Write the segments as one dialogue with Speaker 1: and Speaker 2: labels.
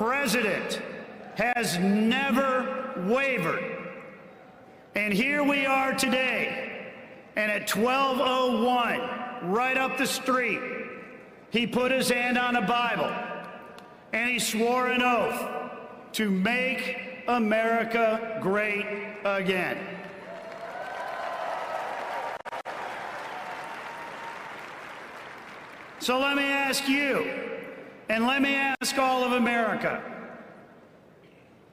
Speaker 1: president has never wavered. And here we are today, and at 12:01, right up the street, he put his hand on a Bible, and he swore an oath to make America great again. So let me ask you, and let me ask all of America,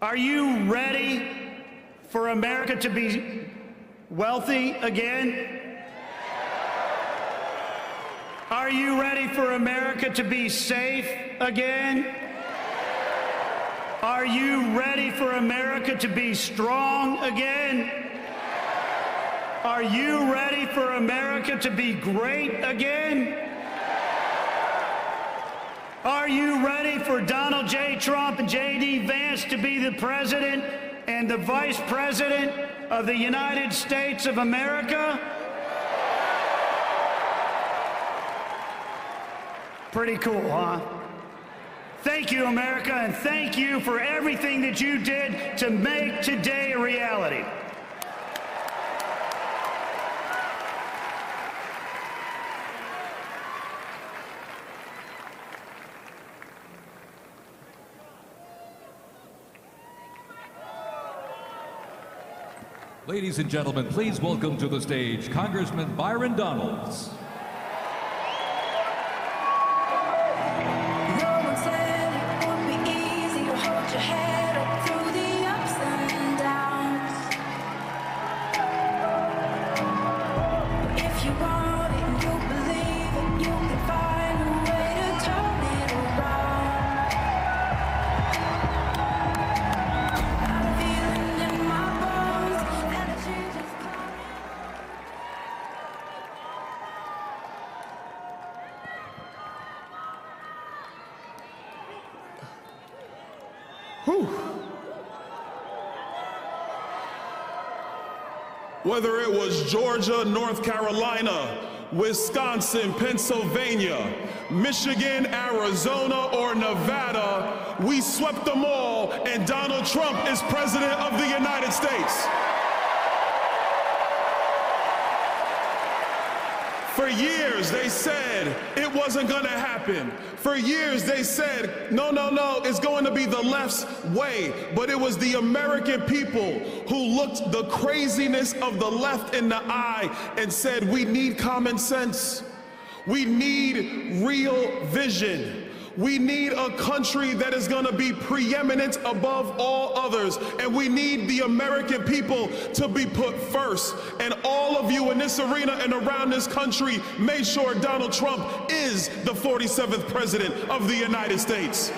Speaker 1: are you ready for America to be wealthy again? Are you ready for America to be safe again? Are you ready for America to be strong again? Are you ready for America to be great again? Are you ready for Donald J. Trump and J.D. Vance to be the president and the vice president of the United States of America? Pretty cool, huh? Thank you, America, and thank you for everything that you did to make today a reality.
Speaker 2: Ladies and gentlemen, please welcome to the stage Congressman Byron Donalds.
Speaker 3: Whether it was Georgia, North Carolina, Wisconsin, Pennsylvania, Michigan, Arizona, or Nevada, we swept them all, and Donald Trump is president of the United States. For years, they said it wasn't gonna happen. For years, they said, no, it's going to be the left's way. But it was the American people who looked the craziness of the left in the eye and said, we need common sense. We need real vision. We need a country that is going to be preeminent above all others, and we need the American people to be put first. And all of you in this arena and around this country made sure Donald Trump is the 47th president of the United States.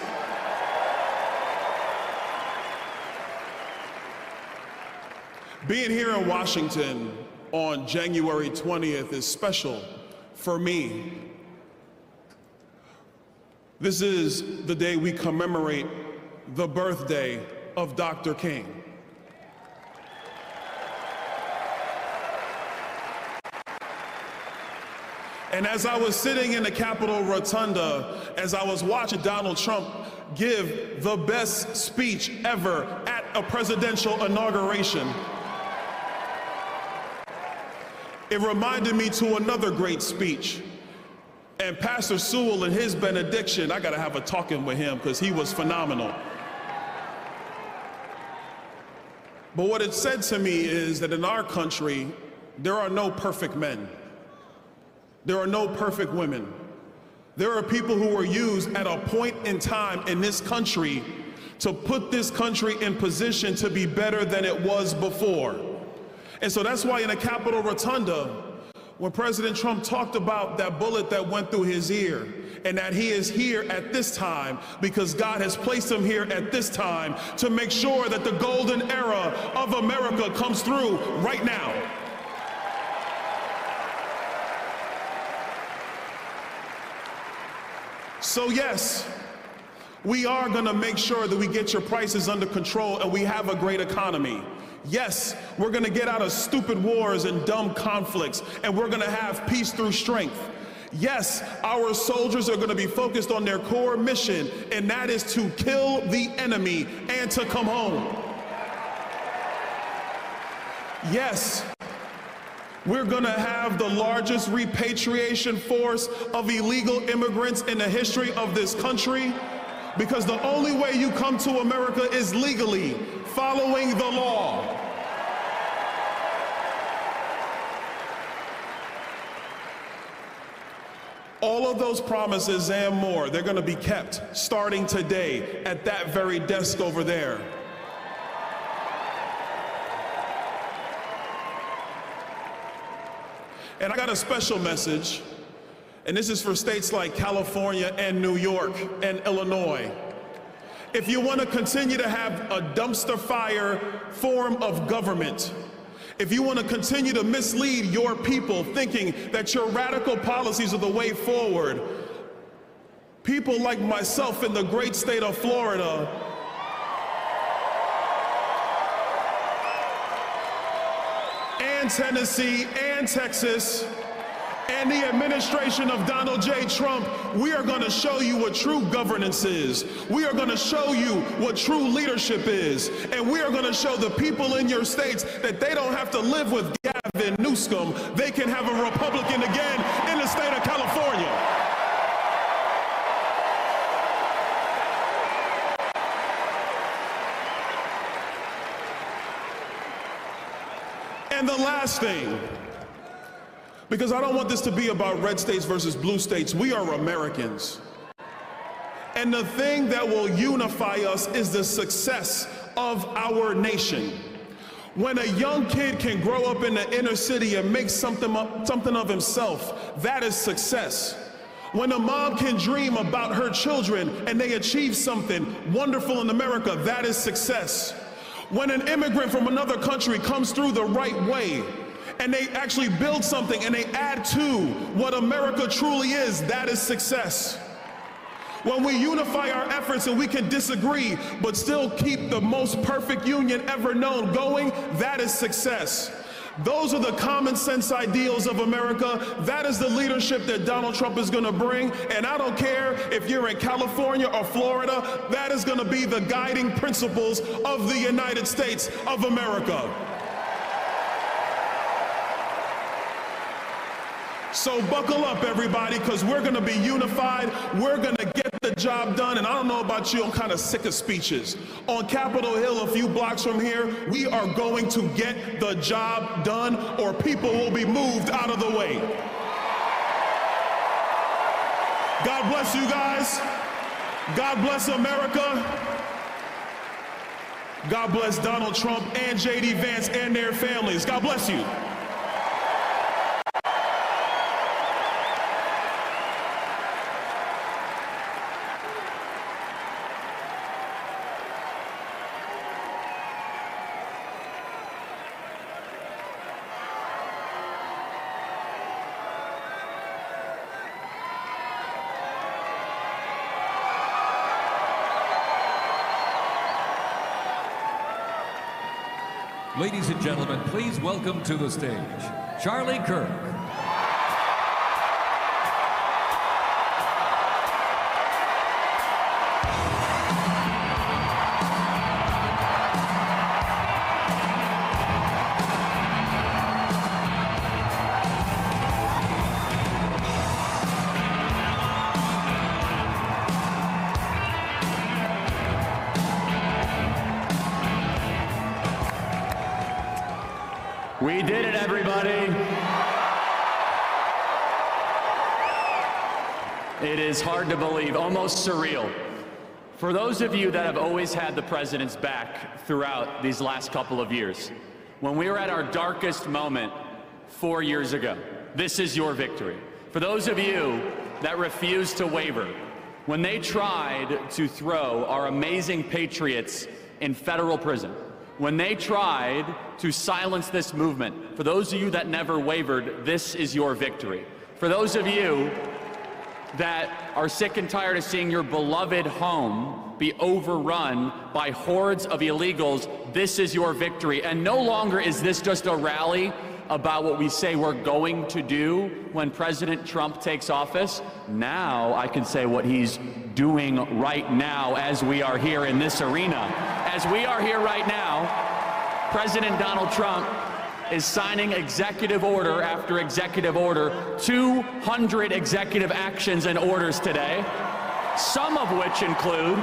Speaker 3: Being here in Washington on January 20th is special for me. This is the day we commemorate the birthday of Dr. King. And as I was sitting in the Capitol Rotunda, as I was watching Donald Trump give the best speech ever at a presidential inauguration, it reminded me to another great speech. And Pastor Sewell and his benediction, I gotta have a talking with him because he was phenomenal. But what it said to me is that in our country, there are no perfect men. There are no perfect women. There are people who were used at a point in time in this country to put this country in position to be better than it was before. And so that's why in the Capitol Rotunda, when President Trump talked about that bullet that went through his ear, and that he is here at this time because God has placed him here at this time to make sure that the golden era of America comes through right now. So yes, we are gonna make sure that we get your prices under control and we have a great economy. Yes, we're gonna get out of stupid wars and dumb conflicts, and we're gonna have peace through strength. Yes, our soldiers are going to be focused on their core mission, and that is to kill the enemy and to come home. Yes, we're going to have the largest repatriation force of illegal immigrants in the history of this country, because the only way you come to America is legally, following the law. All of those promises and more, they're going to be kept starting today at that very desk over there. And I got a special message, and this is for states like California and New York and Illinois. If you want to continue to have a dumpster fire form of government, if you want to continue to mislead your people thinking that your radical policies are the way forward, people like myself in the great state of Florida and Tennessee and Texas and the administration of Donald J. Trump, we are going to show you what true governance is. We are going to show you what true leadership is. And we are going to show the people in your states that they don't have to live with Gavin Newsom. They can have a Republican again in the state of California. And the last thing, because I don't want this to be about red states versus blue states. We are Americans. And the thing that will unify us is the success of our nation. When a young kid can grow up in the inner city and make something of himself, that is success. When a mom can dream about her children and they achieve something wonderful in America, that is success. When an immigrant from another country comes through the right way, and they actually build something and they add to what America truly is, that is success. When we unify our efforts and we can disagree but still keep the most perfect union ever known going, that is success. Those are the common sense ideals of America. That is the leadership that Donald Trump is going to bring. And I don't care if you're in California or Florida, that is going to be the guiding principles of the United States of America. So buckle up, everybody, because we're going to be unified. We're going to get the job done. And I don't know about you, I'm kind of sick of speeches. On Capitol Hill, a few blocks from here, we are going to get the job done, or people will be moved out of the way. God bless you guys. God bless America. God bless Donald Trump and J.D. Vance and their families. God bless you.
Speaker 2: Ladies and gentlemen, please welcome to the stage, Charlie Kirk.
Speaker 4: We did it, everybody. It is hard to believe, almost surreal. For those of you that have always had the president's back throughout these last couple of years, when we were at our darkest moment 4 years ago, this is your victory. For those of you that refused to waver, when they tried to throw our amazing patriots in federal prison, when they tried to silence this movement, for those of you that never wavered, this is your victory. For those of you that are sick and tired of seeing your beloved home be overrun by hordes of illegals, this is your victory. And no longer is this just a rally about what we say we're going to do when President Trump takes office. Now I can say what he's doing right now as we are here in this arena. As we are here right now, President Donald Trump is signing executive order after executive order, 200 executive actions and orders today, some of which include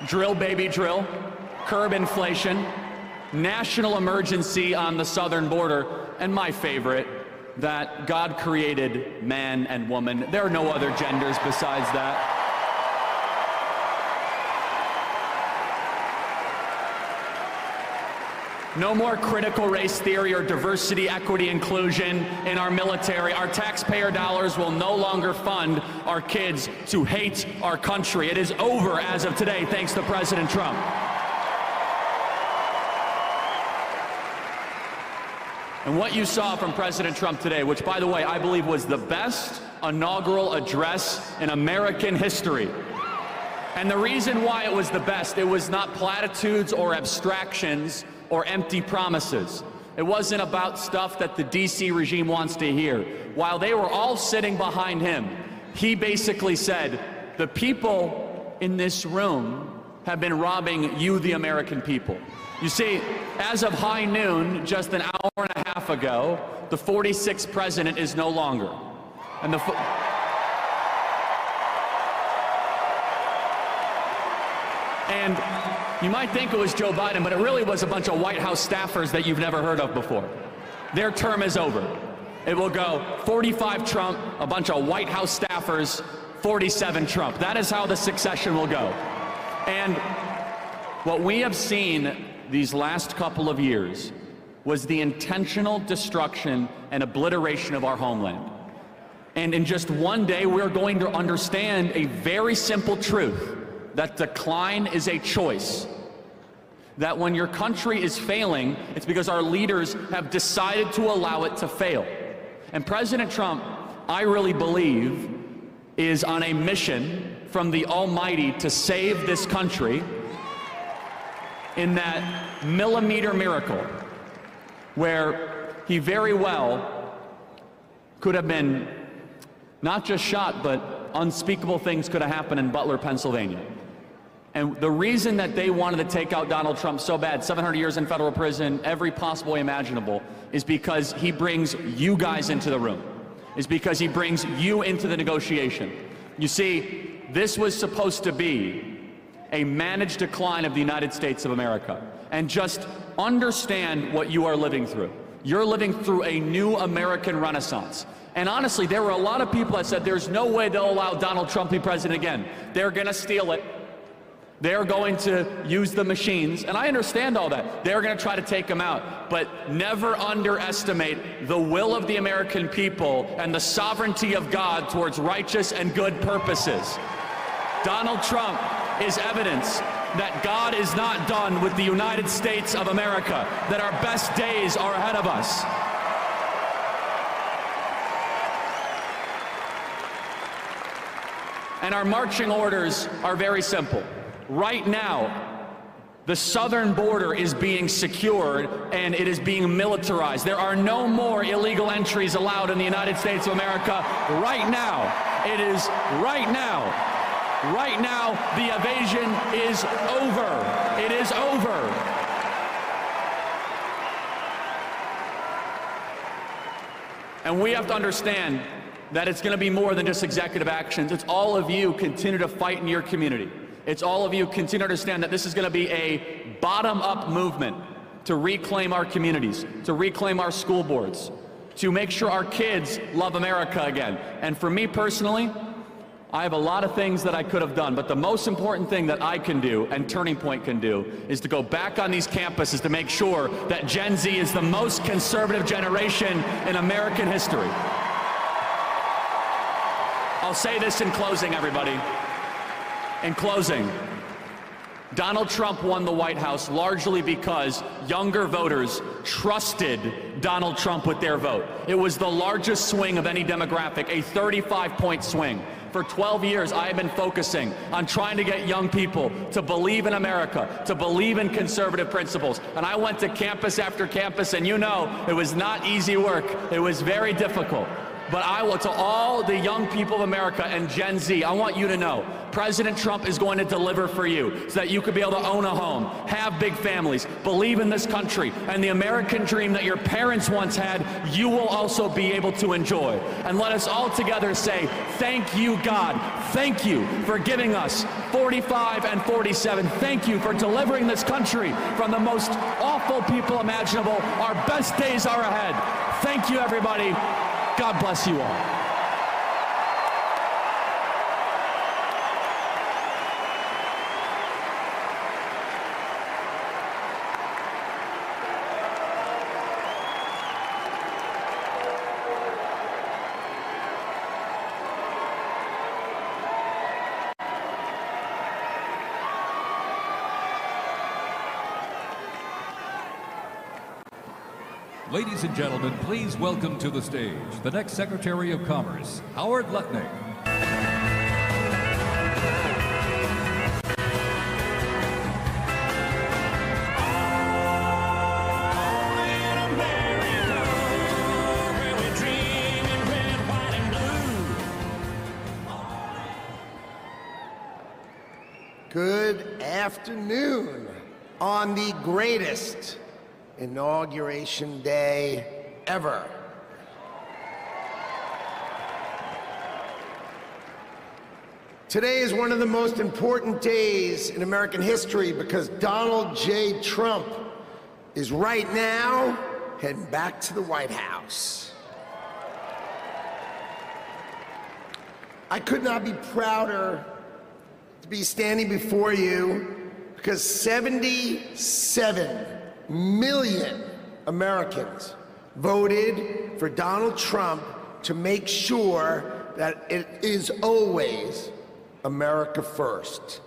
Speaker 4: drill baby drill, curb inflation, national emergency on the southern border, and my favorite, that God created man and woman. There are no other genders besides that. No more critical race theory or diversity, equity, inclusion in our military. Our taxpayer dollars will no longer fund our kids to hate our country. It is over as of today, thanks to President Trump. And what you saw from President Trump today, which, by the way, I believe was the best inaugural address in American history. And the reason why it was the best, it was not platitudes or abstractions or empty promises. It wasn't about stuff that the DC regime wants to hear. While they were all sitting behind him, he basically said, the people in this room have been robbing you, the American people. You see, as of high noon, just an hour and a half ago, the 46th president is no longer. And you might think it was Joe Biden, but it really was a bunch of White House staffers that you've never heard of before. Their term is over. It will go 45 Trump, a bunch of White House staffers, 47 Trump. That is how the succession will go. And what we have seen these last couple of years was the intentional destruction and obliteration of our homeland. And in just one day, we're going to understand a very simple truth, that decline is a choice. That when your country is failing, it's because our leaders have decided to allow it to fail. And President Trump, I really believe, is on a mission from the Almighty to save this country in that millimeter miracle where he very well could have been not just shot, but unspeakable things could have happened in Butler, Pennsylvania. And the reason that they wanted to take out Donald Trump so bad, 700 years in federal prison, every possible way imaginable, is because he brings you guys into the room. Is because he brings you into the negotiation. You see, this was supposed to be a managed decline of the United States of America. And just understand what you are living through. You're living through a new American renaissance. And honestly, there were a lot of people that said there's no way they'll allow Donald Trump to be president again. They're gonna steal it. They're going to use the machines, and I understand all that. They're going to try to take him out, but never underestimate the will of the American people and the sovereignty of God towards righteous and good purposes. Donald Trump is evidence that God is not done with the United States of America, that our best days are ahead of us. And our marching orders are very simple. Right now, the southern border is being secured and it is being militarized. There are no more illegal entries allowed in the United States of America right now. It is right now. Right now, the invasion is over. It is over. And we have to understand that it's going to be more than just executive actions. It's all of you continue to fight in your community. It's all of you continue to understand that this is going to be a bottom-up movement to reclaim our communities, to reclaim our school boards, to make sure our kids love America again. And for me personally, I have a lot of things that I could have done, but the most important thing that I can do and Turning Point can do is to go back on these campuses to make sure that Gen Z is the most conservative generation in American history. I'll say this in closing, everybody. In closing, Donald Trump won the White House largely because younger voters trusted Donald Trump with their vote. It was the largest swing of any demographic, a 35-point swing. For 12 years, I have been focusing on trying to get young people to believe in America, to believe in conservative principles. And I went to campus after campus, and you know, it was not easy work. It was very difficult. But I will, to all the young people of America and Gen Z, I want you to know, President Trump is going to deliver for you so that you could be able to own a home, have big families, believe in this country, and the American dream that your parents once had, you will also be able to enjoy. And let us all together say, thank you, God. Thank you for giving us 45 and 47. Thank you for delivering this country from the most awful people imaginable. Our best days are ahead. Thank you, everybody. God bless you all.
Speaker 2: Ladies and gentlemen, please welcome to the stage the next Secretary of Commerce, Howard Lutnick.
Speaker 5: Good afternoon on the greatest inauguration day ever. Today is one of the most important days in American history because Donald J. Trump is right now heading back to the White House. I could not be prouder to be standing before you because 77 million Americans voted for Donald Trump to make sure that it is always America first.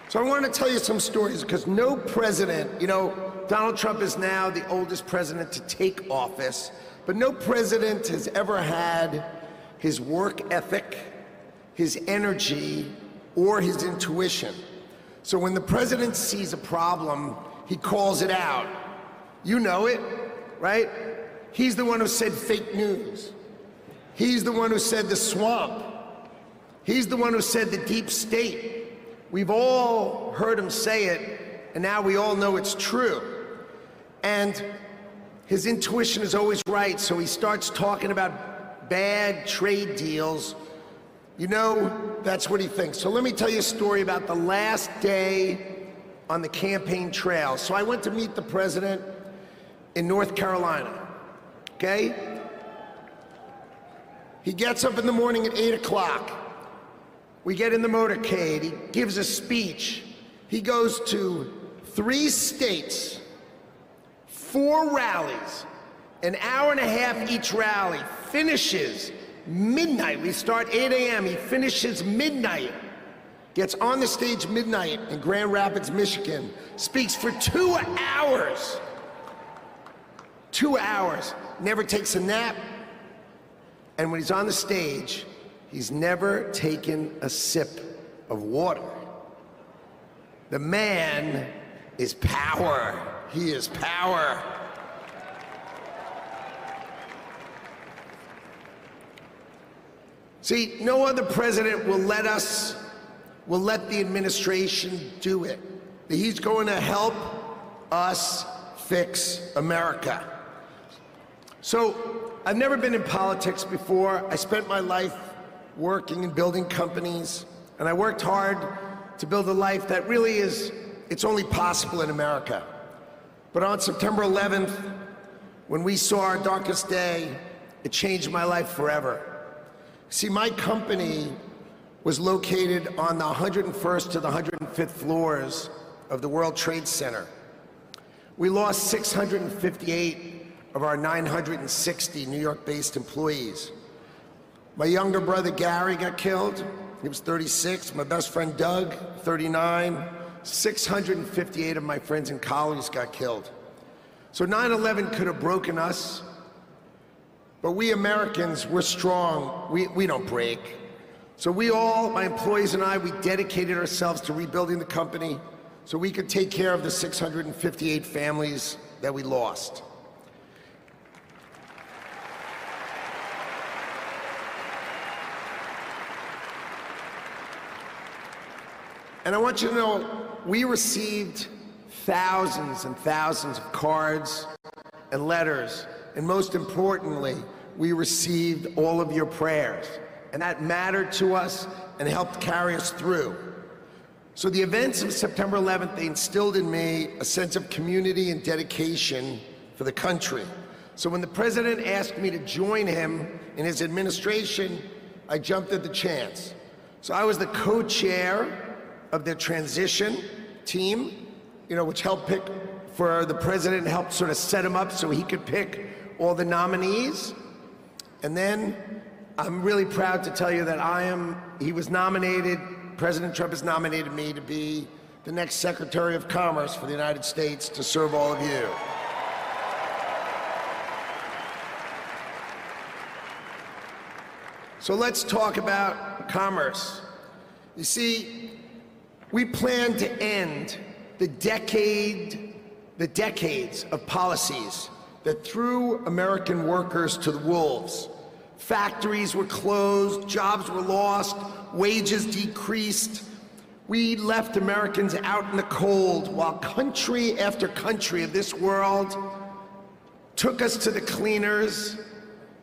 Speaker 5: So I want to tell you some stories because no president, you know, Donald Trump is now the oldest president to take office, but no president has ever had his work ethic, his energy, or his intuition. So when the president sees a problem, he calls it out. You know it, right? He's the one who said fake news. He's the one who said the swamp. He's the one who said the deep state. We've all heard him say it, and now we all know it's true. And his intuition is always right, so he starts talking about bad trade deals. You know, that's what he thinks. So let me tell you a story about the last day on the campaign trail. So I went to meet the president in North Carolina, okay? He gets up in the morning at 8 o'clock. We get in the motorcade. He gives a speech. He goes to 3 states, 4 rallies, an hour and a half each rally, finishes midnight. We start 8 a.m. He finishes midnight, gets on the stage midnight in Grand Rapids, Michigan, speaks for 2 hours. 2 hours, never takes a nap. And when he's on the stage, he's never taken a sip of water. The man is power. He is power. See, no other president will let the administration do it. He's going to help us fix America. So, I've never been in politics before. I spent my life working and building companies, and I worked hard to build a life that really it's only possible in America. But on September 11th, when we saw our darkest day, it changed my life forever. See, my company was located on the 101st to the 105th floors of the World Trade Center. We lost 658 of our 960 New York-based employees. My younger brother Gary got killed. He was 36. My best friend Doug, 39. 658 of my friends and colleagues got killed. So 9/11 could have broken us, But we Americans, we're strong. We don't break. So we all, my employees and I, we dedicated ourselves to rebuilding the company so we could take care of the 658 families that we lost. And I want you to know, we received thousands and thousands of cards and letters, and most importantly, we received all of your prayers, and that mattered to us and helped carry us through. So the events of September 11th, they instilled in me a sense of community and dedication for the country. So when the president asked me to join him in his administration, I jumped at the chance. So I was the co-chair of their transition team, which helped pick for the president and helped sort of set him up so he could pick all the nominees. And then I'm really proud to tell you that he was nominated, President Trump has nominated me to be the next Secretary of Commerce for the United States to serve all of you. So let's talk about commerce. You see, we plan to end the decades of policies that threw American workers to the wolves. Factories were closed, jobs were lost, wages decreased. We left Americans out in the cold while country after country of this world took us to the cleaners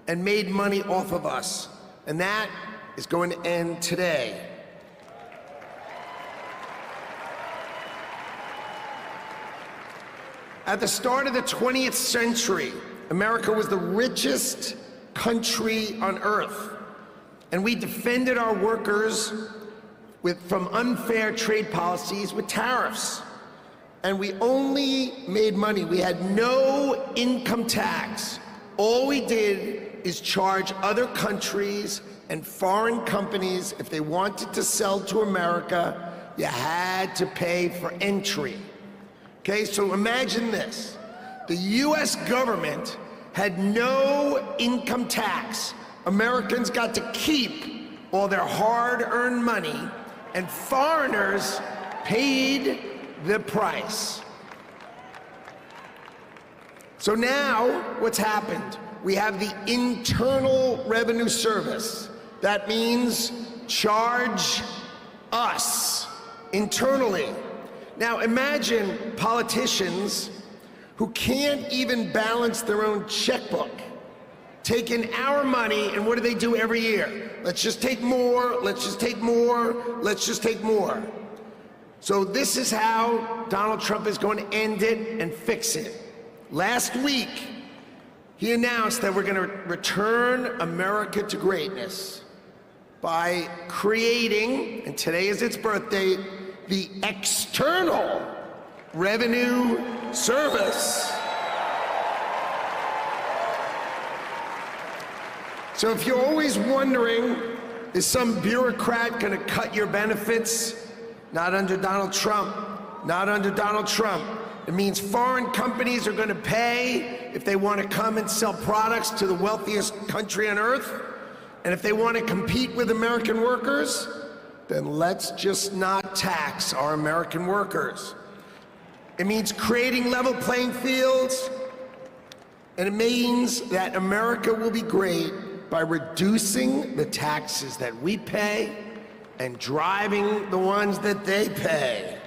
Speaker 5: and made money off of us. And that is going to end today. At the start of the 20th century, America was the richest country on earth, and we defended our workers from unfair trade policies with tariffs. And we only made money. We had no income tax. All we did is charge other countries and foreign companies, if they wanted to sell to America, you had to pay for entry. Okay, so imagine this. The US government had no income tax. Americans got to keep all their hard-earned money, and foreigners paid the price. So now, what's happened? We have the Internal Revenue Service. That means charge us internally. Now imagine politicians who can't even balance their own checkbook, taking our money, and what do every year? Let's just take more, let's just take more, let's just take more. So this is how Donald Trump is going to end it and fix it. Last week, he announced that we're going to return America to greatness by creating, and today is its birthday, the External Revenue Service. So if you're always wondering, is some bureaucrat going to cut your benefits? Not under Donald Trump. Not under Donald Trump. It means foreign companies are going to pay if they want to come and sell products to the wealthiest country on earth. And if they want to compete with American workers, then let's just not tax our American workers. It means creating level playing fields, and it means that America will be great by reducing the taxes that we pay and driving the ones that they pay.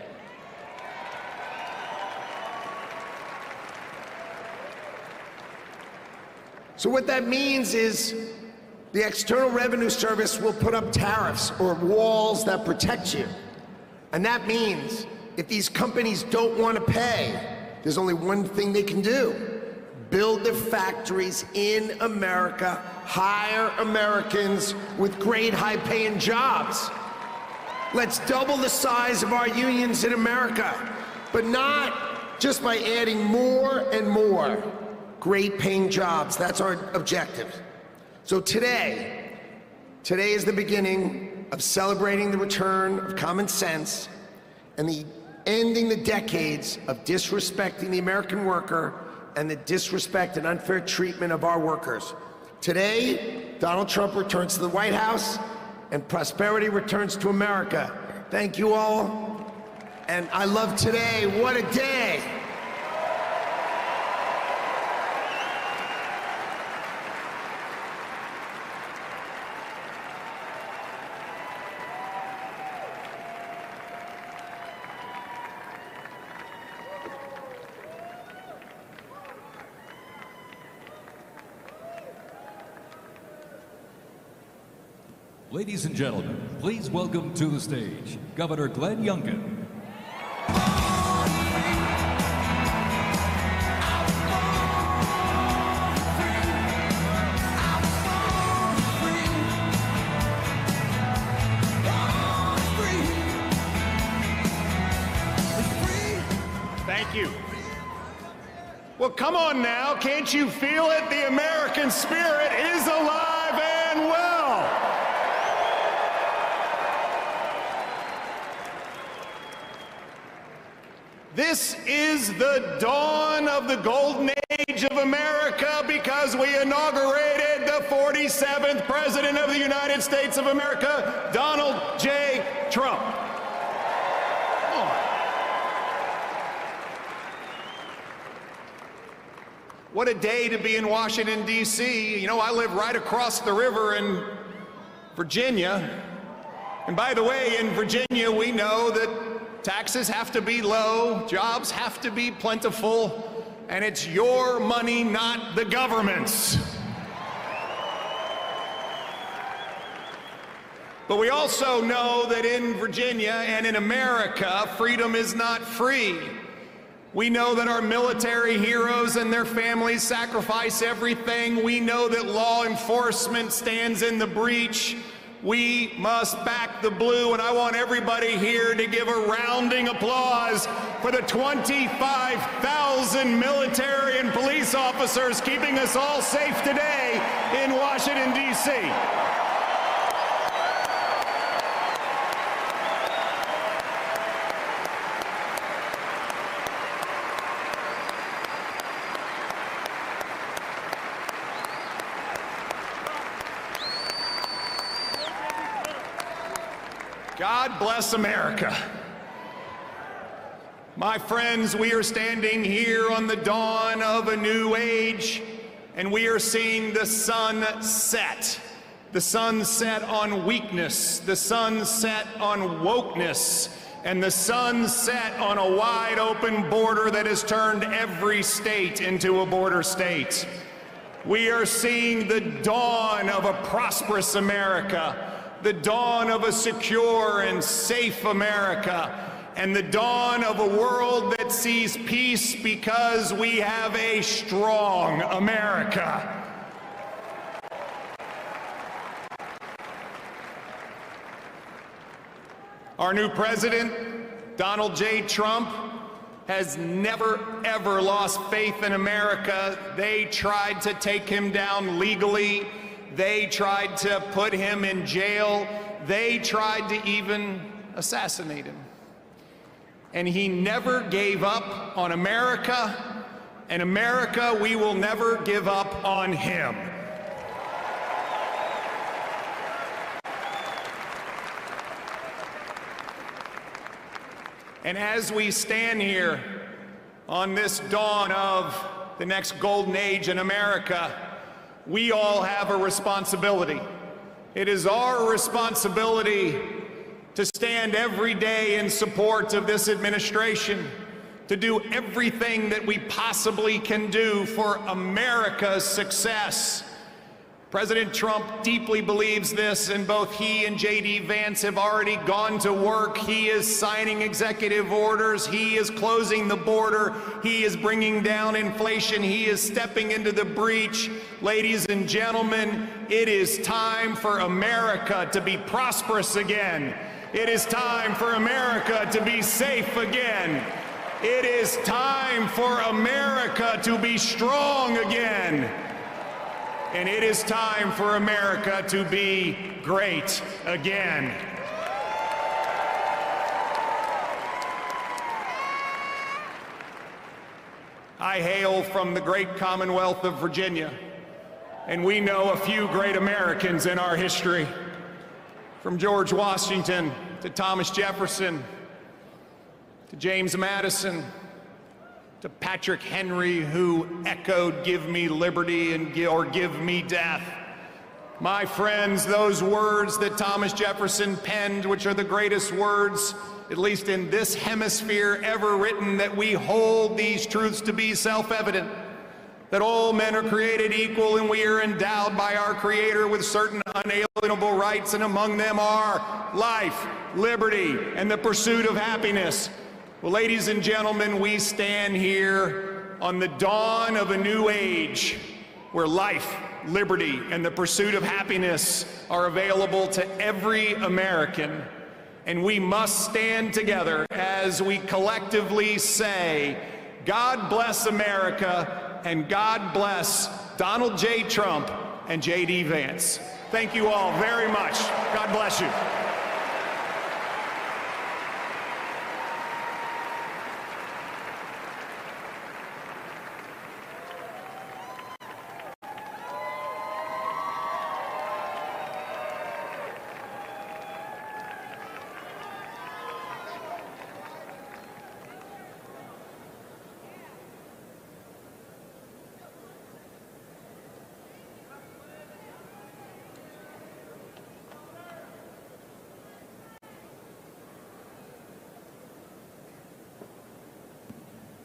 Speaker 5: So what that means is the External Revenue Service will put up tariffs or walls that protect you. And that means if these companies don't want to pay, there's only one thing they can do. Build their factories in America, hire Americans with great high-paying jobs. Let's double the size of our unions in America, but not just by adding more and more great-paying jobs. That's our objective. So today is the beginning of celebrating the return of common sense and ending the decades of disrespecting the American worker and the disrespect and unfair treatment of our workers. Today, Donald Trump returns to the White House and prosperity returns to America. Thank you all. And I love today. What a day.
Speaker 2: Ladies and gentlemen, please welcome to the stage Governor Glenn Youngkin.
Speaker 6: Thank you. Well, come on now. Can't you feel it? The American spirit is alive and well. This is the dawn of the golden age of America because we inaugurated the 47th President of the United States of America, Donald J. Trump. What a day to be in Washington, D.C. You know, I live right across the river in Virginia. And by the way, in Virginia, we know that taxes have to be low, jobs have to be plentiful, and it's your money, not the government's. But we also know that in Virginia and in America, freedom is not free. We know that our military heroes and their families sacrifice everything. We know that law enforcement stands in the breach. We must back the blue, and I want everybody here to give a rounding applause for the 25,000 military and police officers keeping us all safe today in Washington, D.C. God bless America. My friends, we are standing here on the dawn of a new age, and we are seeing the sun set. The sun set on weakness, the sun set on wokeness, and the sun set on a wide open border that has turned every state into a border state. We are seeing the dawn of a prosperous America, the dawn of a secure and safe America, and the dawn of a world that sees peace because we have a strong America. Our new president, Donald J. Trump, has never, ever lost faith in America. They tried to take him down legally. They tried to put him in jail. They tried to even assassinate him. And he never gave up on America, and America, we will never give up on him. And as we stand here on this dawn of the next golden age in America, we all have a responsibility. It is our responsibility to stand every day in support of this administration, to do everything that we possibly can do for America's success. President Trump deeply believes this, and both he and J.D. Vance have already gone to work. He is signing executive orders. He is closing the border. He is bringing down inflation. He is stepping into the breach. Ladies and gentlemen, it is time for America to be prosperous again. It is time for America to be safe again. It is time for America to be strong again. And it is time for America to be great again. I hail from the great Commonwealth of Virginia. And we know a few great Americans in our history, from George Washington to Thomas Jefferson to James Madison to Patrick Henry, who echoed, "Give me liberty or give me death." My friends, those words that Thomas Jefferson penned, which are the greatest words, at least in this hemisphere, ever written, that we hold these truths to be self-evident, that all men are created equal and we are endowed by our Creator with certain unalienable rights, and among them are life, liberty, and the pursuit of happiness. Well, ladies and gentlemen, we stand here on the dawn of a new age where life, liberty, and the pursuit of happiness are available to every American. And we must stand together as we collectively say, God bless America, and God bless Donald J. Trump and J.D. Vance. Thank you all very much. God bless you.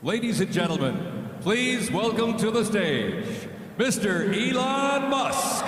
Speaker 2: Ladies and gentlemen, please welcome to the stage, Mr. Elon Musk.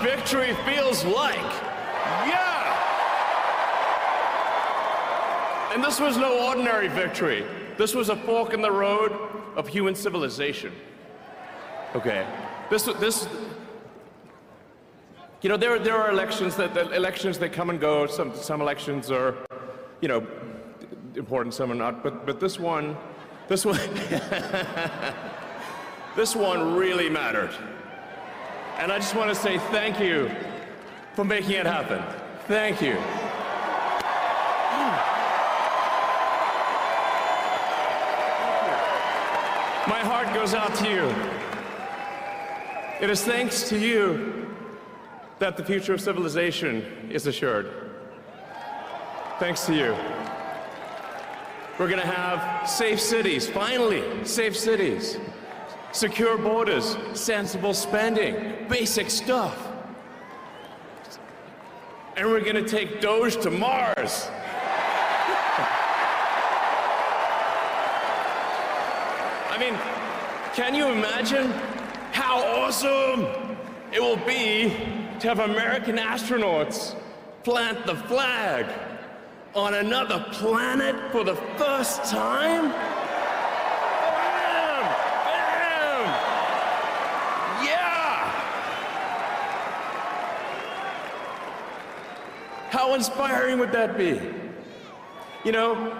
Speaker 7: Victory feels like. Yeah! And this was no ordinary victory. This was a fork in the road of human civilization. Okay. You know, there are elections that come and go. Some elections are, you know, important, some are not. But this one, this one really mattered. And I just want to say thank you for making it happen. Thank you. My heart goes out to you. It is thanks to you that the future of civilization is assured. Thanks to you. We're going to have safe cities, finally, safe cities. Secure borders, sensible spending, basic stuff. And we're gonna take Doge to Mars. I mean, can you imagine how awesome it will be to have American astronauts plant the flag on another planet for the first time? How inspiring would that be? You know,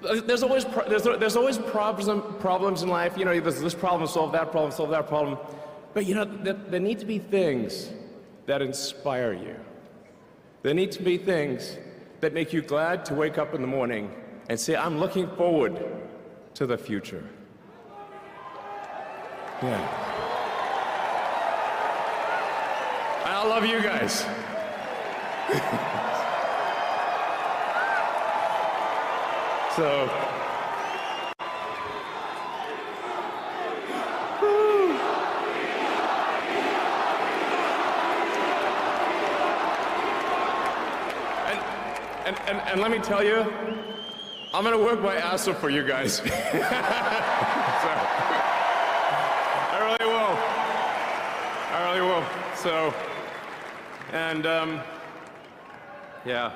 Speaker 7: there's always problems in life. You know, there's this problem, solve that problem. But you know, there need to be things that inspire you. There need to be things that make you glad to wake up in the morning and say, I'm looking forward to the future. Yeah. I love you guys. So, and let me tell you, I'm gonna work my ass off for you guys. So, I really will. So, and yeah,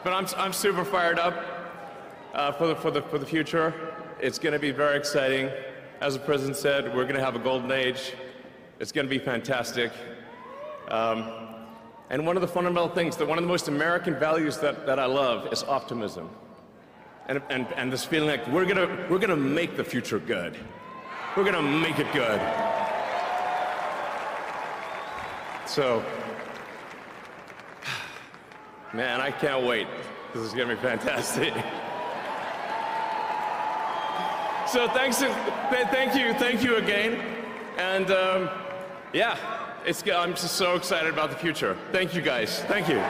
Speaker 7: but I'm super fired up for the future. It's going to be very exciting. As the president said, we're going to have a golden age. It's going to be fantastic. And one of the fundamental things, one of the most American values that I love is optimism. And this feeling like we're gonna make the future good. We're gonna make it good. So, man, I can't wait. This is gonna be fantastic. So thank you again. And yeah, I'm just so excited about the future. Thank you guys. Thank you.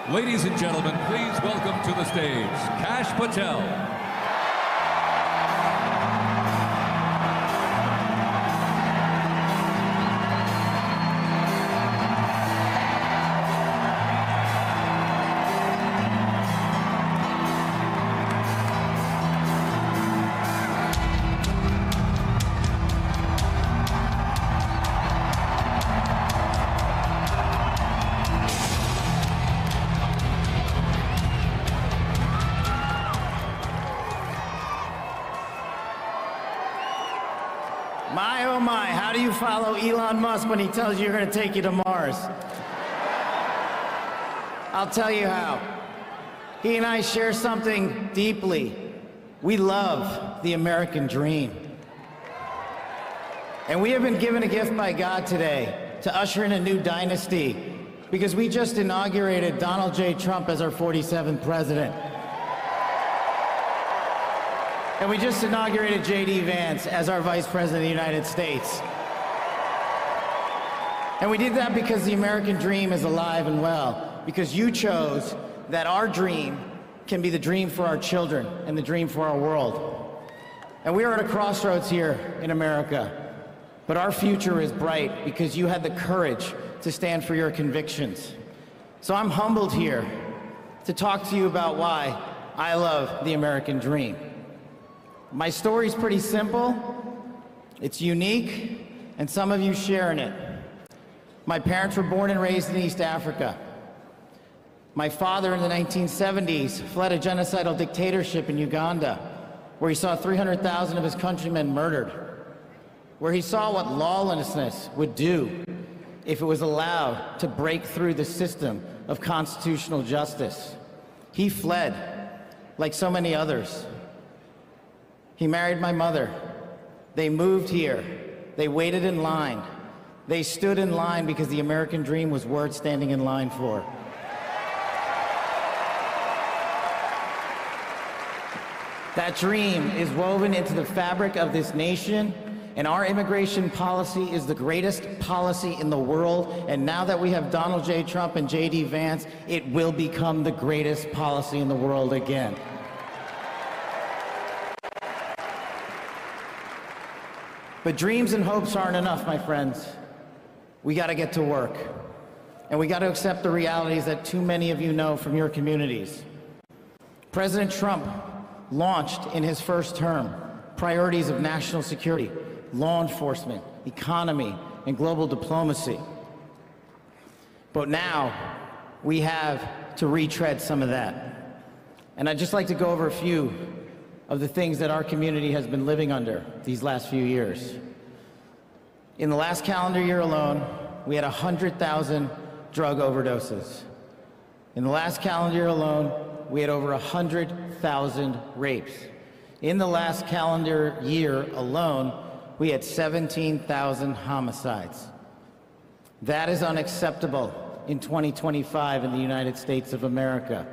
Speaker 2: Ladies and gentlemen, please welcome to the stage Kash Patel.
Speaker 8: My, oh my, how do you follow Elon Musk when he tells you you're going to take you to Mars? I'll tell you how. He and I share something deeply. We love the American dream. And we have been given a gift by God today to usher in a new dynasty because we just inaugurated Donald J. Trump as our 47th president. And we just inaugurated J.D. Vance as our Vice President of the United States. And we did that because the American dream is alive and well, because you chose that our dream can be the dream for our children and the dream for our world. And we are at a crossroads here in America, but our future is bright because you had the courage to stand for your convictions. So I'm humbled here to talk to you about why I love the American dream. My story's pretty simple, it's unique, and some of you share in it. My parents were born and raised in East Africa. My father in the 1970s fled a genocidal dictatorship in Uganda, where he saw 300,000 of his countrymen murdered, where he saw what lawlessness would do if it was allowed to break through the system of constitutional justice. He fled, like so many others. He married my mother. They moved here. They waited in line. They stood in line because the American dream was worth standing in line for. That dream is woven into the fabric of this nation, and our immigration policy is the greatest policy in the world. And now that we have Donald J. Trump and J.D. Vance, it will become the greatest policy in the world again. But dreams and hopes aren't enough, my friends. We got to get to work. And we got to accept the realities that too many of you know from your communities. President Trump launched in his first term priorities of national security, law enforcement, economy, and global diplomacy. But now we have to retread some of that. And I'd just like to go over a few of the things that our community has been living under these last few years. In the last calendar year alone, we had 100,000 drug overdoses. In the last calendar year alone, we had over 100,000 rapes. In the last calendar year alone, we had 17,000 homicides. That is unacceptable in 2025 in the United States of America.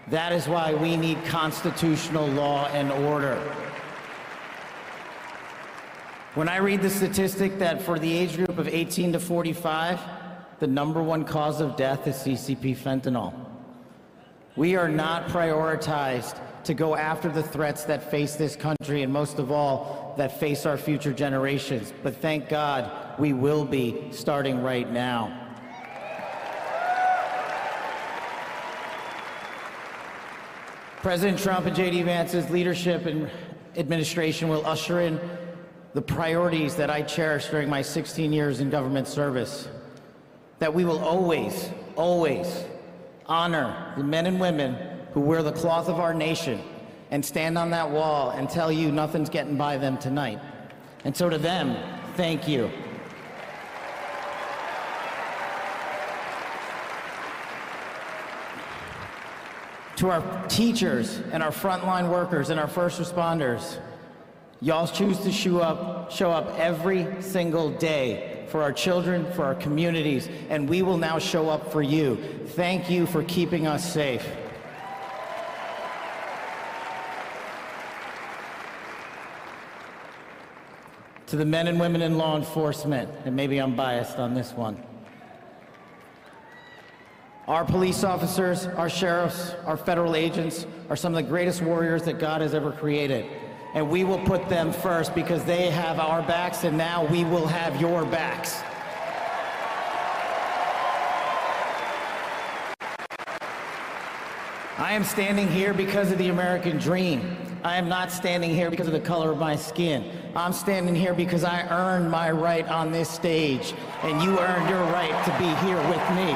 Speaker 8: That is why we need constitutional law and order. When I read the statistic that for the age group of 18 to 45, the #1 cause of death is CCP fentanyl. We are not prioritized to go after the threats that face this country, and most of all, that face our future generations. But thank God, we will be starting right now. President Trump and J.D. Vance's leadership and administration will usher in the priorities that I cherished during my 16 years in government service. That we will always, always honor the men and women who wear the cloth of our nation and stand on that wall and tell you nothing's getting by them tonight. And so to them, thank you. To our teachers and our frontline workers and our first responders, y'all choose to show up every single day for our children, for our communities, and we will now show up for you. Thank you for keeping us safe. To the men and women in law enforcement, and maybe I'm biased on this one, our police officers, our sheriffs, our federal agents are some of the greatest warriors that God has ever created. And we will put them first because they have our backs, and now we will have your backs. I am standing here because of the American dream. I am not standing here because of the color of my skin. I'm standing here because I earned my right on this stage, and you earned your right to be here with me.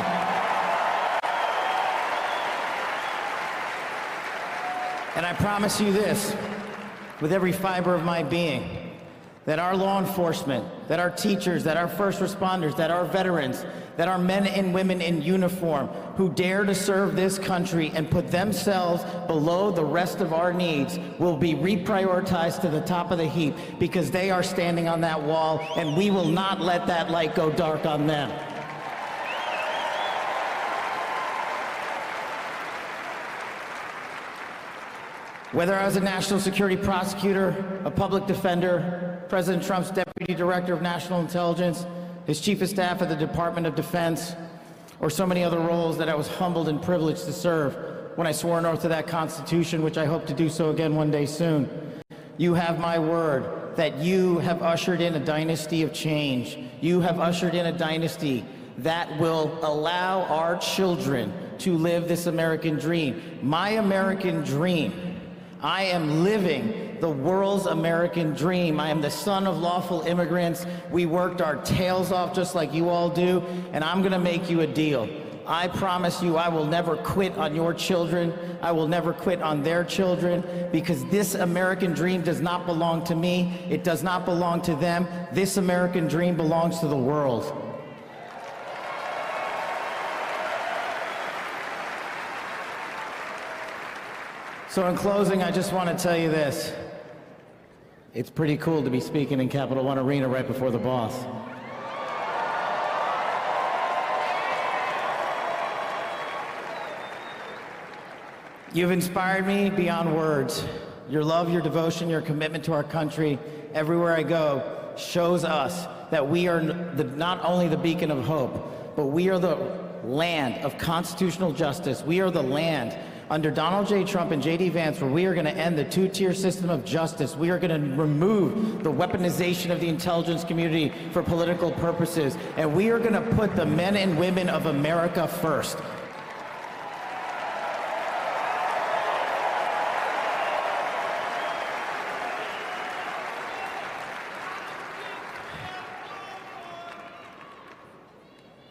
Speaker 8: And I promise you this, with every fiber of my being, that our law enforcement, that our teachers, that our first responders, that our veterans, that our men and women in uniform who dare to serve this country and put themselves below the rest of our needs will be reprioritized to the top of the heap because they are standing on that wall, and we will not let that light go dark on them. Whether I was a national security prosecutor, a public defender, President Trump's deputy director of national intelligence, his chief of staff at the Department of Defense, or so many other roles that I was humbled and privileged to serve when I swore an oath to that Constitution, which I hope to do so again one day soon. You have my word that you have ushered in a dynasty of change. You have ushered in a dynasty that will allow our children to live this American dream. My American dream. I am living the world's American dream. I am the son of lawful immigrants. We worked our tails off just like you all do, and I'm gonna make you a deal. I promise you I will never quit on your children. I will never quit on their children, because this American dream does not belong to me. It does not belong to them. This American dream belongs to the world. So in closing, I just want to tell you this. It's pretty cool to be speaking in Capital One Arena right before the boss. You've inspired me beyond words. Your love, your devotion, your commitment to our country, everywhere I go, shows us that we are not only the beacon of hope, but we are the land of constitutional justice. We are the land under Donald J. Trump and J.D. Vance, where we are going to end the two-tier system of justice. We are going to remove the weaponization of the intelligence community for political purposes, and we are going to put the men and women of America first.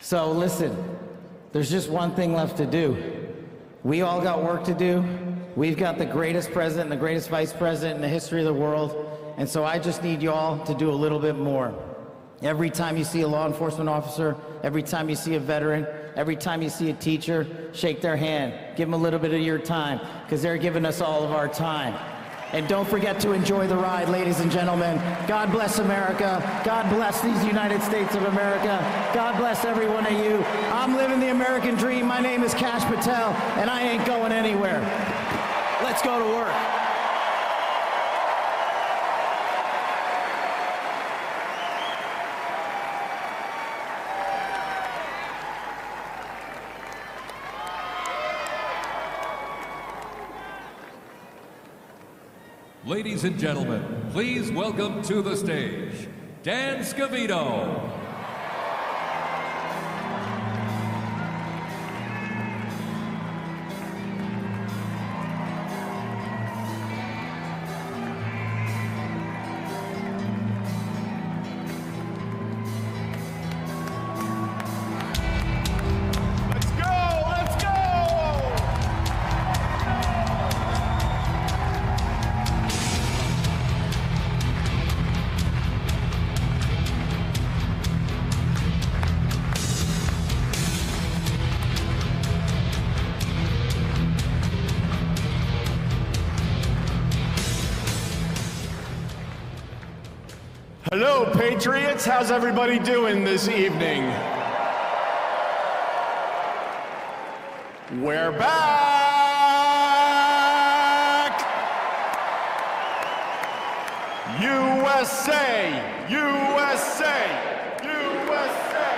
Speaker 8: So listen, there's just one thing left to do. We all got work to do. We've got the greatest president and the greatest vice president in the history of the world. And so I just need y'all to do a little bit more. Every time you see a law enforcement officer, every time you see a veteran, every time you see a teacher, shake their hand. Give them a little bit of your time, because they're giving us all of our time. And don't forget to enjoy the ride, ladies and gentlemen. God bless America. God bless these United States of America. God bless every one of you. I'm living the American dream. My name is Kash Patel, and I ain't going anywhere. Let's go to work.
Speaker 2: Ladies and gentlemen, please welcome to the stage, Dan Scavino.
Speaker 6: Hello, Patriots. How's everybody doing this evening? We're back! USA! USA! USA! USA!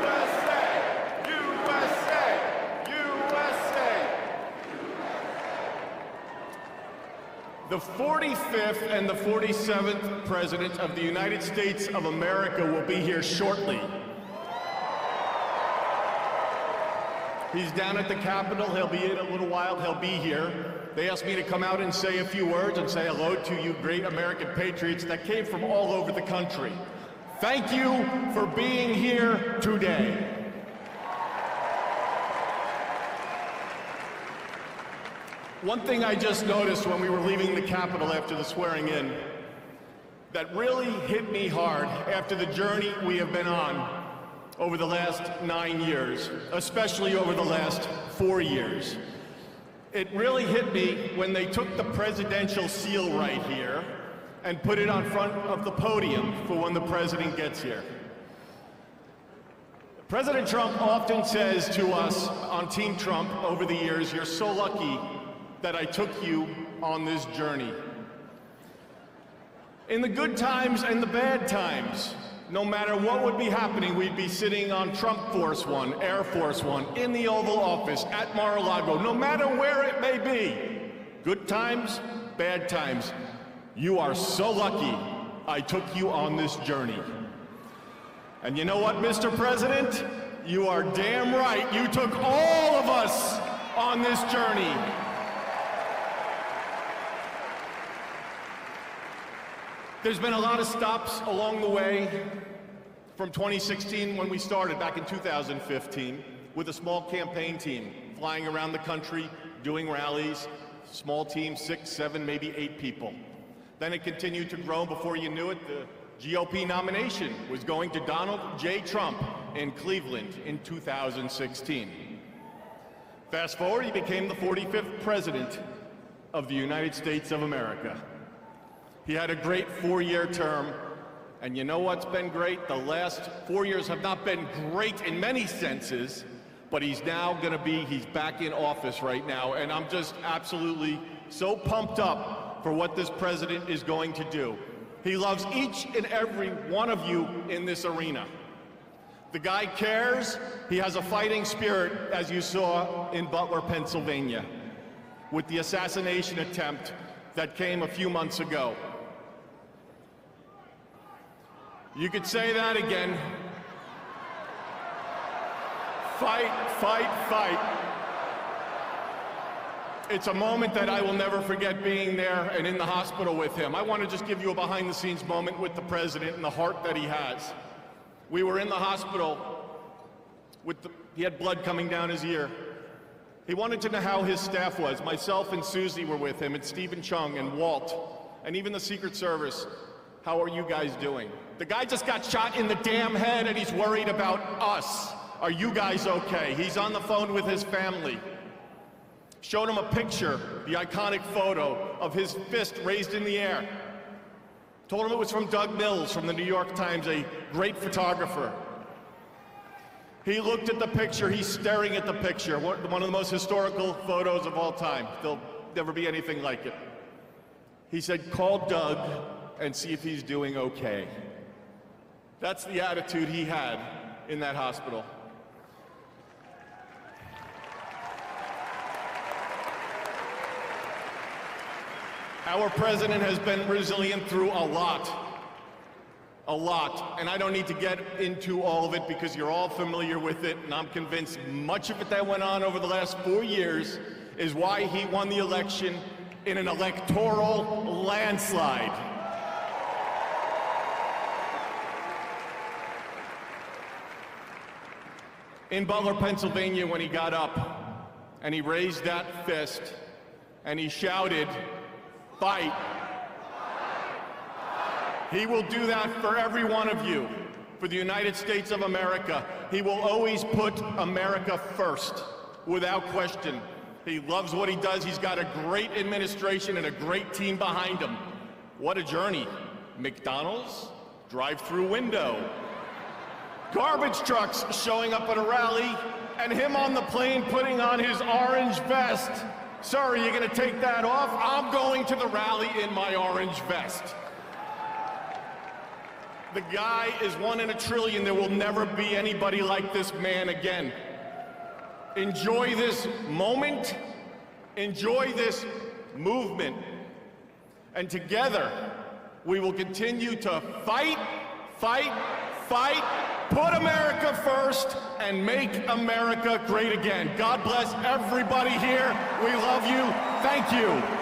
Speaker 6: USA! USA! USA! The 45th and the 47th President of the United States of America will be here shortly. He's down at the Capitol. He'll be in a little while. He'll be here. They asked me to come out and say a few words and say hello to you great American patriots that came from all over the country. Thank you for being here today. One thing I just noticed when we were leaving the Capitol after the swearing in that really hit me hard after the journey we have been on over the last 9 years, especially over the last 4 years. It really hit me when they took the presidential seal right here and put it on front of the podium for when the president gets here. President Trump often says to us on Team Trump over the years, "You're so lucky that I took you on this journey." In the good times and the bad times, no matter what would be happening, we'd be sitting on Trump Force One, Air Force One, in the Oval Office, at Mar-a-Lago, no matter where it may be. Good times, bad times. You are so lucky I took you on this journey. And you know what, Mr. President? You are damn right. You took all of us on this journey. There's been a lot of stops along the way from 2016 when we started back in 2015 with a small campaign team flying around the country, doing rallies, small team, 6, 7, maybe 8 people. Then it continued to grow. Before you knew it, the GOP nomination was going to Donald J. Trump in Cleveland in 2016. Fast forward, he became the 45th President of the United States of America. He had a great 4-year term, and you know what's been great? The last 4 years have not been great in many senses, but he's back in office right now, and I'm just absolutely so pumped up for what this president is going to do. He loves each and every one of you in this arena. The guy cares. He has a fighting spirit, as you saw in Butler, Pennsylvania, with the assassination attempt that came a few months ago. You could say that again. Fight, fight, fight. It's a moment that I will never forget, being there and in the hospital with him. I want to just give you a behind-the-scenes moment with the president and the heart that he has. We were in the hospital he had blood coming down his ear. He wanted to know how his staff was. Myself and Susie were with him, and Stephen Chung and Walt, and even the Secret Service. How are you guys doing? The guy just got shot in the damn head, and he's worried about us. Are you guys okay? He's on the phone with his family. Showed him a picture, the iconic photo of his fist raised in the air. Told him it was from Doug Mills from the New York Times, a great photographer. He looked at the picture, he's staring at the picture, one of the most historical photos of all time. There'll never be anything like it. He said, "Call Doug and see if he's doing okay." That's the attitude he had in that hospital. Our president has been resilient through a lot, and I don't need to get into all of it because you're all familiar with it, and I'm convinced much of it that went on over the last 4 years is why he won the election in an electoral landslide. In Butler, Pennsylvania, when he got up and he raised that fist and he shouted, "Fight." He will do that for every one of you, for the United States of America. He will always put America first, without question. He loves what he does. He's got a great administration and a great team behind him. What a journey. McDonald's, drive-through window. Garbage trucks showing up at a rally, and him on the plane putting on his orange vest. Sir, are you gonna take that off? I'm going to the rally in my orange vest. The guy is 1 in a trillion. There will never be anybody like this man again. Enjoy this moment. Enjoy this movement. And together, we will continue to fight, fight, fight, put America first, and make America great again. God bless everybody here. We love you. Thank you.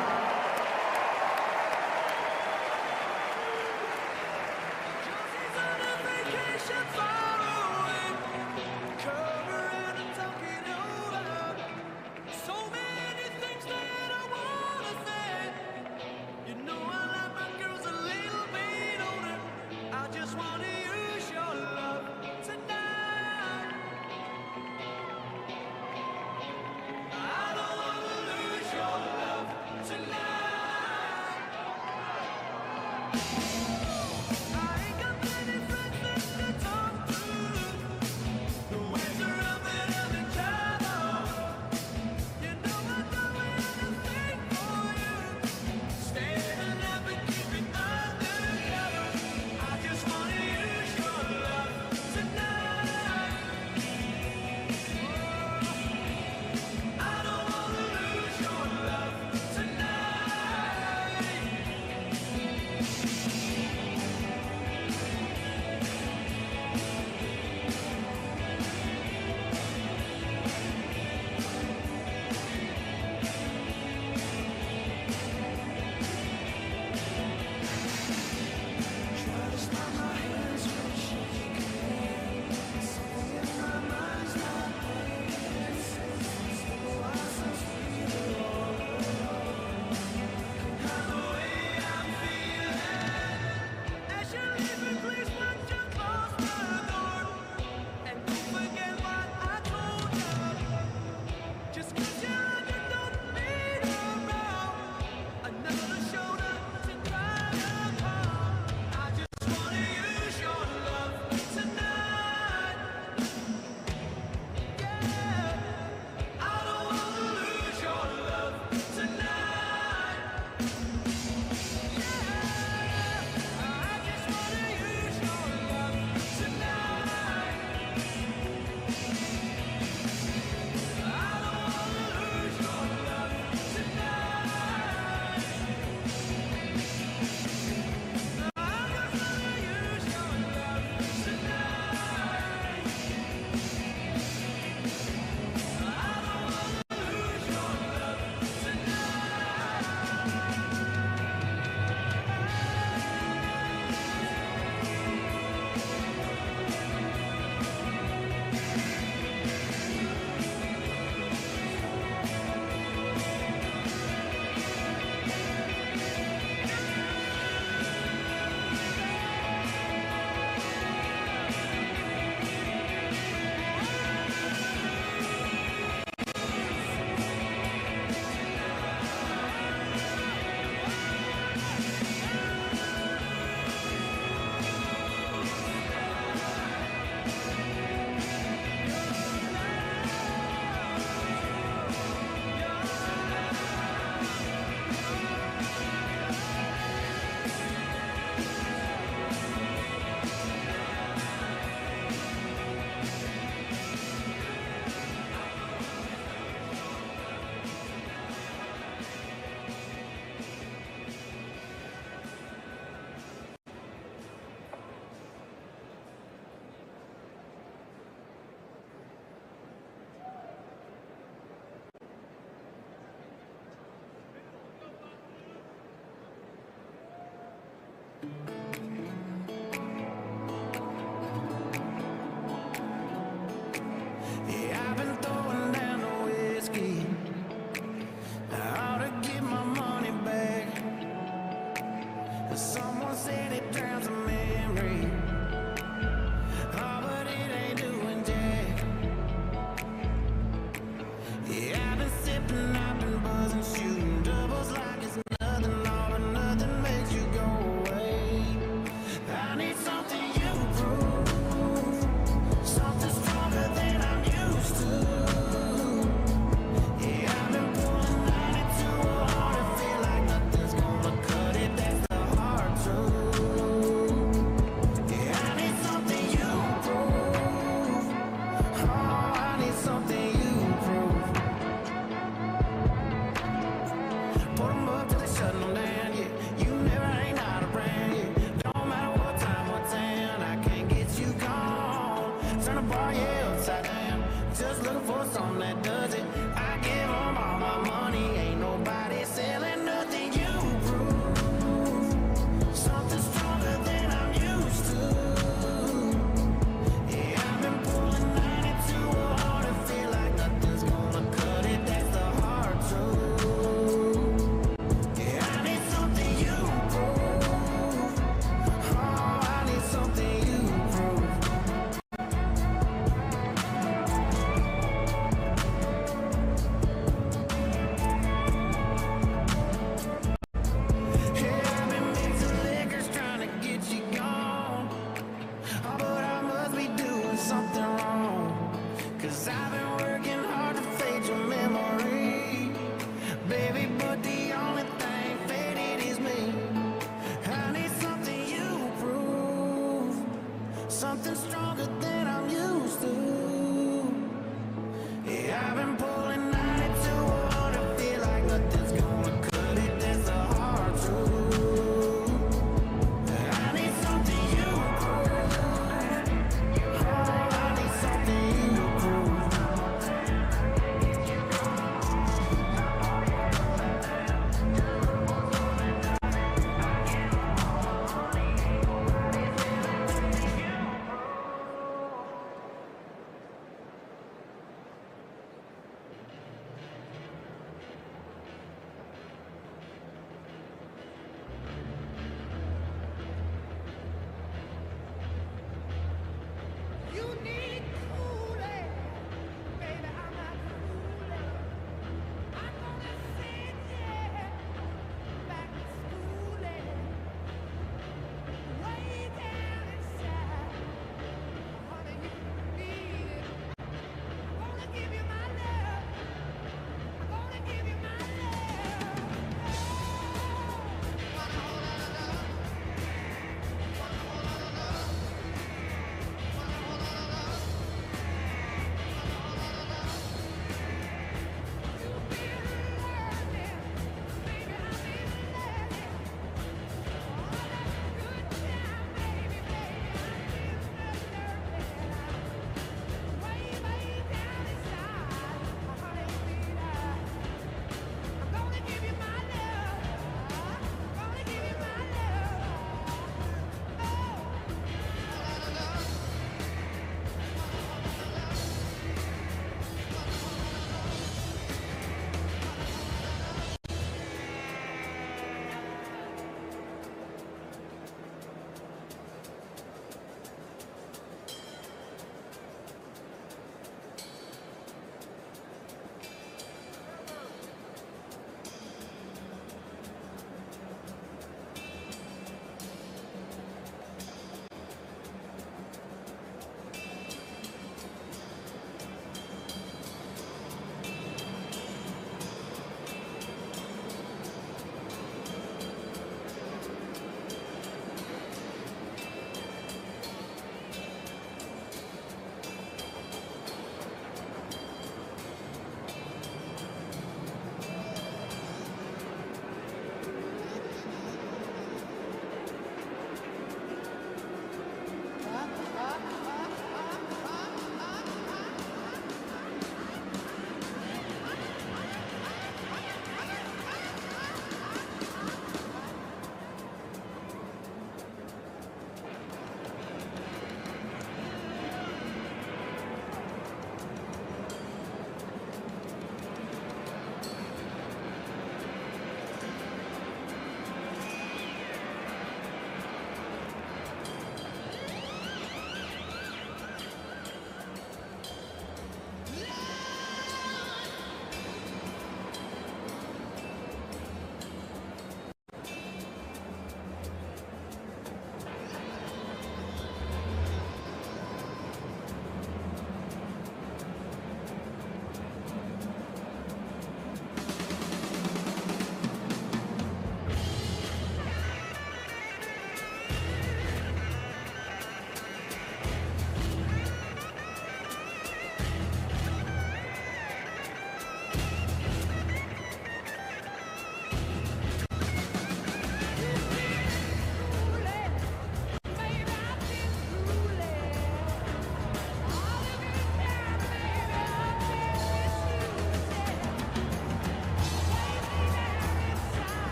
Speaker 9: I've been buzzing, shooting doubles like it's nothing, all but nothing makes you go something stronger than I'm used to. Yeah, I've been pulling 92 on and feel like nothing's gonna cut it. That's a hard truth. I need something you prove. I need something you prove.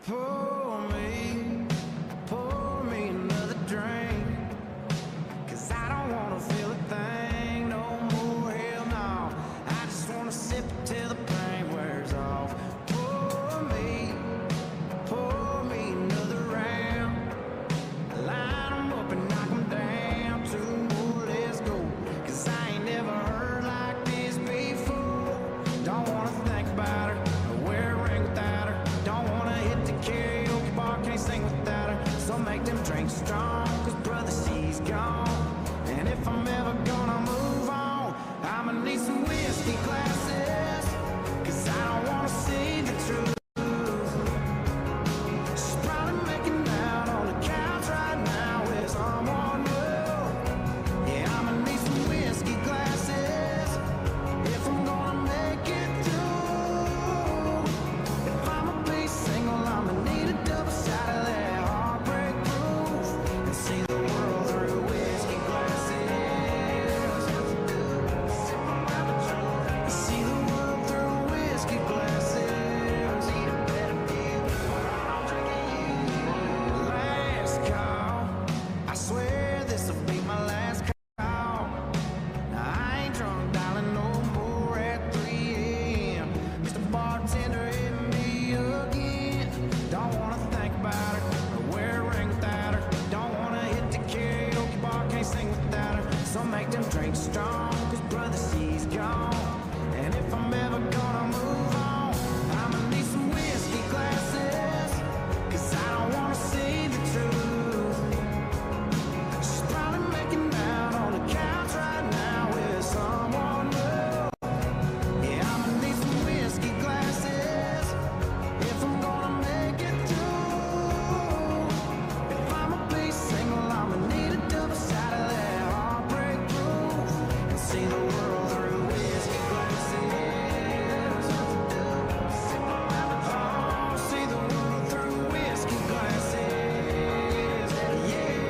Speaker 9: pour me another drink. 'Cause I don't wanna feel a thing no more, hell no. I just wanna sip it till the pain wears off. Pour me another round. Line 'em up and knock 'em down. Two more, let's go. 'Cause I ain't never heard like this before. Don't wanna think about her, or wear a ring without her. Don't wanna hit the karaoke bar, can't sing without her. So make them drinks strong, 'cause brother, she's gone. And if I'm ever gonna move on, I'ma need some whiskey glasses. 'Cause I don't wanna see the truth. She's probably making out on the couch right now with someone new. Yeah, I'ma need some whiskey glasses if I'm gonna make it through. If I'ma be single, I'ma need a double shot of that heartbreak proof. And see the world through whiskey glasses. See the world through whiskey glasses. Eat a better deal. Last call. I swear this'll be my last call. Now I ain't drunk, darling, no more at 3 a.m. Mr. Bartender, hit me again. Don't wanna think about her, or wear a ring without her. Don't wanna hit the karaoke bar, can't sing without her. So make them drinks strong, 'cause brother, she's gone. And if I'm ever gonna move on, I'ma need some whiskey glasses. 'Cause I don't wanna see the truth. She's probably making out on the couch right now with someone new. Yeah, I'ma need some whiskey glasses if I'm gonna make it through. If I'ma be single, I'ma need a double shot of that heartbreak proof. And see the world through whiskey glasses. Oh, see the world through whiskey glasses. Yeah.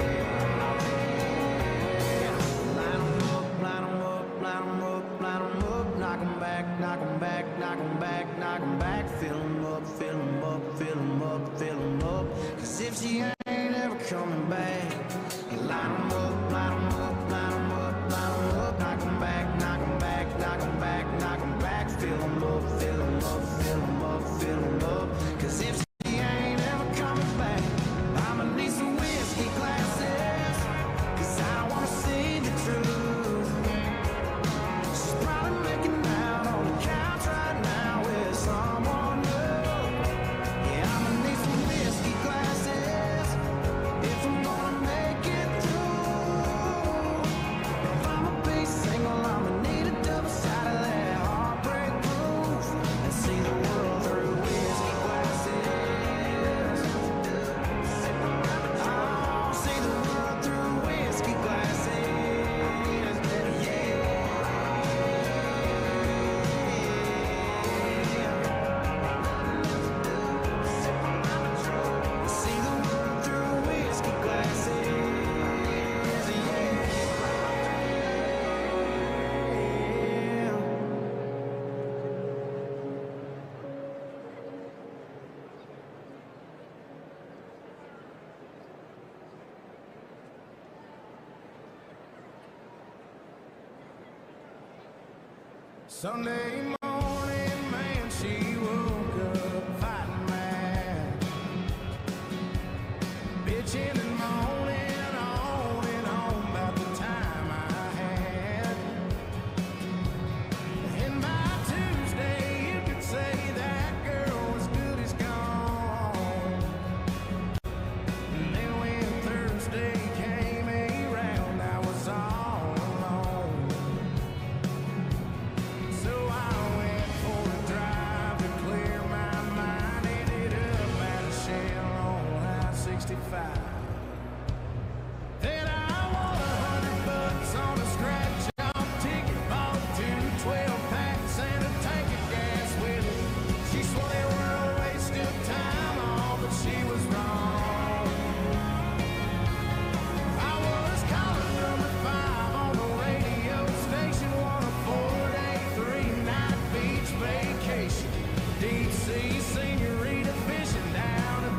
Speaker 9: Line 'em up, line 'em up, line 'em up, line 'em up. Knock 'em back, knock 'em back, knock 'em back, knock 'em back. Fill 'em up, fill 'em up, fill 'em up, fill 'em up. 'Cause if she ain't ever coming back, you line 'em up, line 'em up, line 'em up, line 'em up. Knock 'em back, knock 'em back, knock 'em back, knock 'em back. Fill 'em up, fill 'em up, fill 'em up, fill 'em up. 'Cause if she ain't ever coming back, I'ma need some whiskey glasses. 'Cause I don't wanna see the truth. She's probably making out on the couch right now with someone new. Yeah, I'ma need some whiskey glasses if I'm gonna make it through. If I'ma be single, I'ma need a double shot of that heartbreak proof. And see the world through whiskey glasses. Oh, see the world through whiskey glasses. Yeah. See the world through whiskey glasses. Yeah. Sunday morning, man, she woke up fighting mad, bitching and moaning on and on about the time I had. And by Tuesday, you could say that girl was good as gone. And then when Thursday came around, I was all alone. So I went for a drive to clear my mind. Ended up at a shell on I-65. Then I won $100 on a scratch-off ticket, bought 2 12-packs and a tank of gas with it. She swore they were a waste of time, all, but she was wrong. I was calling number 5 on the radio station, on a 4-day, 3-night beach vacation. Deep sea senorita fishing down in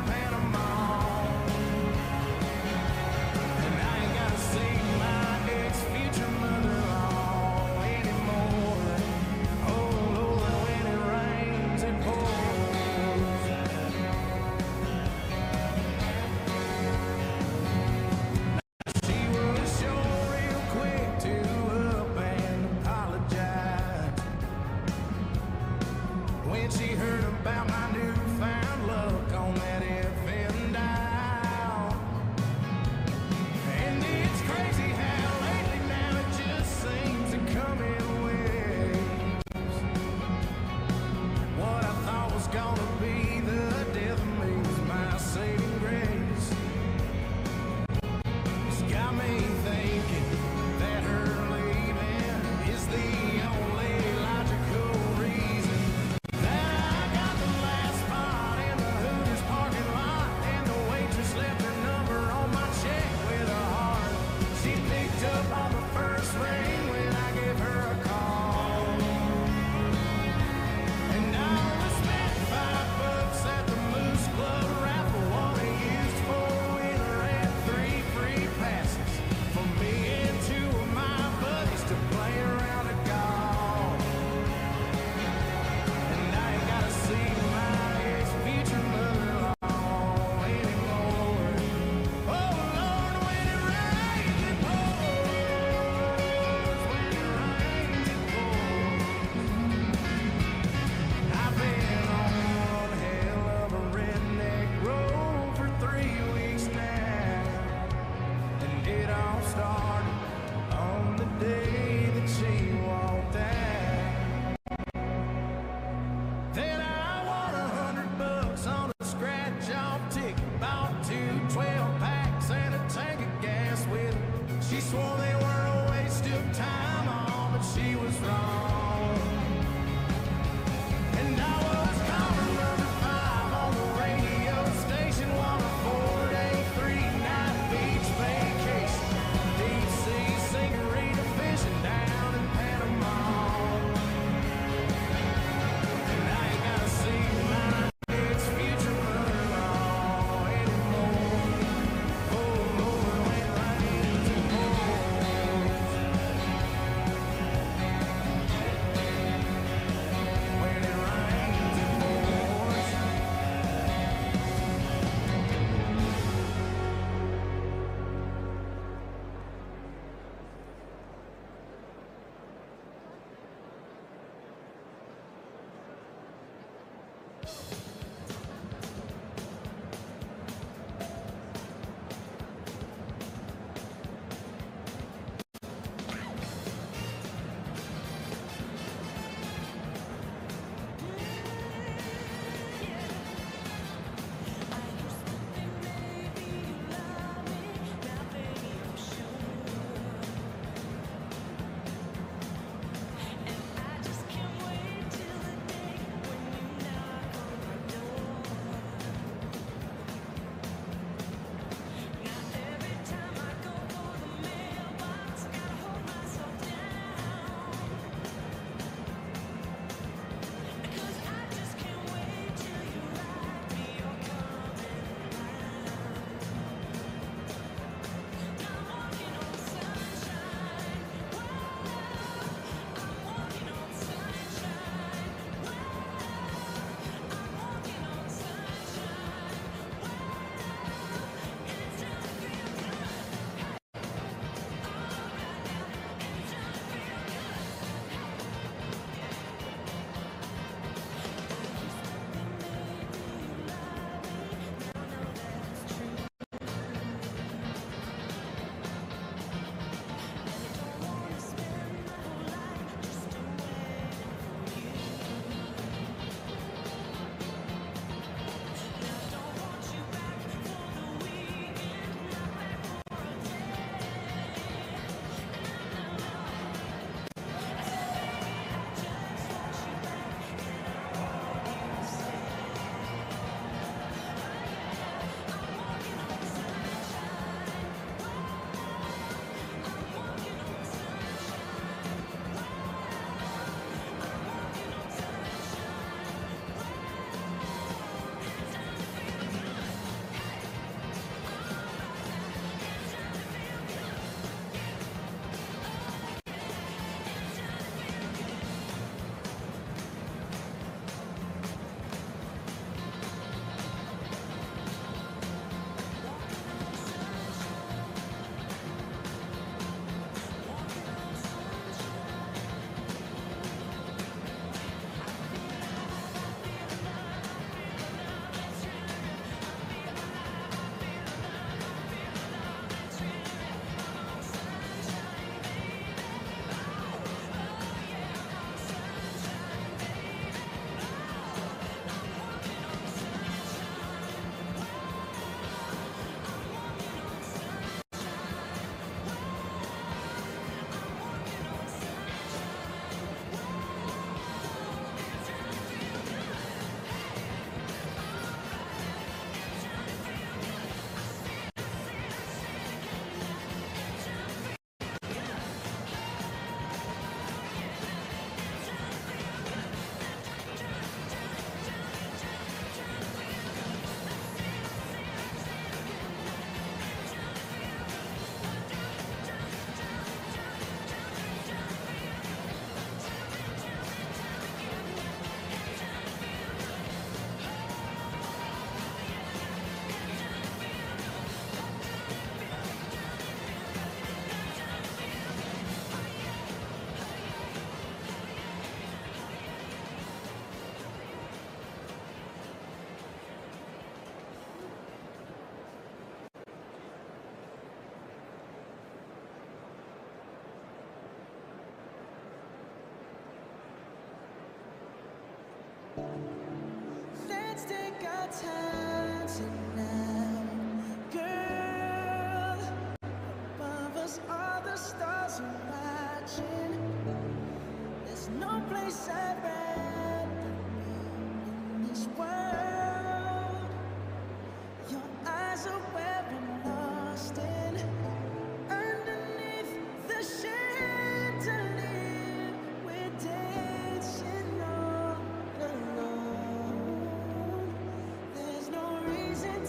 Speaker 9: up on the first ring when I gave her a call. And I was spent $5 at the Moose Club raffle on a used four-wheeler and 3 free passes for me and 2 of my buddies to play around a golf. And I ain't gotta see my ex-future mother-in-law anymore. Oh Lord, when it rains it pours, when it rains it pours. I've been on one hell of a redneck road for 3 weeks now, and it all started on the day that she walked out. Then I won $100 on a scratch-off ticket, bought 2 12-packs and a tank of gas with it. She swore they were a waste of time, all, but she was wrong. And I was calling number 5 on the radio station, on a 4-day, 3-night beach vacation. Deep sea senorita fishing down in Panama. And I ain't gotta see my ex-future mother-in-law anymore. Oh Lord, when it rains it pours. When it rains it pours. Let's take our time tonight, girl. Above us, all the stars are watching. There's no place I'd rather be in this world. Your eyes are where I'm lost in. Underneath the chandelier, we're dancing all alone. There's no reason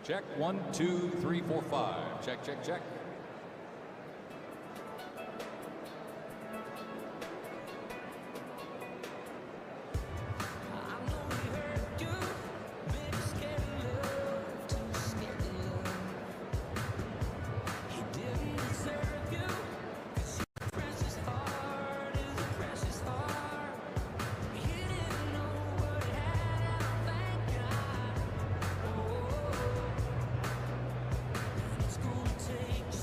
Speaker 2: Check 1, 2, 3, 4, 5. Check, check, check.
Speaker 9: It's gonna take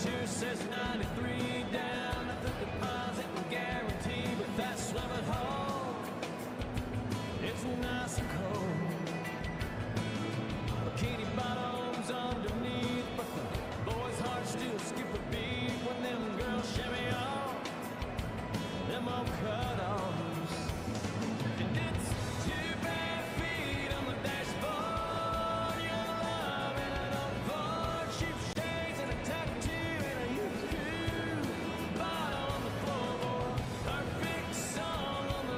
Speaker 9: signature says 93 down at the deposit and guarantee, but that swimming hole, it's nice and cold. Bikini bottoms underneath, but the boys' hearts still skip a beat when them girls shimmy off them old cut-offs. And it's 2 bare feet on the dashboard, young love in an old Ford, cheap shades and a tattoo and a U2 bottle on the floorboard. Perfect song on the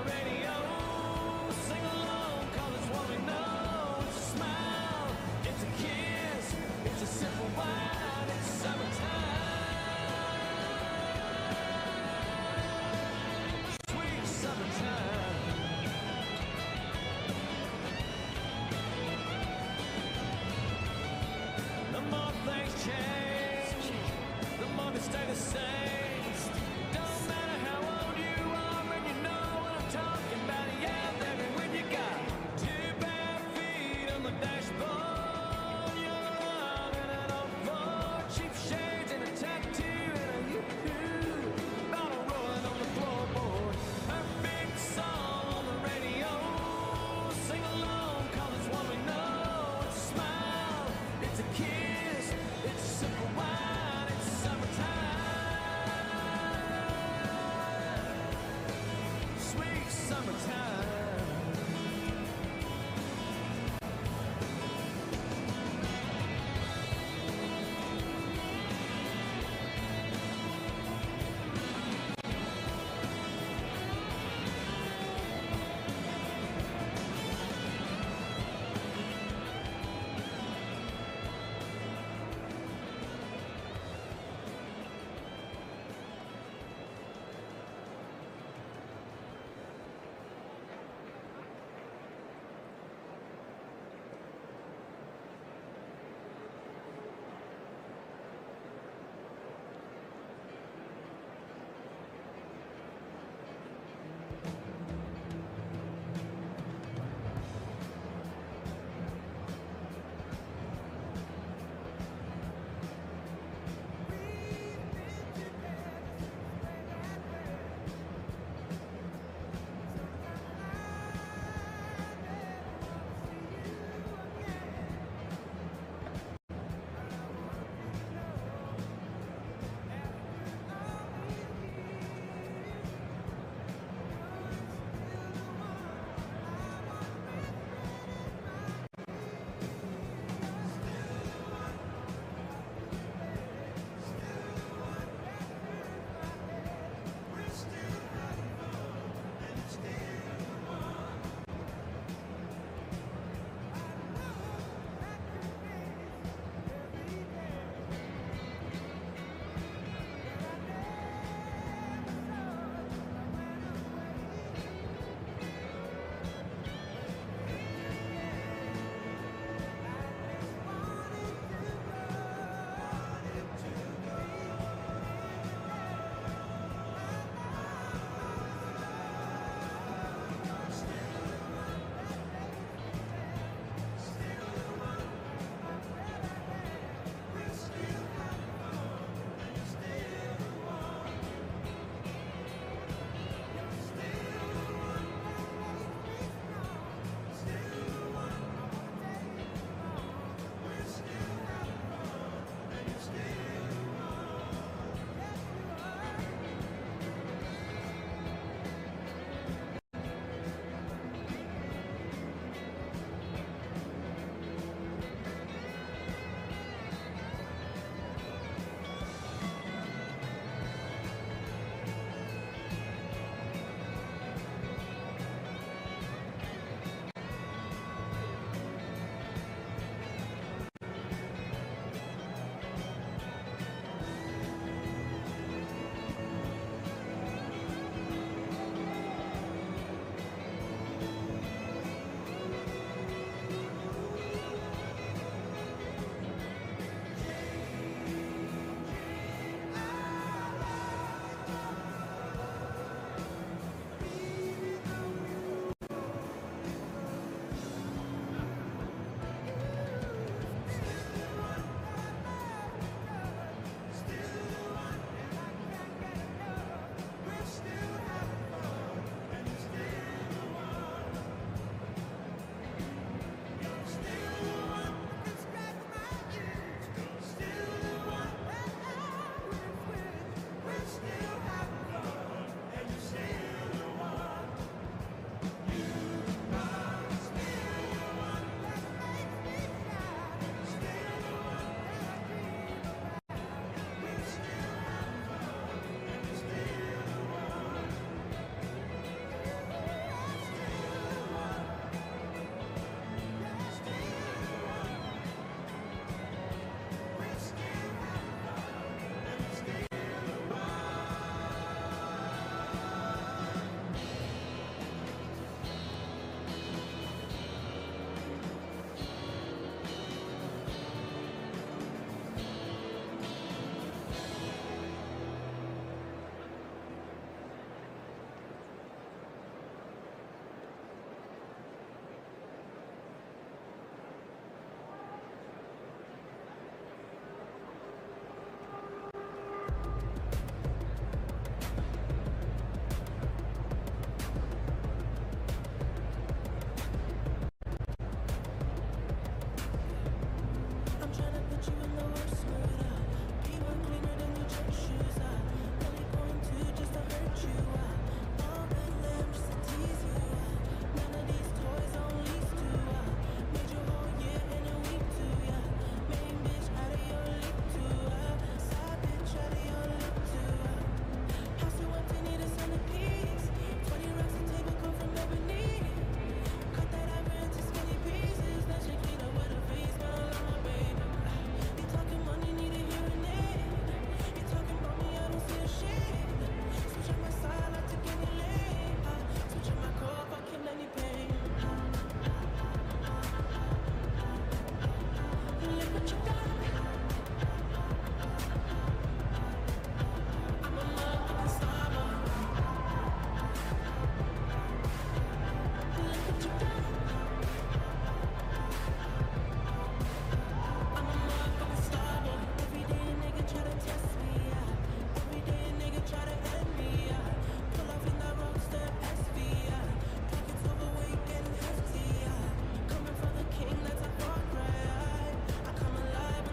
Speaker 9: Coming for the king, that's a far cry. I come alive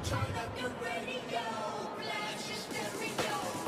Speaker 9: Turn up your radio, blast your stereo.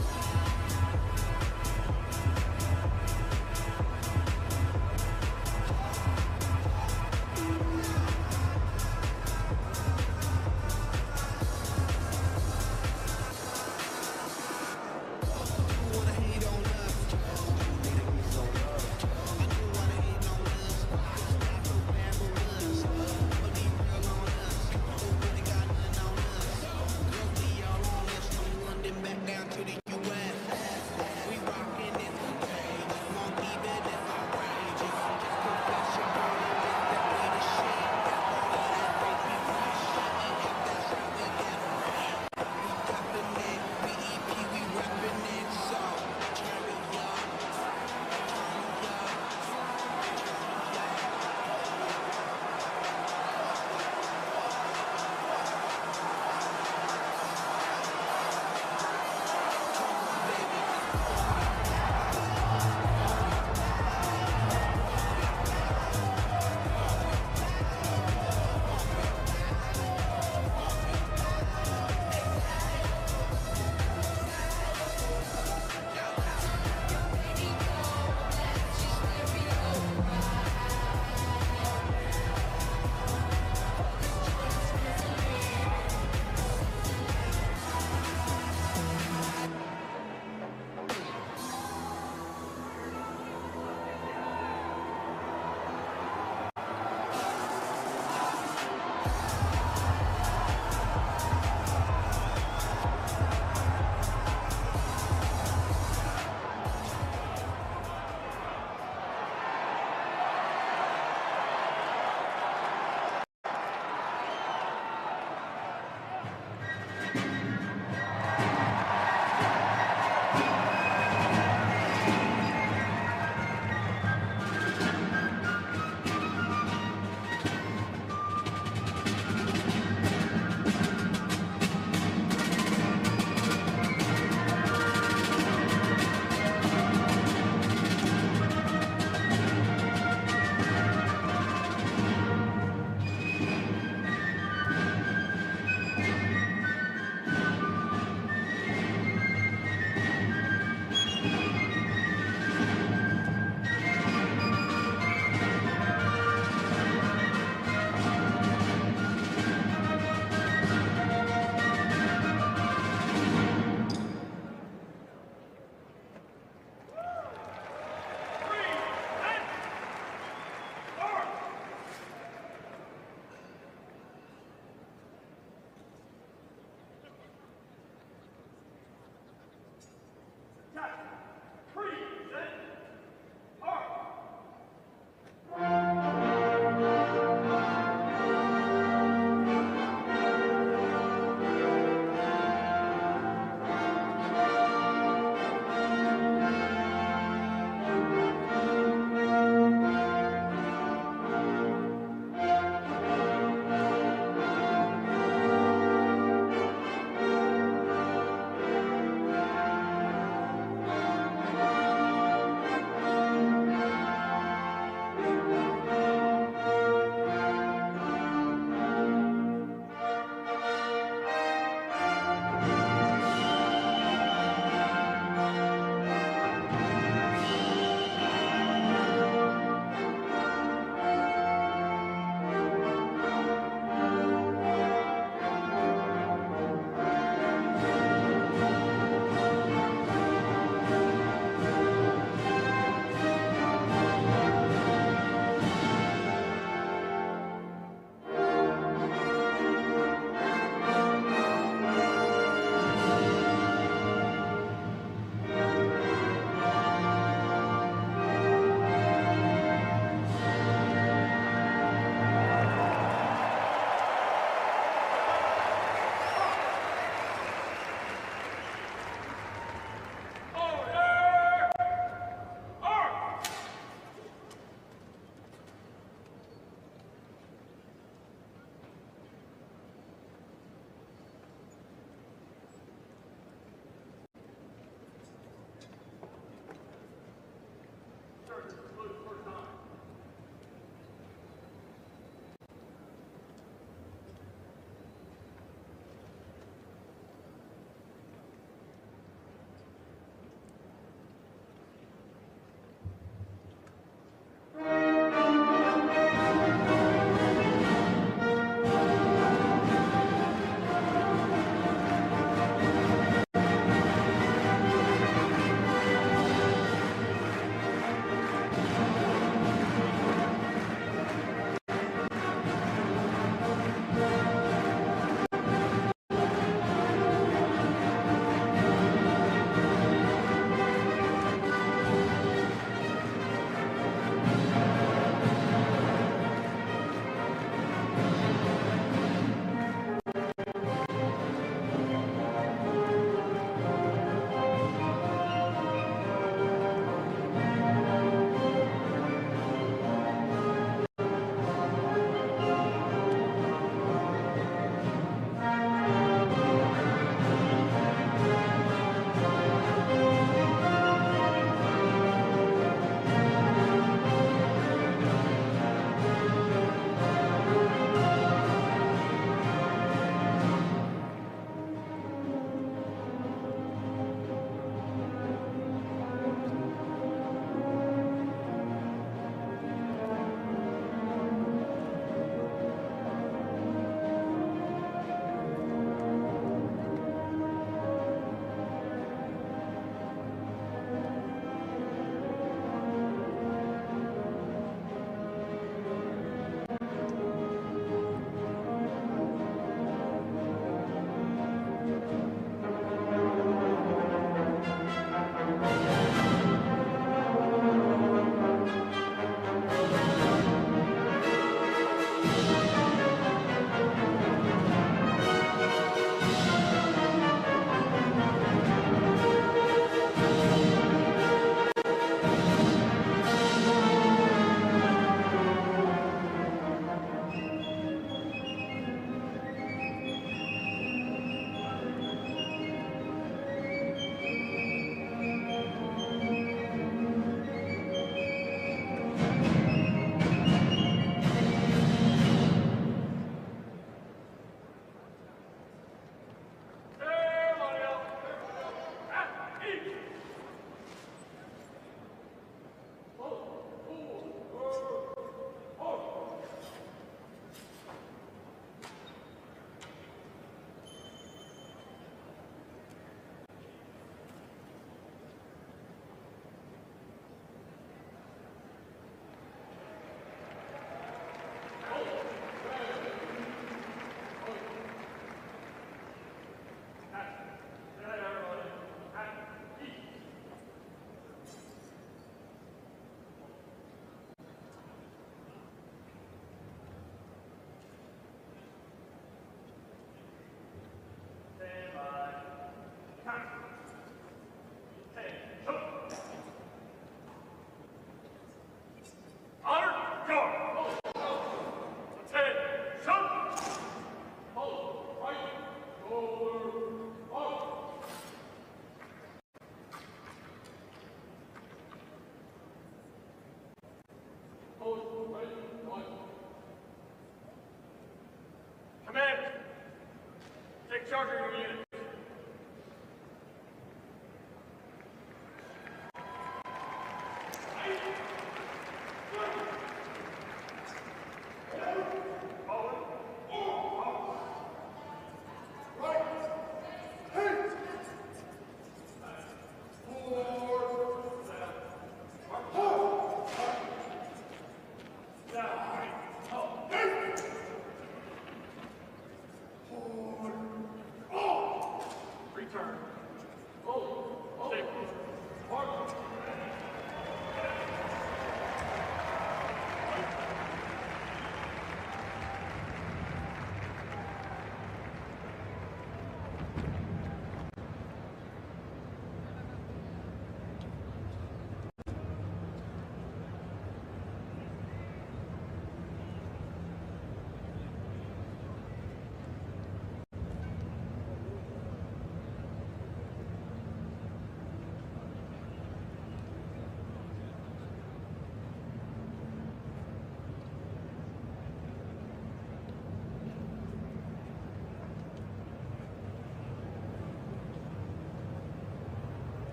Speaker 7: Charging unit.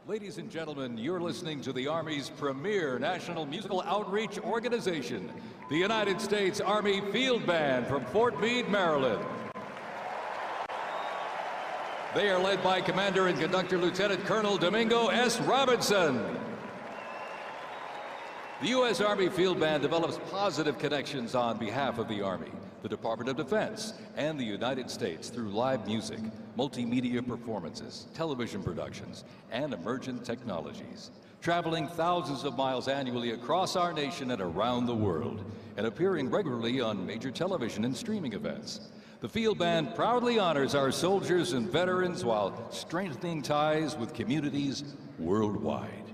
Speaker 2: Ladies and gentlemen, you're listening to the Army's premier national musical outreach organization, the United States Army Field Band from Fort Meade, Maryland. They are led by Commander and Conductor Lieutenant Colonel Domingo S. Robinson. The U.S. Army Field Band develops positive connections on behalf of the Army, the Department of Defense, and the United States through live music, multimedia performances, television productions, and emergent technologies, traveling thousands of miles annually across our nation and around the world, and appearing regularly on major television and streaming events. The Field Band proudly honors our soldiers and veterans while strengthening ties with communities worldwide.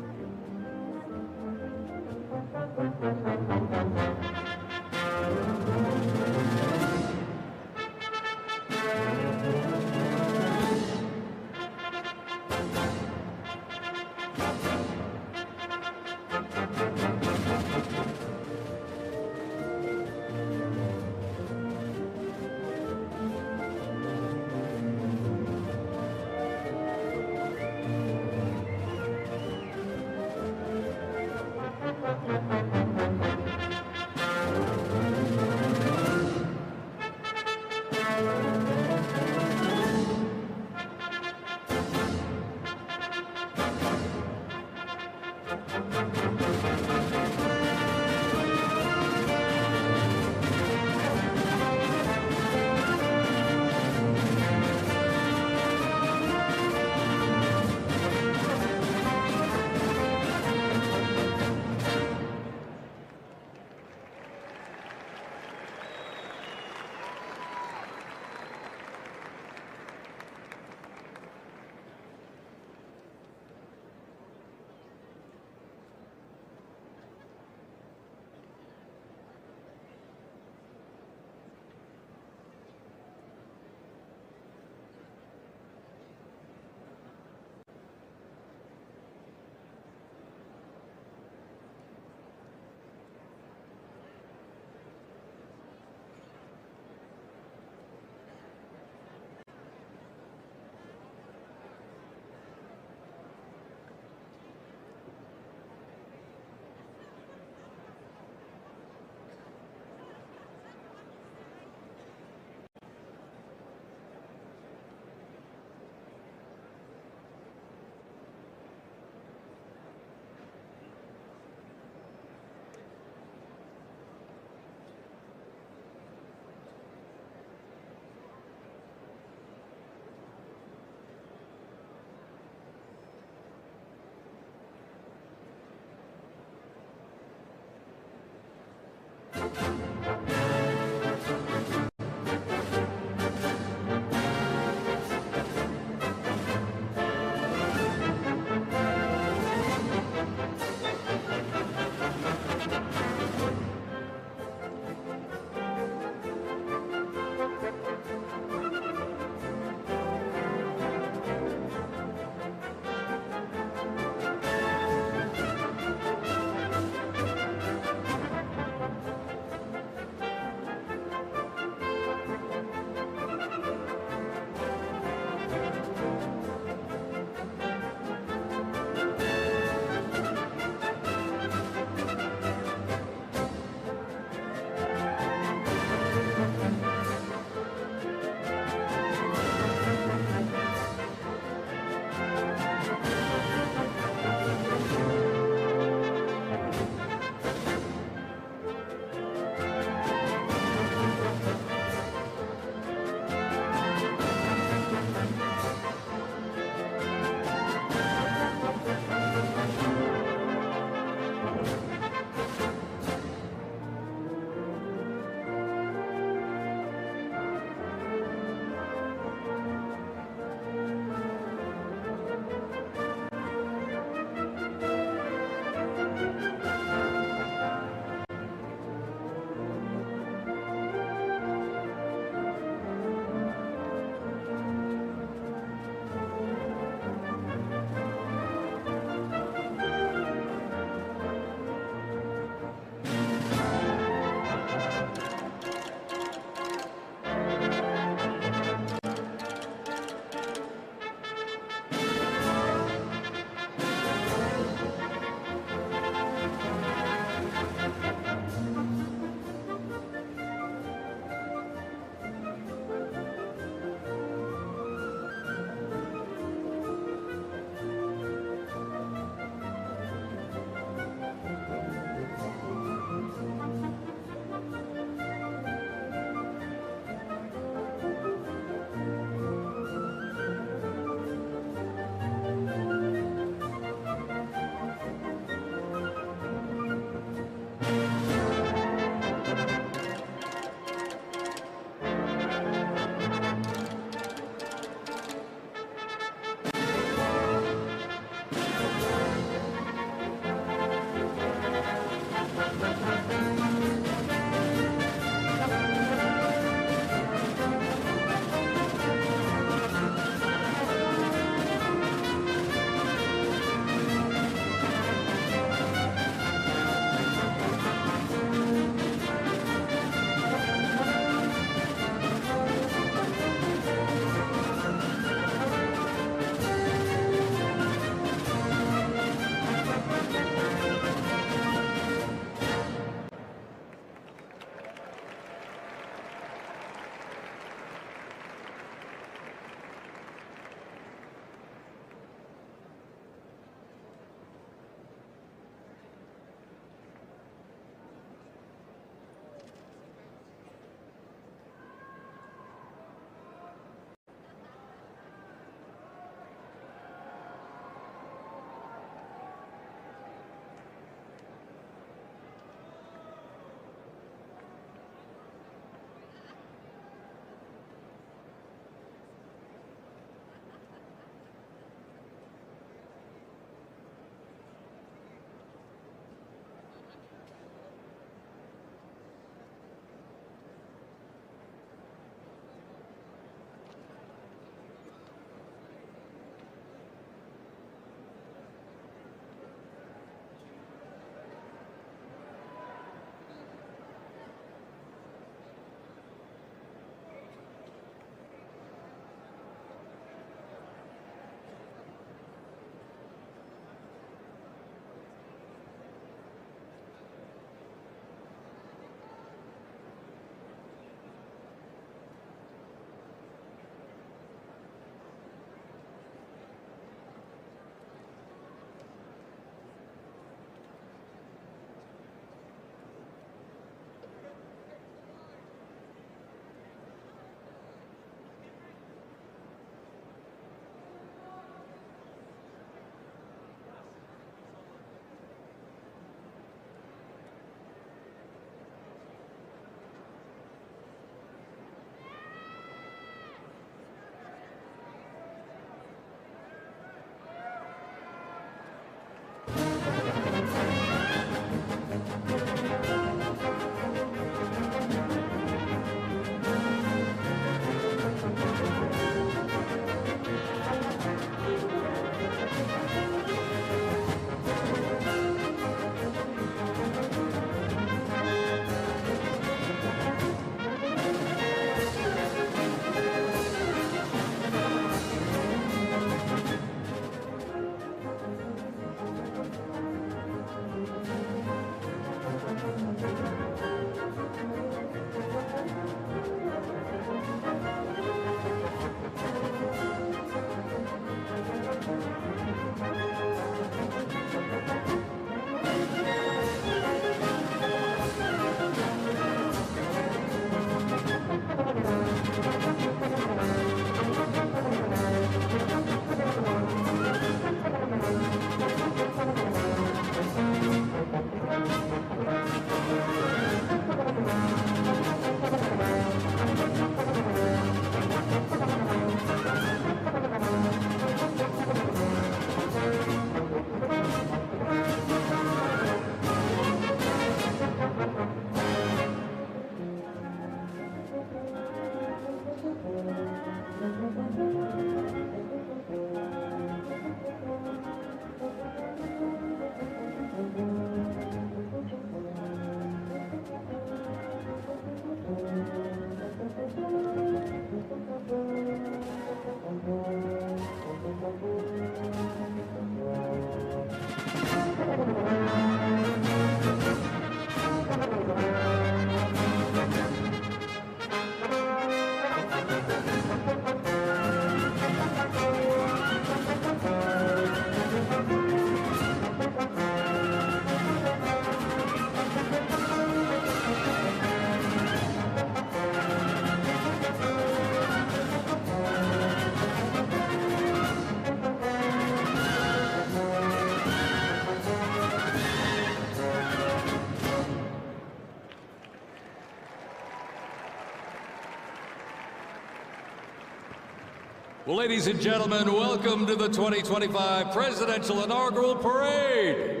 Speaker 2: Well, ladies and gentlemen, welcome to the 2025 Presidential Inaugural Parade.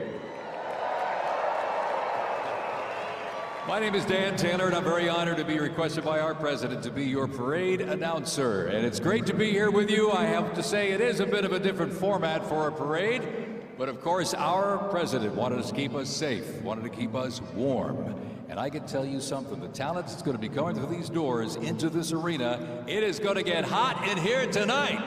Speaker 2: My name is Dan Taylor, and I'm very honored to be requested by our president to be your parade announcer. And it's great to be here with you. I have to say it is a bit of a different format for a parade, but of course our president wanted us to keep us safe, wanted to keep us warm. And I can tell you something, the talent that's going to be going through these doors into this arena, it is going to get hot in here tonight.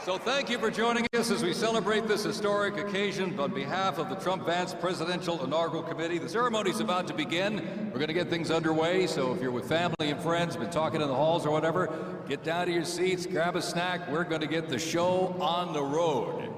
Speaker 2: So thank you for joining us as we celebrate this historic occasion on behalf of the Trump-Vance Presidential Inaugural Committee. The ceremony is about to begin. We're going to get things underway, so if you're with family and friends, been talking in the halls or whatever, get down to your seats, grab a snack. We're going to get the show on the road.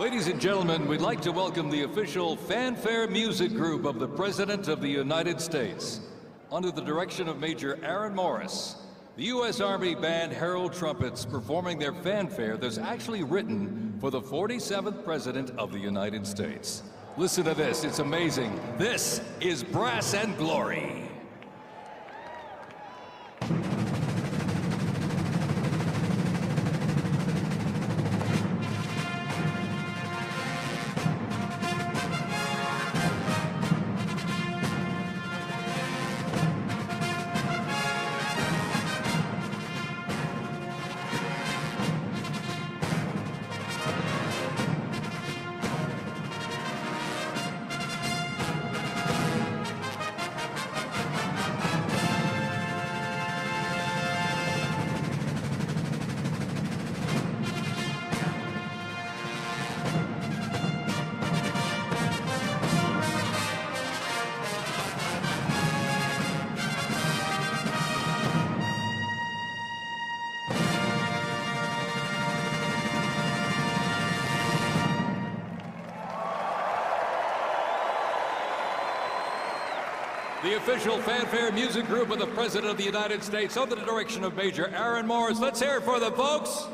Speaker 2: Ladies and gentlemen, we'd like to welcome the official fanfare music group of the President of the United States. Under the direction of Major Aaron Morris, the U.S. Army Band Herald Trumpets performing their fanfare that's actually written for the 47th President of the United States. Listen to this, it's amazing. This is Brass and Glory. The official fanfare music group of the President of the United States under the direction of Major Aaron Morris. Let's hear it for them, folks.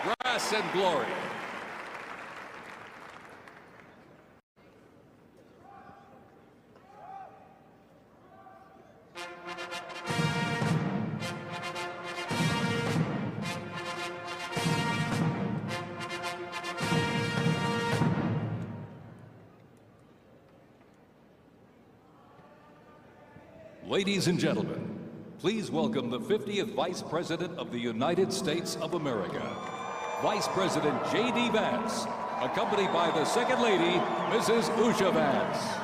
Speaker 2: Brass and Glory. Ladies and gentlemen, please welcome the 50th Vice President of the United States of America, Vice President J.D. Vance, accompanied by the Second Lady, Mrs. Usha Vance.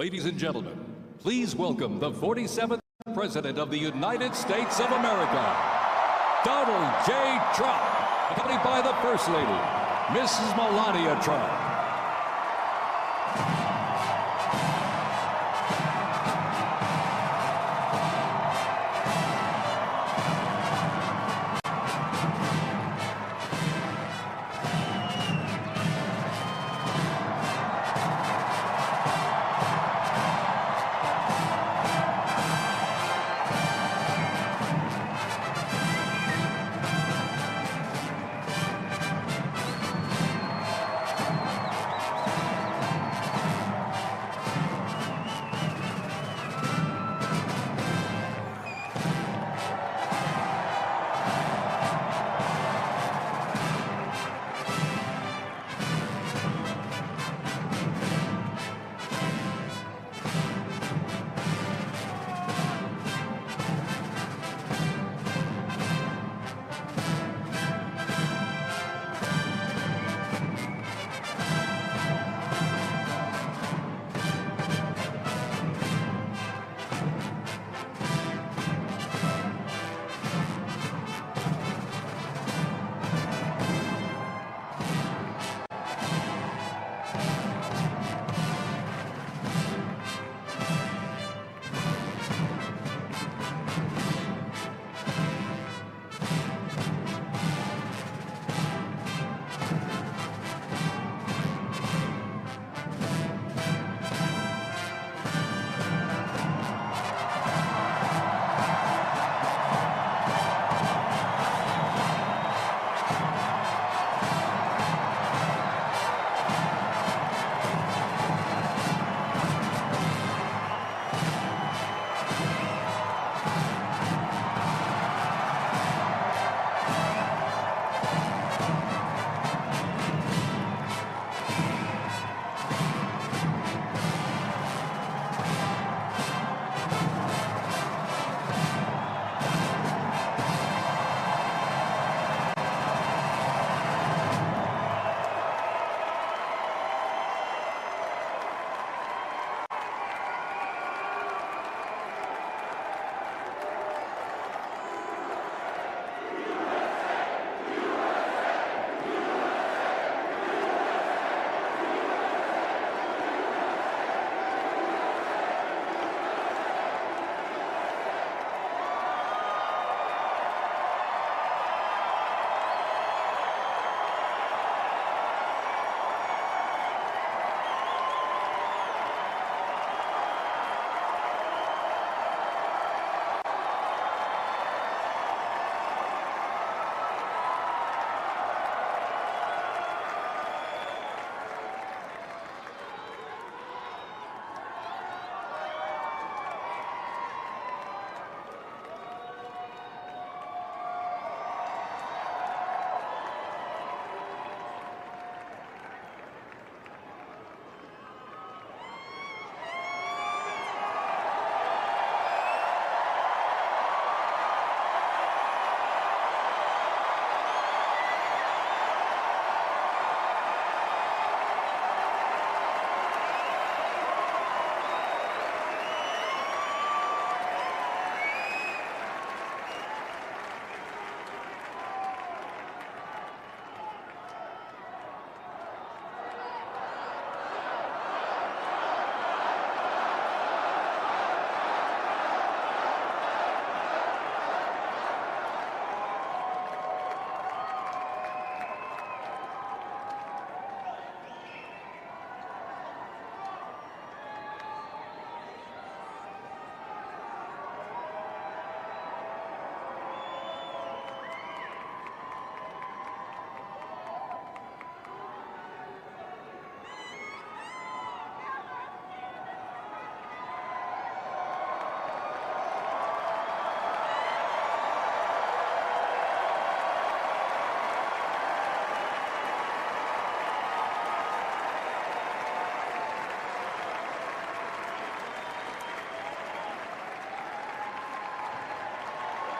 Speaker 2: Ladies and gentlemen, please welcome the 47th President of the United States of America, Donald J. Trump, accompanied by the First Lady, Mrs. Melania Trump.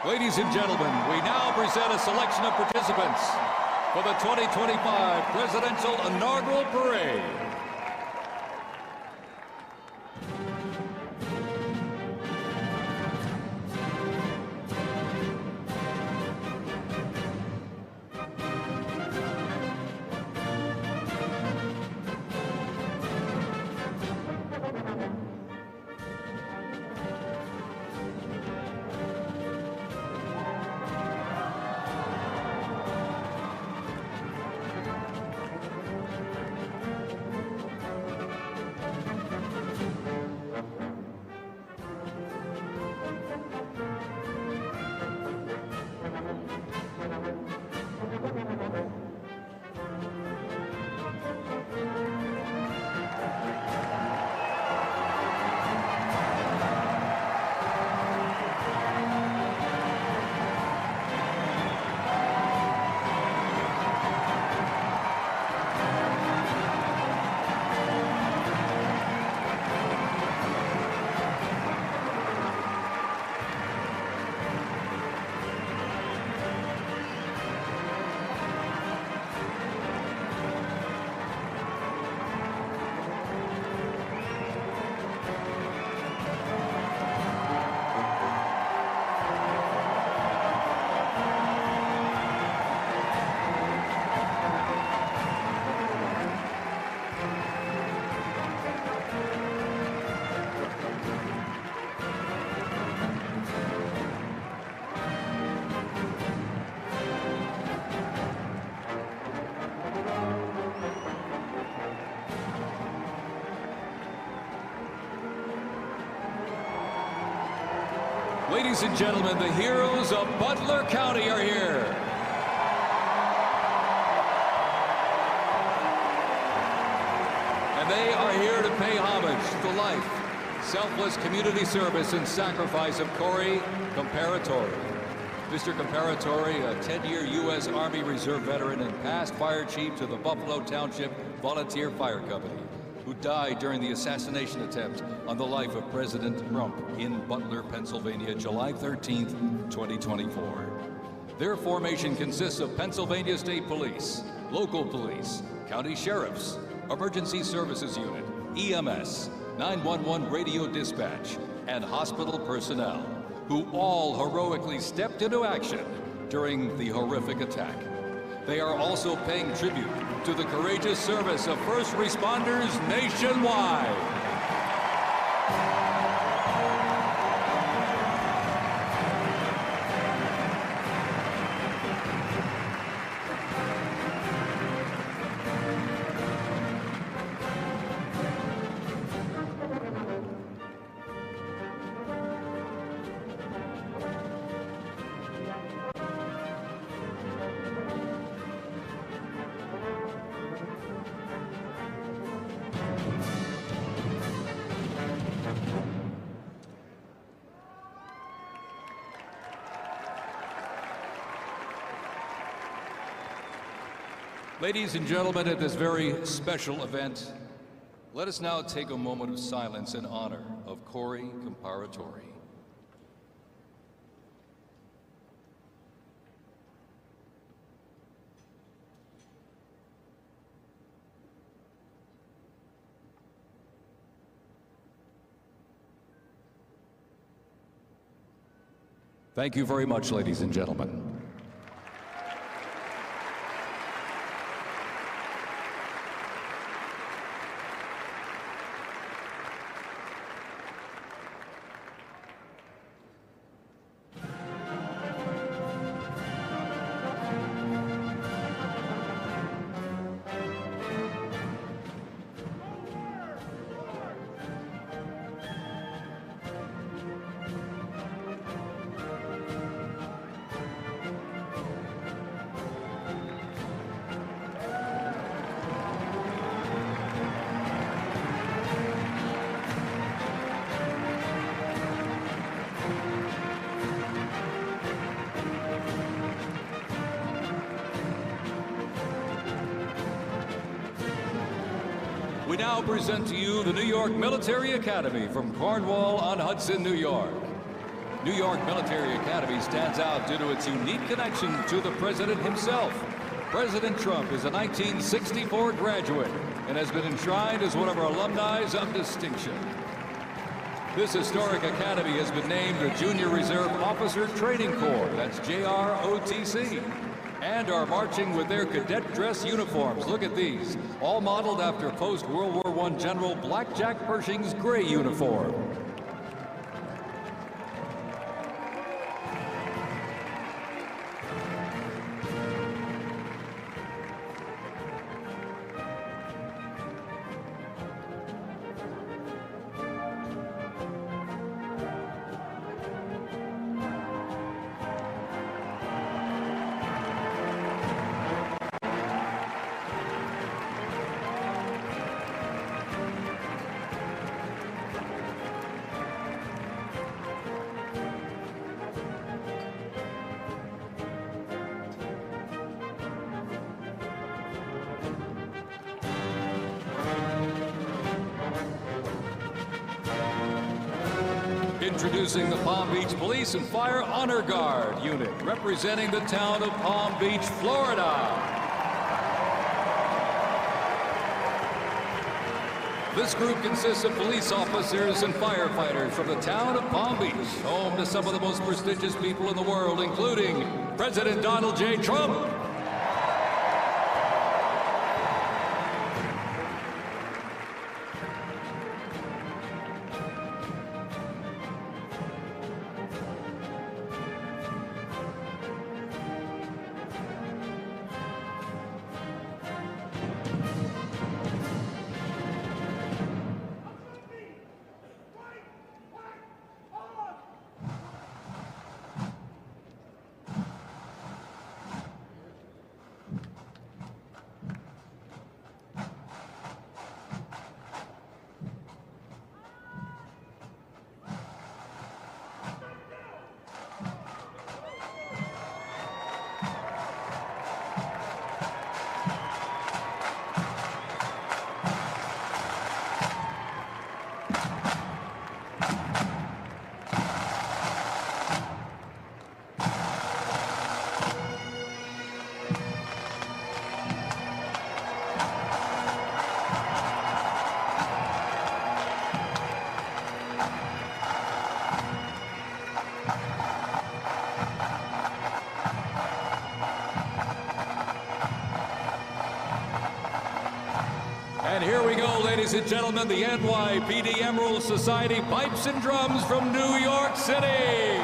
Speaker 2: Ladies and gentlemen, we now present a selection of participants for the 2025 Presidential Inaugural Parade. Ladies and gentlemen, the heroes of Butler County are here. And they are here to pay homage to the life, selfless community service, and sacrifice of Corey Comparatori. Mr. Comparatori, a 10-year U.S. Army Reserve veteran and past fire chief to the Buffalo Township Volunteer Fire Company, who died during the assassination attempt on the life of President Trump in Butler, Pennsylvania, July 13th, 2024. Their formation consists of Pennsylvania State Police, local police, county sheriffs, emergency services unit, EMS, 911 radio dispatch, and hospital personnel, who all heroically stepped into action during the horrific attack. They are also paying tribute to the courageous service of first responders nationwide. Ladies and gentlemen, at this very special event, let us now take a moment of silence in honor of Corey Comparatori. Thank you very much, ladies and gentlemen. We now present to you the New York Military Academy from Cornwall-on-Hudson, New York. New York Military Academy stands out due to its unique connection to the president himself. President Trump is a 1964 graduate and has been enshrined as one of our alumni of distinction. This historic academy has been named the Junior Reserve Officer Training Corps, that's JROTC, and are marching with their cadet dress uniforms. Look at these, all modeled after post-World War I General Blackjack Pershing's gray uniform. Introducing the Palm Beach Police and Fire Honor Guard unit, representing the town of Palm Beach, Florida. This group consists of police officers and firefighters from the town of Palm Beach, home to some of the most prestigious people in the world, including President Donald J. Trump. And here we go, ladies and gentlemen, the NYPD Emerald Society Pipes and Drums from New York City.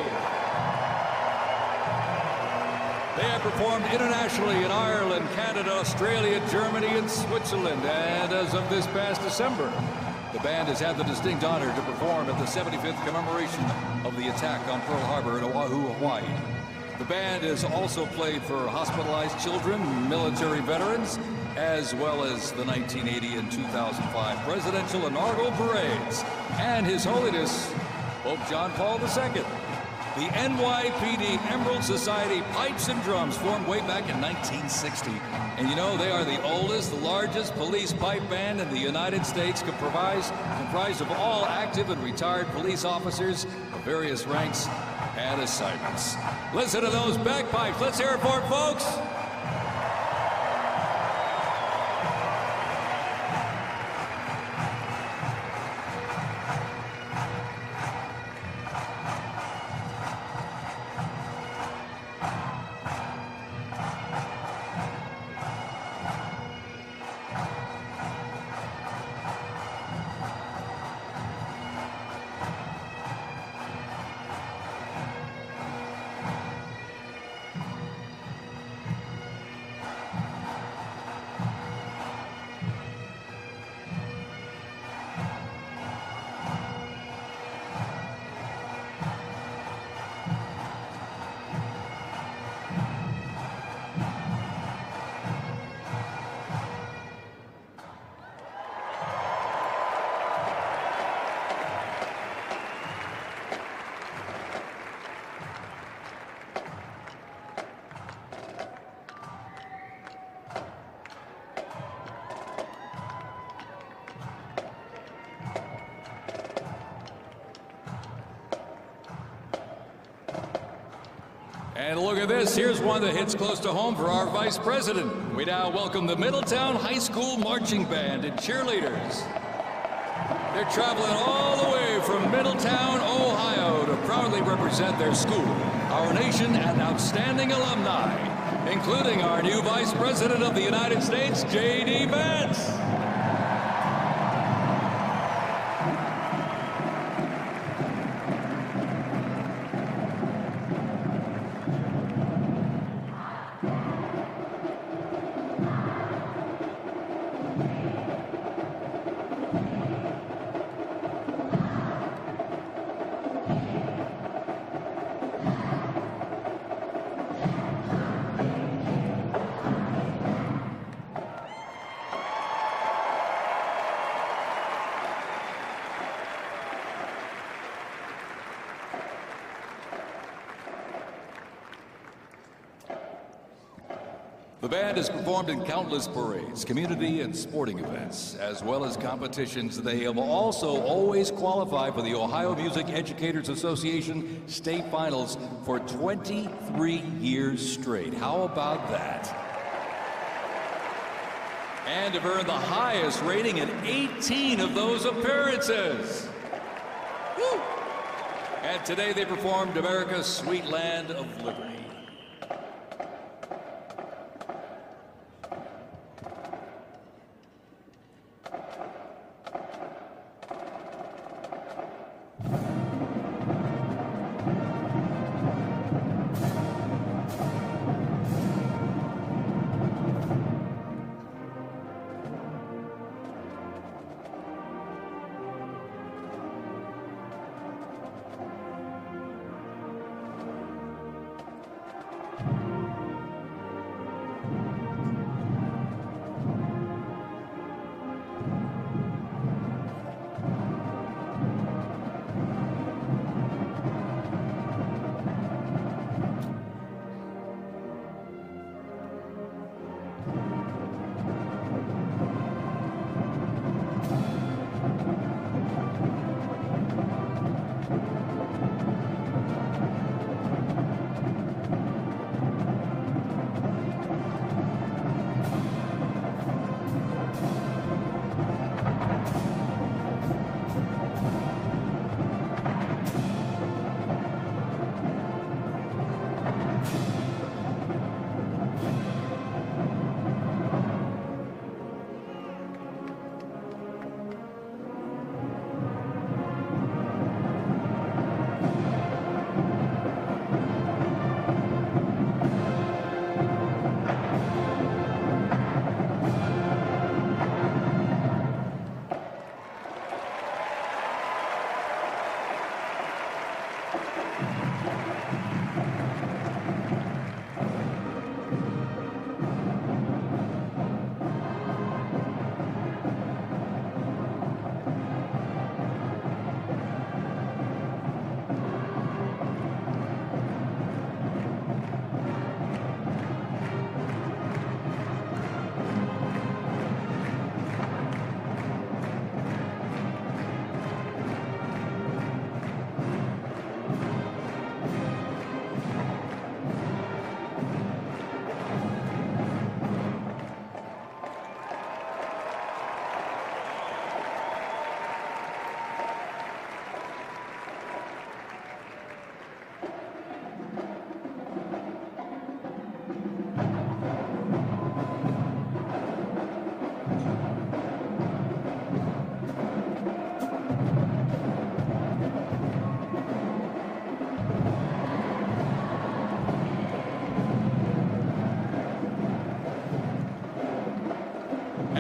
Speaker 2: They have performed internationally in Ireland, Canada, Australia, Germany, and Switzerland. And as of this past December, the band has had the distinct honor to perform at the 75th commemoration of the attack on Pearl Harbor in Oahu, Hawaii. The band has also played for hospitalized children, military veterans, as well as the 1980 and 2005 presidential inaugural parades, and His Holiness Pope John Paul II. The NYPD Emerald Society Pipes and Drums formed way back in 1960. And you know, they are the oldest, the largest police pipe band in the United States, comprised of all active and retired police officers of various ranks and assignments. Listen to those bagpipes. Let's hear it for it, folks. And look at this, here's one that hits close to home for our Vice President. We now welcome the Middletown High School Marching Band and cheerleaders. They're traveling all the way from Middletown, Ohio to proudly represent their school, our nation, and outstanding alumni, including our new Vice President of the United States, J.D. Vance. The band has performed in countless parades, community and sporting events, as well as competitions. They have also always qualified for the Ohio Music Educators Association state finals for 23 years straight. How about that? And have earned the highest rating in 18 of those appearances. Woo! And today they performed America's Sweet Land of Liberty.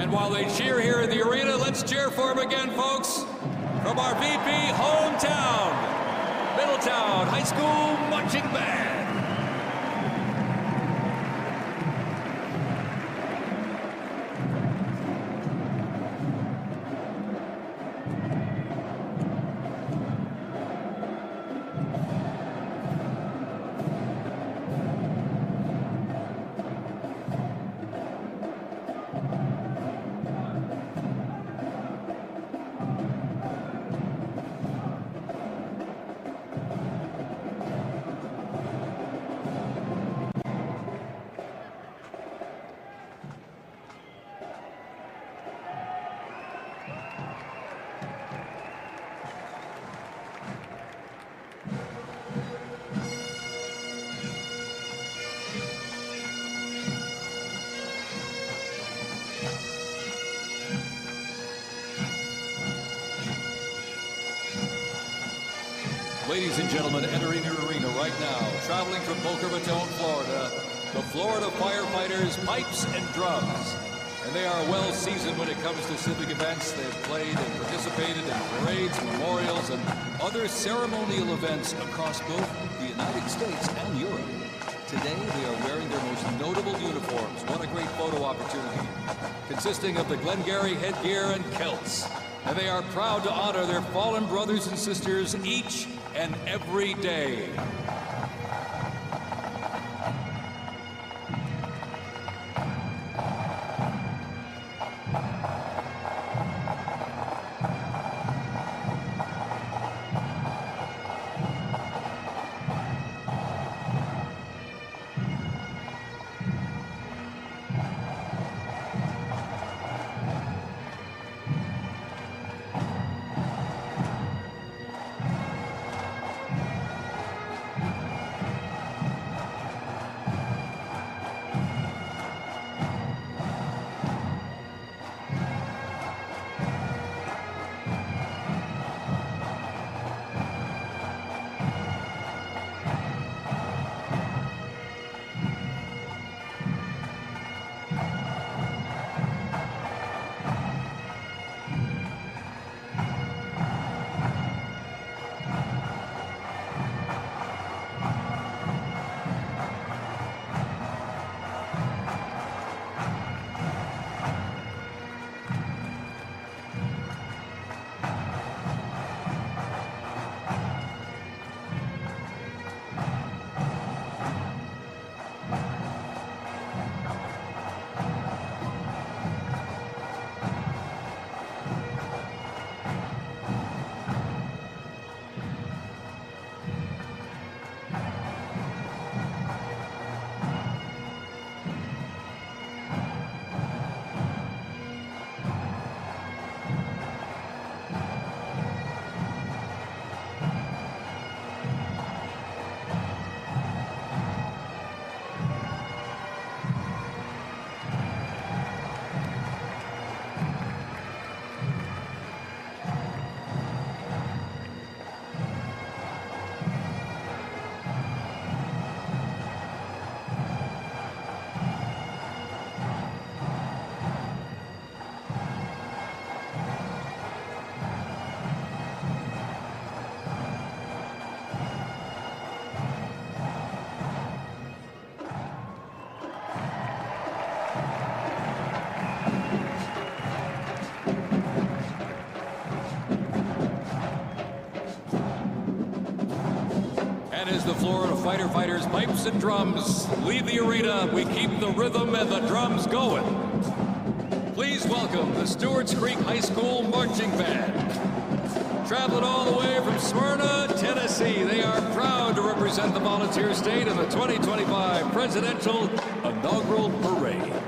Speaker 2: And while they cheer here in the arena, let's cheer for him again, folks, from our VP hometown, Middletown High School Marching Band. Ladies and gentlemen, entering the arena right now, traveling from Boca Raton, Florida, the Florida Firefighters Pipes and Drums. And they are well seasoned when it comes to civic events. They've played and participated in parades, memorials, and other ceremonial events across both the United States and Europe. Today, they are wearing their most notable uniforms. What a great photo opportunity. Consisting of the Glengarry headgear and kilts. And they are proud to honor their fallen brothers and sisters each and every day. As the Florida Firefighters Pipes and Drums leave the arena, we keep the rhythm and the drums going. Please welcome the Stewart's Creek High School Marching Band. Traveling all the way from Smyrna, Tennessee, they are proud to represent the volunteer state in the 2025 Presidential Inaugural Parade.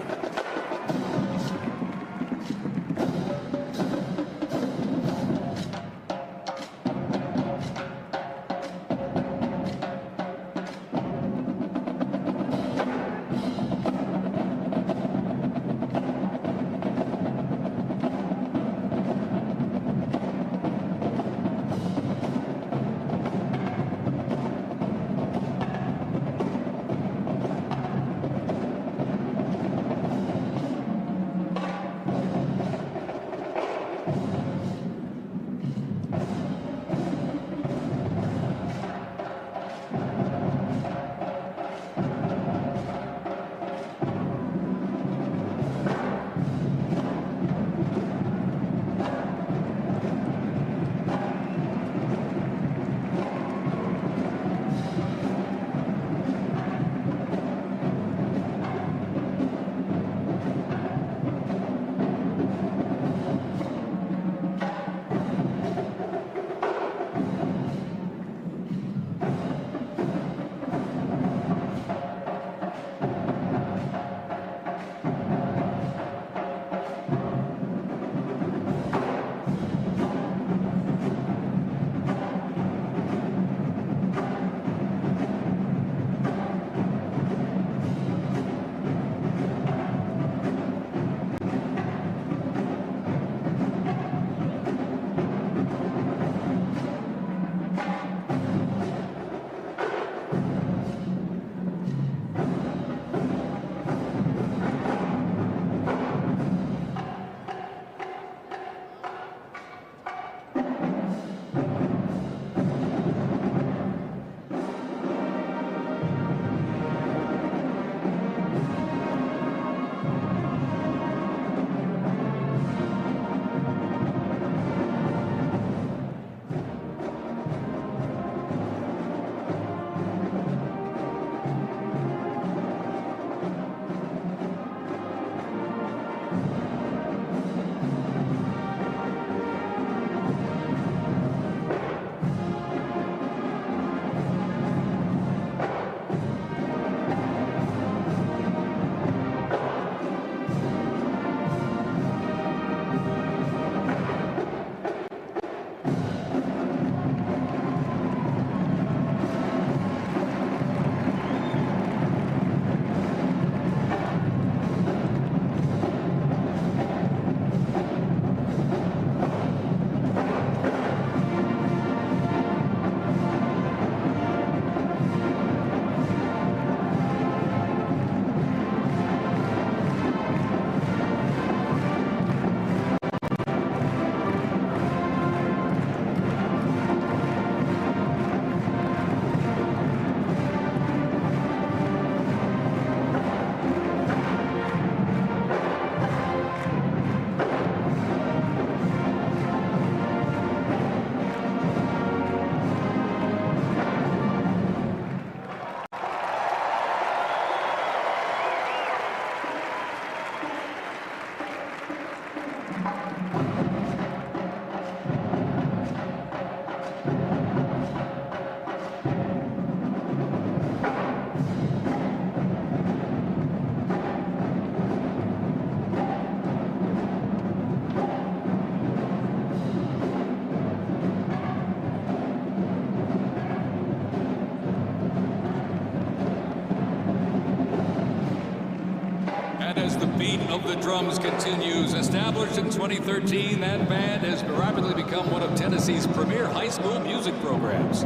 Speaker 2: of the Drums continues. Established in 2013, that band has rapidly become one of Tennessee's premier high school music programs.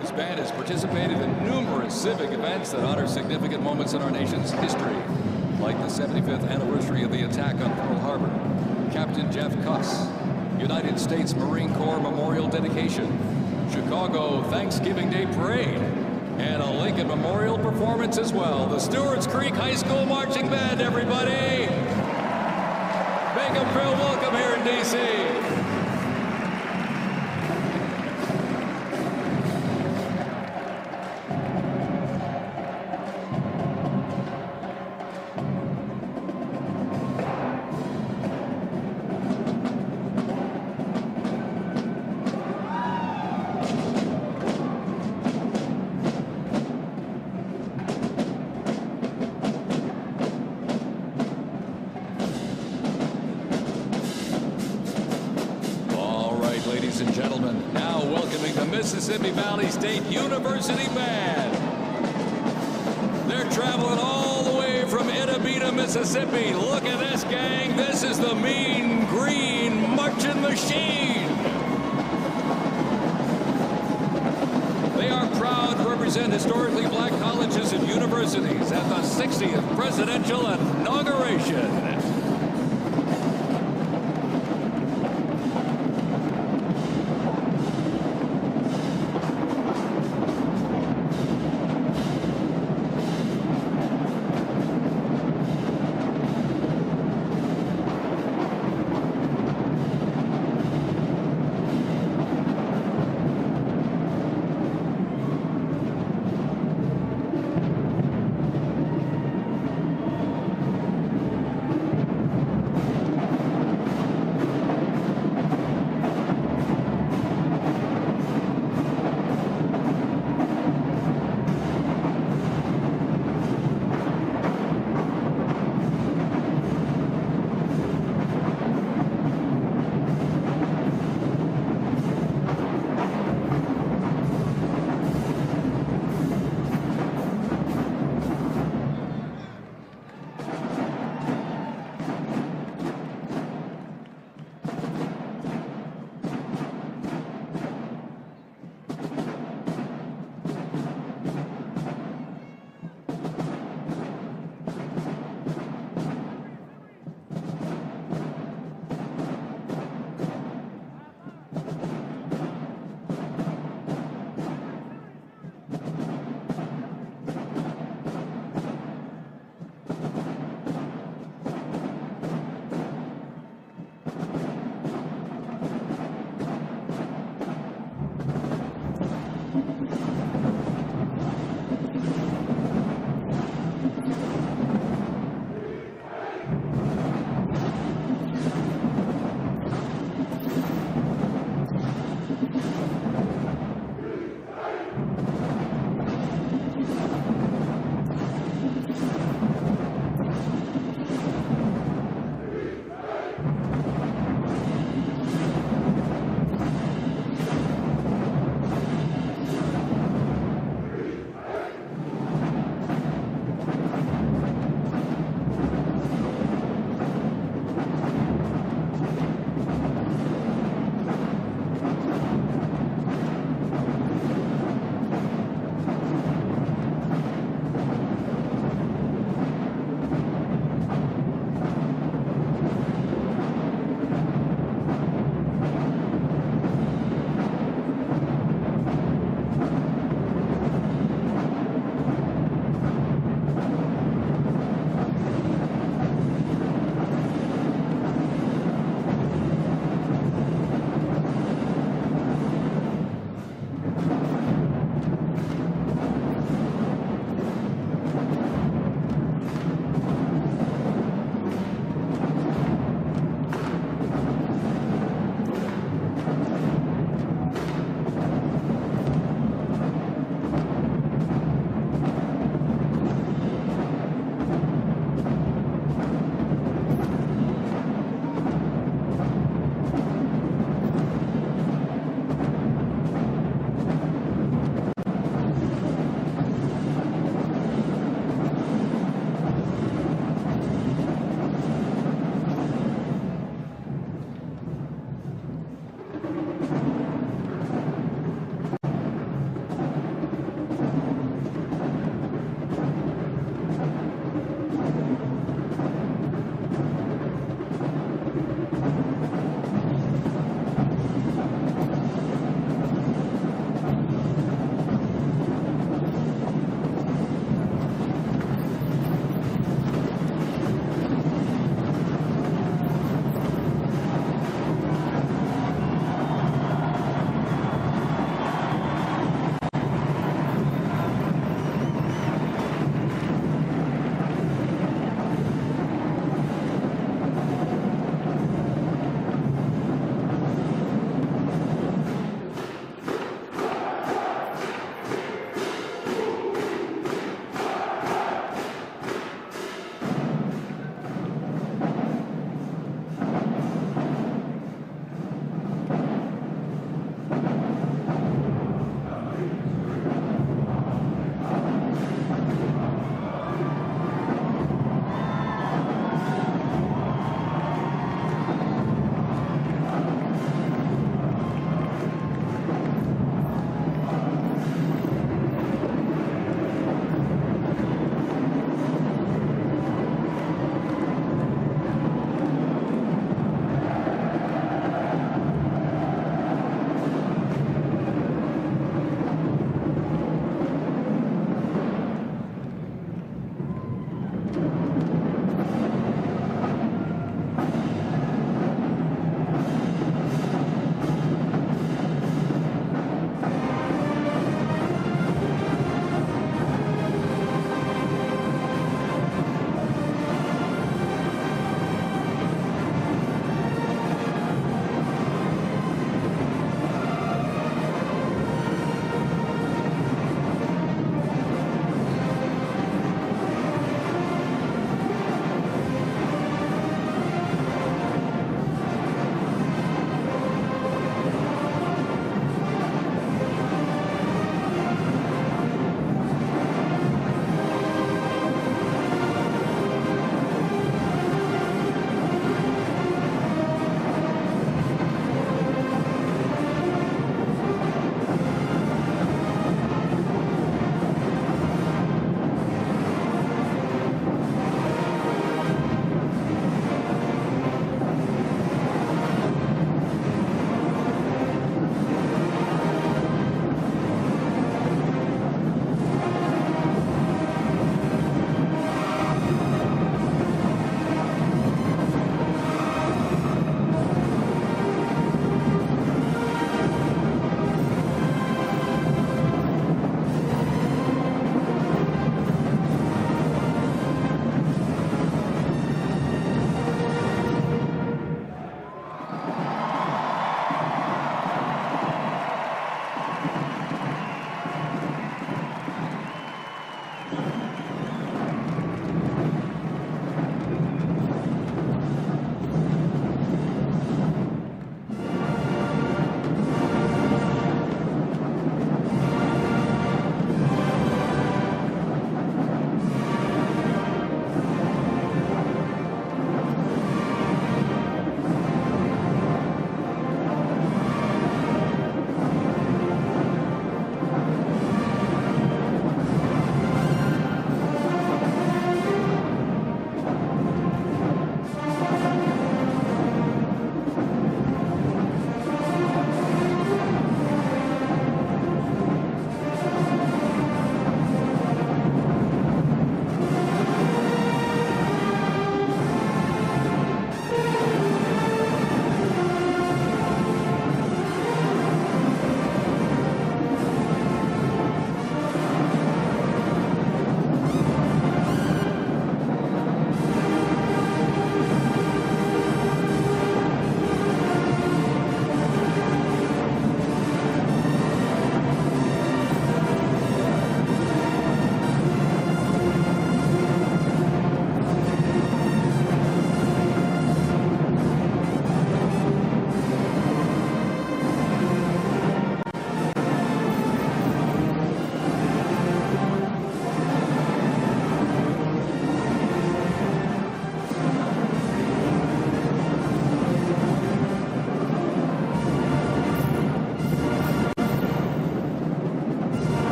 Speaker 2: This band has participated in numerous civic events that honor significant moments in our nation's history, like the 75th anniversary of the attack on Pearl Harbor, Captain Jeff Cuss, United States Marine Corps Memorial Dedication, Chicago Thanksgiving Day Parade, and a Lincoln Memorial performance as well. The Stewart's Creek High School Marching Band, everybody! Make them feel welcome here in D.C. Ladies and gentlemen, now welcoming the Mississippi Valley State University Band. They're traveling all the way from Itabita, Mississippi. Look at this, gang. This is the Mean Green Marching Machine. They are proud to represent historically black colleges and universities at the 60th presidential inauguration.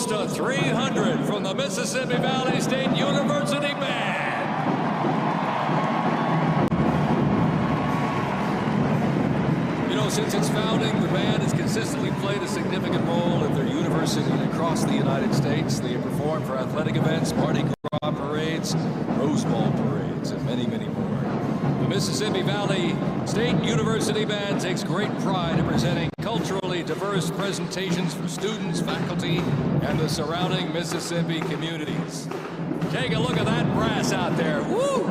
Speaker 2: close to 300 from the Mississippi Valley State University Band. You know, since its founding, the band has consistently played a significant role at their university and across the United States. They have performed for athletic events, Mardi Gras parades, Rose Bowl parades, and many, many more. The Mississippi Valley State University Band takes great pride in presenting culturally diverse presentations for students, faculty, and the surrounding Mississippi communities. Take a look at that brass out there. Woo!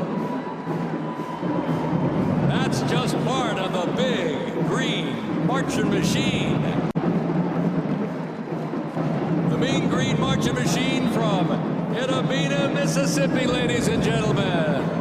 Speaker 2: That's just part of the big green marching machine. The Mean Green Marching Machine from Itabena, Mississippi, ladies and gentlemen.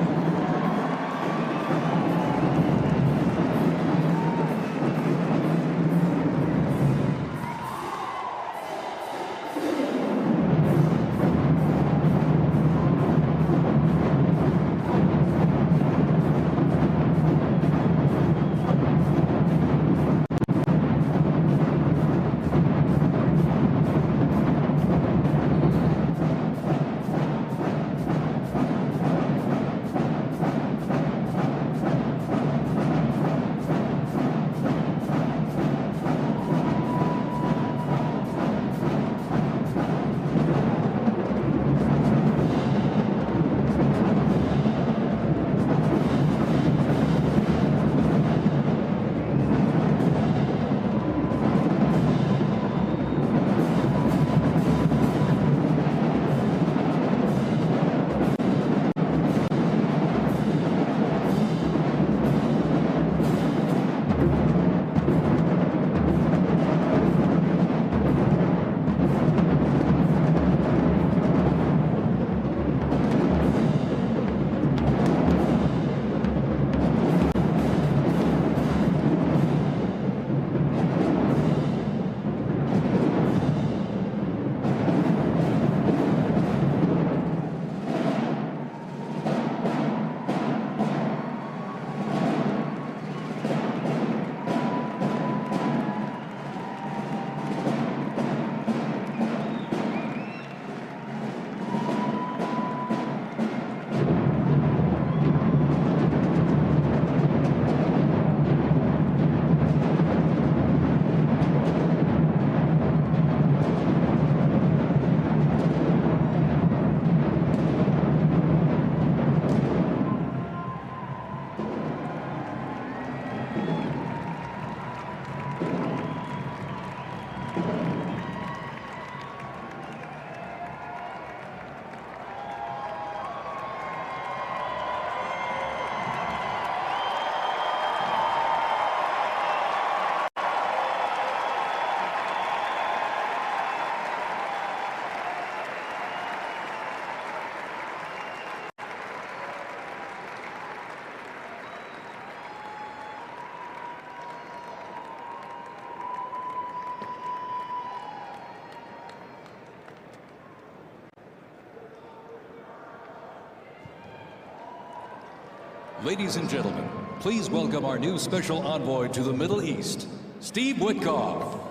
Speaker 2: Ladies and gentlemen, please welcome our new special envoy to the Middle East, Steve Witkoff.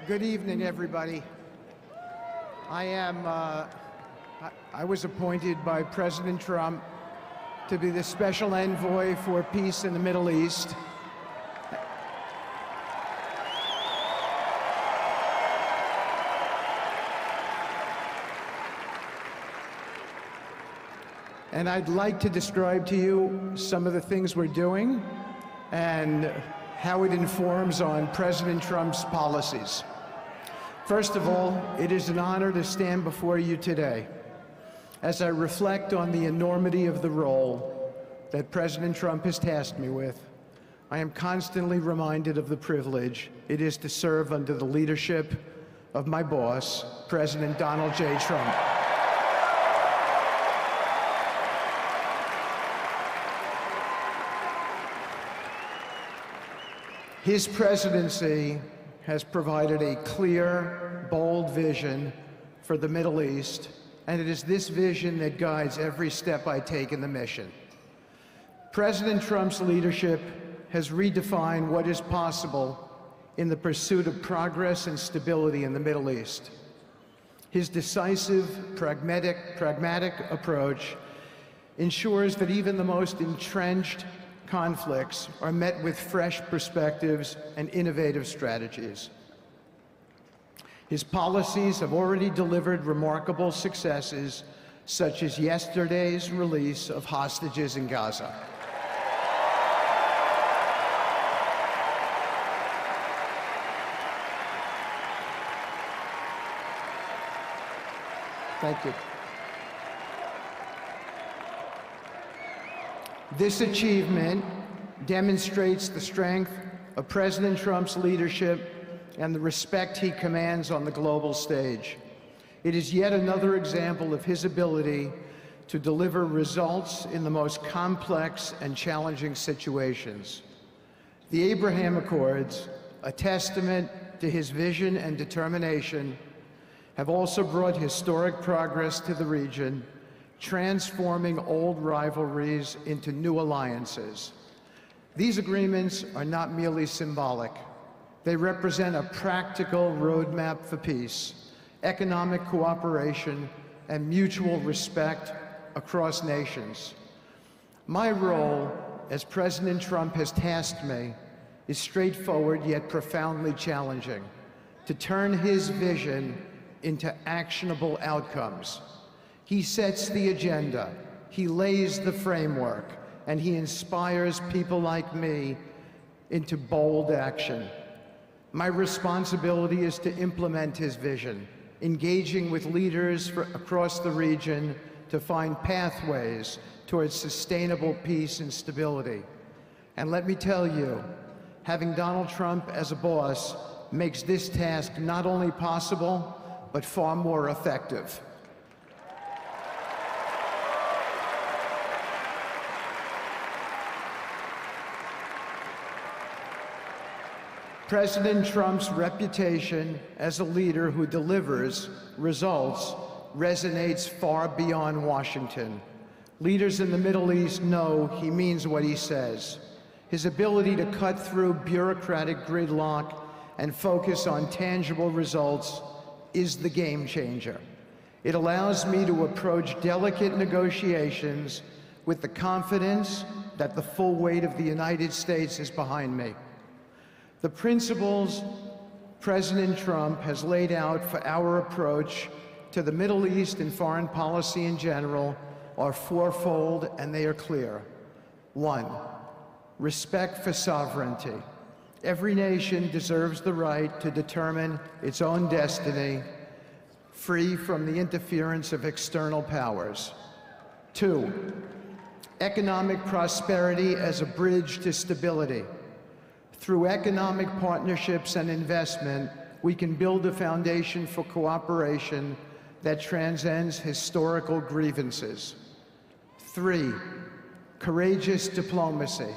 Speaker 10: Good evening, everybody. I was appointed by President Trump to be the special envoy for peace in the Middle East. And I'd like to describe to you some of the things we're doing and how it informs on President Trump's policies. First of all, it is an honor to stand before you today as I reflect on the enormity of the role that President Trump has tasked me with. I am constantly reminded of the privilege it is to serve under the leadership of my boss, President Donald J. Trump. His presidency has provided a clear, bold vision for the Middle East, and it is this vision that guides every step I take in the mission. President Trump's leadership has redefined what is possible in the pursuit of progress and stability in the Middle East. His decisive, pragmatic approach ensures that even the most entrenched conflicts are met with fresh perspectives and innovative strategies. His policies have already delivered remarkable successes, such as yesterday's release of hostages in Gaza. Thank you. This achievement demonstrates the strength of President Trump's leadership and the respect he commands on the global stage. It is yet another example of his ability to deliver results in the most complex and challenging situations. The Abraham Accords, a testament to his vision and determination, have also brought historic progress to the region, transforming old rivalries into new alliances. These agreements are not merely symbolic. They represent a practical roadmap for peace, economic cooperation, and mutual respect across nations. My role, as President Trump has tasked me, is straightforward yet profoundly challenging: to turn his vision into actionable outcomes. He sets the agenda, he lays the framework, and he inspires people like me into bold action. My responsibility is to implement his vision, engaging with leaders across the region to find pathways towards sustainable peace and stability. And let me tell you, having Donald Trump as a boss makes this task not only possible, but far more effective. President Trump's reputation as a leader who delivers results resonates far beyond Washington. Leaders in the Middle East know he means what he says. His ability to cut through bureaucratic gridlock and focus on tangible results is the game changer. It allows me to approach delicate negotiations with the confidence that the full weight of the United States is behind me. The principles President Trump has laid out for our approach to the Middle East and foreign policy in general are fourfold, and they are clear. 1, respect for sovereignty. Every nation deserves the right to determine its own destiny, free from the interference of external powers. 2, economic prosperity as a bridge to stability. Through economic partnerships and investment, we can build a foundation for cooperation that transcends historical grievances. 3, courageous diplomacy.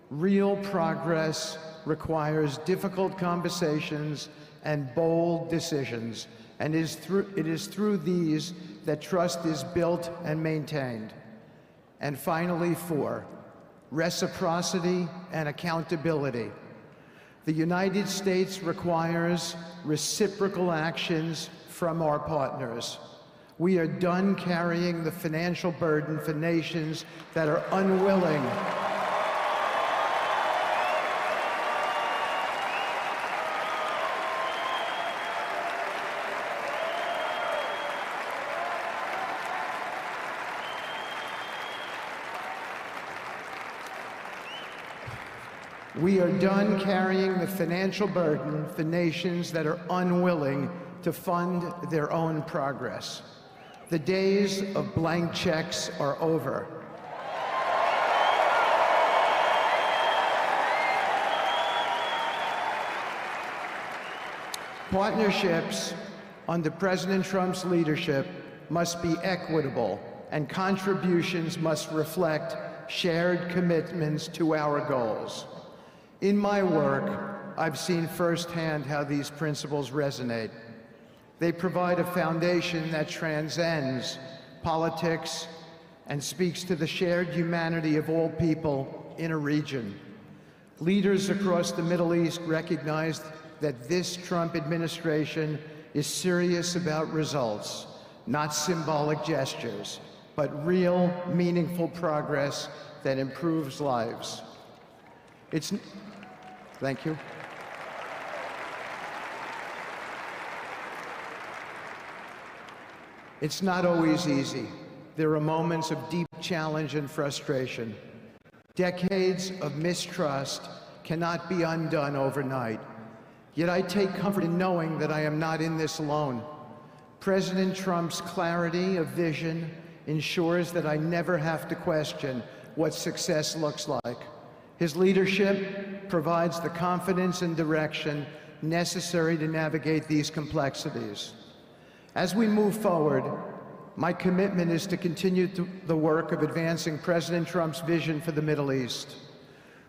Speaker 10: Real progress requires difficult conversations and bold decisions, and it is through these that trust is built and maintained. And finally, 4, reciprocity and accountability. The United States requires reciprocal actions from our partners. We are done carrying the financial burden for nations that are unwilling We are done carrying the financial burden for nations that are unwilling to fund their own progress. The days of blank checks are over. Partnerships under President Trump's leadership must be equitable, and contributions must reflect shared commitments to our goals. In my work, I've seen firsthand how these principles resonate. They provide a foundation that transcends politics and speaks to the shared humanity of all people in a region. Leaders across the Middle East recognize that this Trump administration is serious about results, not symbolic gestures, but real, meaningful progress that improves lives. Thank you. It's not always easy. There are moments of deep challenge and frustration. Decades of mistrust cannot be undone overnight. Yet I take comfort in knowing that I am not in this alone. President Trump's clarity of vision ensures that I never have to question what success looks like. His leadership provides the confidence and direction necessary to navigate these complexities. As we move forward, my commitment is to continue the work of advancing President Trump's vision for the Middle East.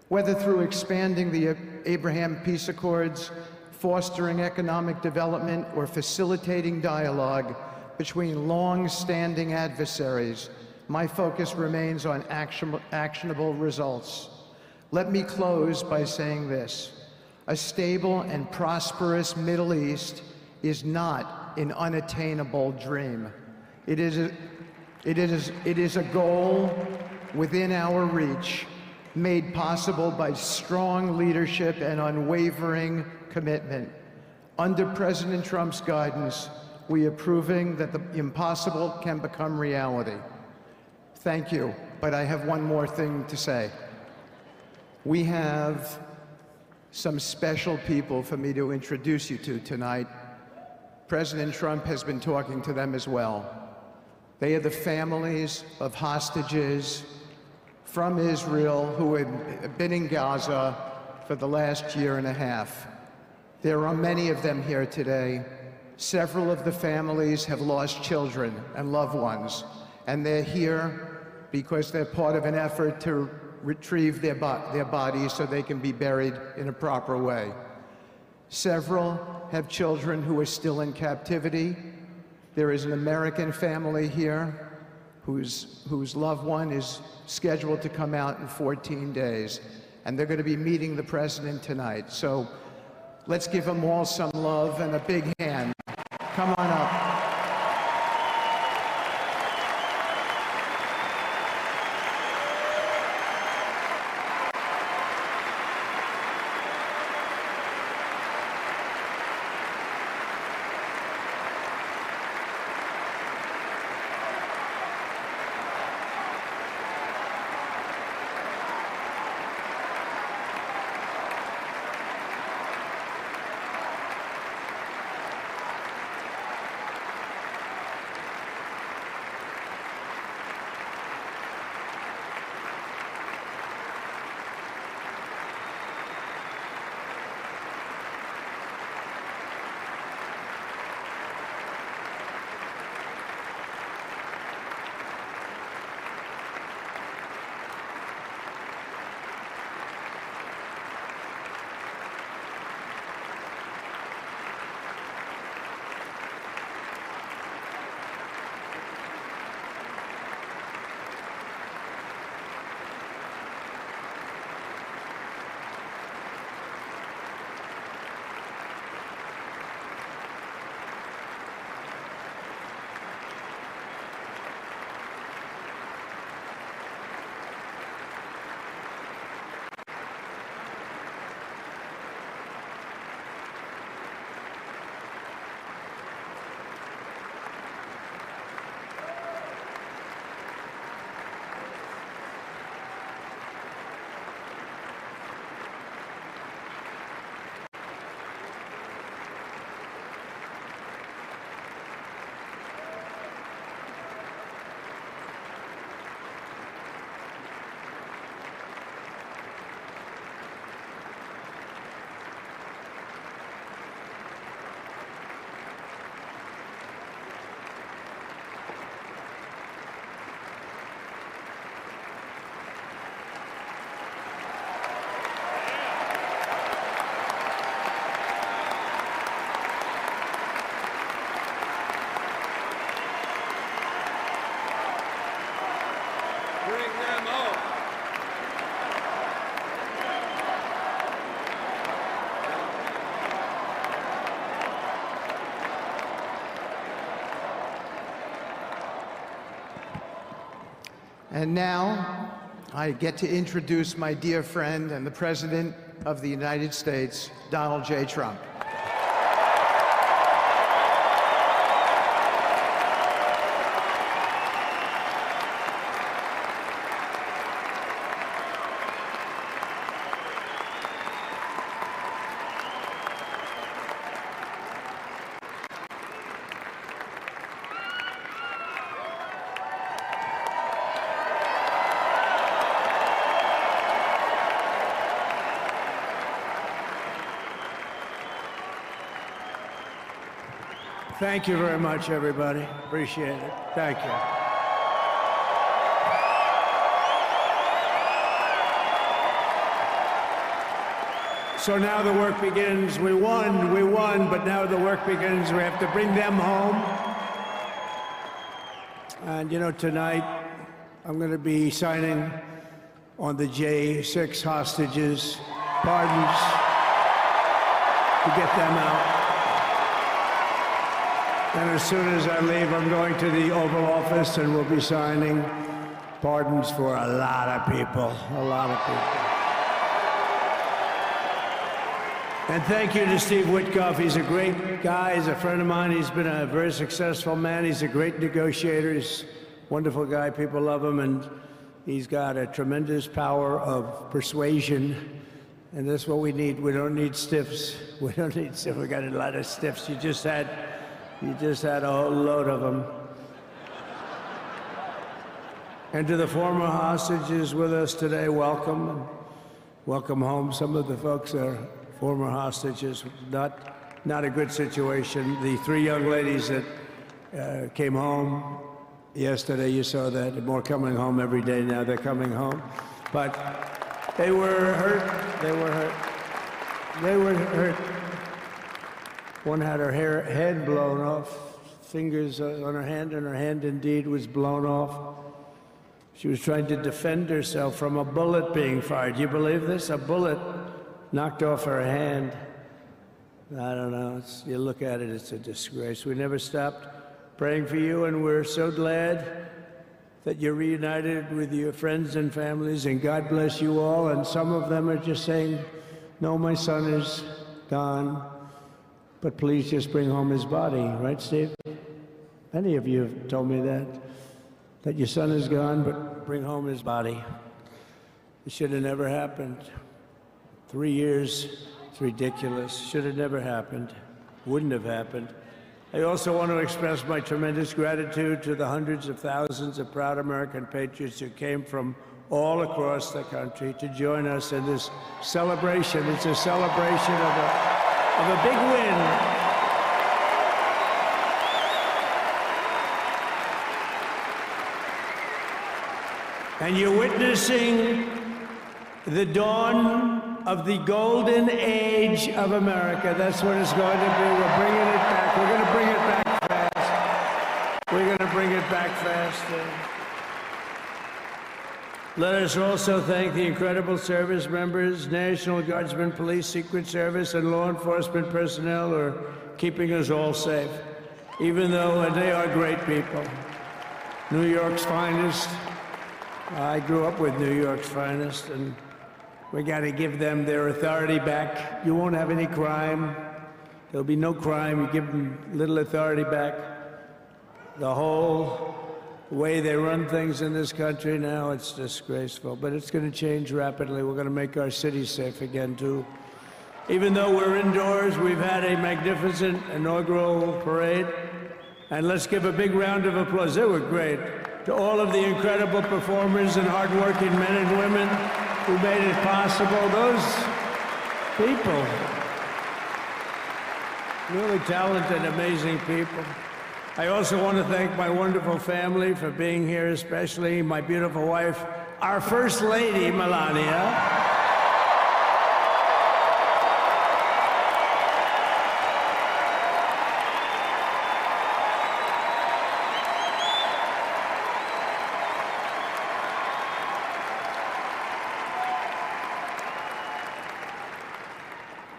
Speaker 10: Whether through expanding the Abraham Peace Accords, fostering economic development, or facilitating dialogue between long-standing adversaries, my focus remains on actionable results. Let me close by saying this: a stable and prosperous Middle East is not an unattainable dream. It is a goal within our reach, made possible by strong leadership and unwavering commitment. Under President Trump's guidance, we are proving that the impossible can become reality. Thank you, but I have one more thing to say. We have some special people for me to introduce you to tonight. President Trump has been talking to them as well. They are the families of hostages from Israel who have been in Gaza for the last year and a half. There are many of them here today. Several of the families have lost children and loved ones, and they're here because they're part of an effort to retrieve their bodies so they can be buried in a proper way. Several have children who are still in captivity. There is an American family here whose loved one is scheduled to come out in 14 days, and they're going to be meeting the president tonight. So let's give them all some love and a big hand. Come on up.
Speaker 7: Bring them home.
Speaker 10: And now, I get to introduce my dear friend and the President of the United States, Donald J. Trump.
Speaker 11: Thank you very much, everybody. Appreciate it. Thank you. So now the work begins. We won, but now the work begins. We have to bring them home. And you know, tonight I'm going to be signing on the J6 hostages, pardons to get them out. And as soon as I leave, I'm going to the Oval Office and we'll be signing pardons for a lot of people, a lot of people. And thank you to Steve Witkoff. He's a great guy. He's a friend of mine. He's been a very successful man. He's a great negotiator. He's a wonderful guy. People love him. And he's got a tremendous power of persuasion. And that's what we need. We don't need stiffs. We don't need stiffs. We got a lot of stiffs. You just had a whole load of them. And to the former hostages with us today, welcome. Welcome home. Some of the folks are former hostages. Not a good situation. The three young ladies that came home yesterday, you saw that. They're more coming home every day now. They're coming home. But they were hurt. They were hurt. They were hurt. One had her head blown off, fingers on her hand, and her hand indeed was blown off. She was trying to defend herself from a bullet being fired. You believe this? A bullet knocked off her hand. I don't know. You look at it, it's a disgrace. We never stopped praying for you, and we're so glad that you're reunited with your friends and families, and God bless you all. And some of them are just saying, no, my son is gone. But please just bring home his body, right, Steve? Many of you have told me that your son is gone, but bring home his body. It should have never happened. 3 years, it's ridiculous. Should have never happened. Wouldn't have happened. I also want to express my tremendous gratitude to the hundreds of thousands of proud American patriots who came from all across the country to join us in this celebration. It's a celebration of a big win. And you're witnessing the dawn of the golden age of America. That's what it's going to be. We're bringing it back. We're going to bring it back fast. We're going to bring it back fast. Let us also thank the incredible service members, National Guardsmen, Police, Secret Service, and law enforcement personnel who are keeping us all safe, even though they are great people. New York's finest. I grew up with New York's finest, and we got to give them their authority back. You won't have any crime. There'll be no crime. You give them little authority back. The whole way they run things in this country now, it's disgraceful. But it's going to change rapidly. We're going to make our cities safe again, too. Even though we're indoors, we've had a magnificent inaugural parade. And let's give a big round of applause. They were great. To all of the incredible performers and hardworking men and women who made it possible. Those people, really talented, amazing people. I also want to thank my wonderful family for being here, especially my beautiful wife, our First Lady, Melania.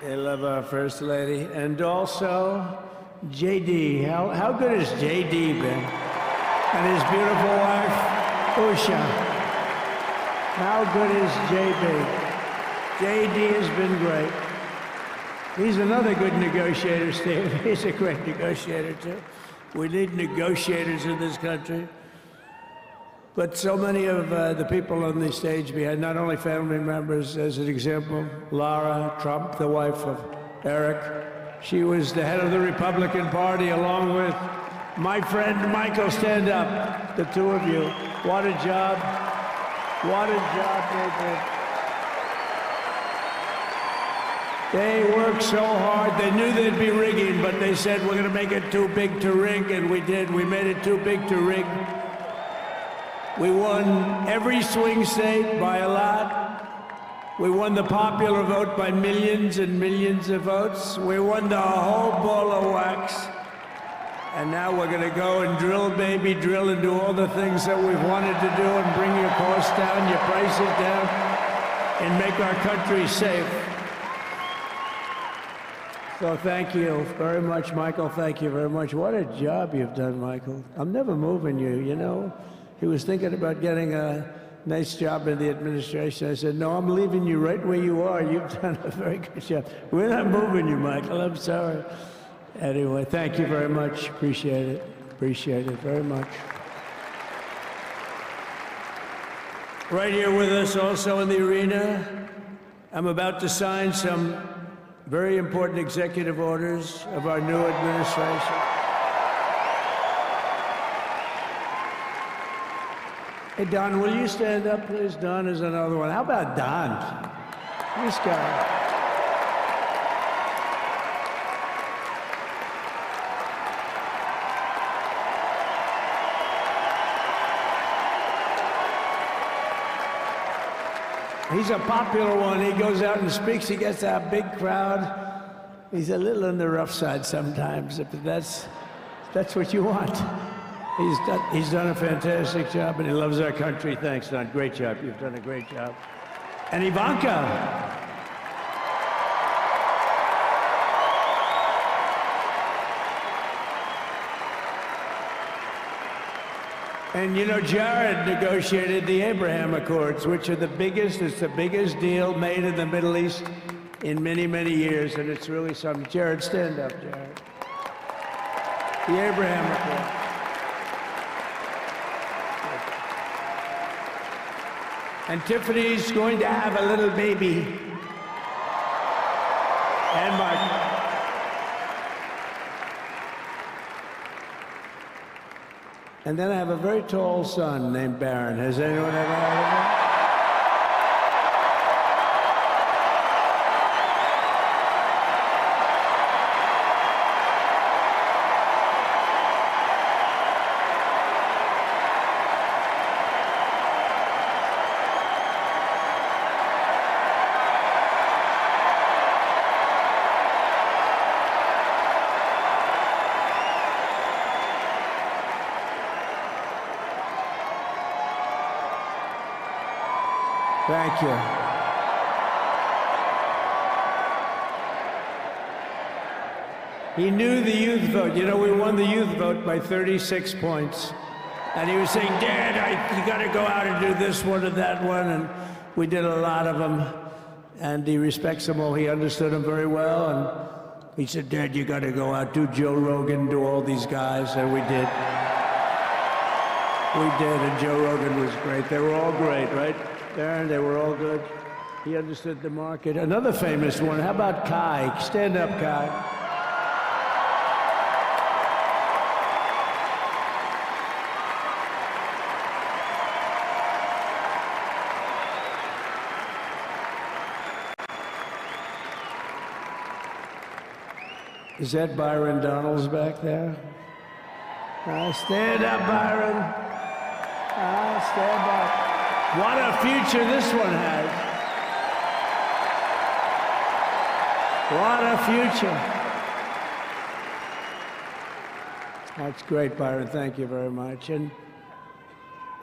Speaker 11: They love our First Lady. And also, JD. How good has JD been? And his beautiful wife, Usha. How good is JB? JD has been great. He's another good negotiator, Steve. He's a great negotiator, too. We need negotiators in this country. But so many of the people on the stage behind, not only family members, as an example, Lara Trump, the wife of Eric, she was the head of the Republican Party along with my friend Michael. Stand up, the two of you. What a job. What a job they did. They worked so hard. They knew they'd be rigging, but they said, we're going to make it too big to rig, and we did. We made it too big to rig. We won every swing state by a lot. We won the popular vote by millions and millions of votes. We won the whole ball of wax. And now we're going to go and drill, baby, drill, and do all the things that we've wanted to do and bring your costs down, your prices down, and make our country safe. So thank you very much, Michael. Thank you very much. What a job you've done, Michael. I'm never moving you, you know. He was thinking about getting a nice job in the administration. I said, no, I'm leaving you right where you are. You've done a very good job. We're not moving you, Michael. I'm sorry. Anyway, thank you very much. Appreciate it. Appreciate it very much. Right here with us also in the arena, I'm about to sign some very important executive orders of our new administration. Hey, Don, will you stand up, please? Don is another one. How about Don? This guy. He's a popular one. He goes out and speaks. He gets a big crowd. He's a little on the rough side sometimes, but that's what you want. He's done a fantastic job, and he loves our country. Thanks, Don. Great job. You've done a great job. And Ivanka. And you know, Jared negotiated the Abraham Accords, which are the biggest, it's the biggest deal made in the Middle East in many, many years, and it's really something. Jared, stand up, Jared. The Abraham Accords. And Tiffany's going to have a little baby. And Mark. And then I have a very tall son named Barron. Has anyone ever heard of him? Thank you. He knew the youth vote. You know, we won the youth vote by 36 points. And he was saying, Dad, you got to go out and do this one and that one. And we did a lot of them. And he respects them all. He understood them very well. And he said, Dad, you got to go out, do Joe Rogan, do all these guys. And we did. We did. And Joe Rogan was great. They were all great, right? Darren, they were all good. He understood the market. Another famous one, how about Kai? Stand up, Kai. Is that Byron Donalds back there? Stand up, Byron. Stand up. What a future this one has. What a future. That's great, Byron. Thank you very much. And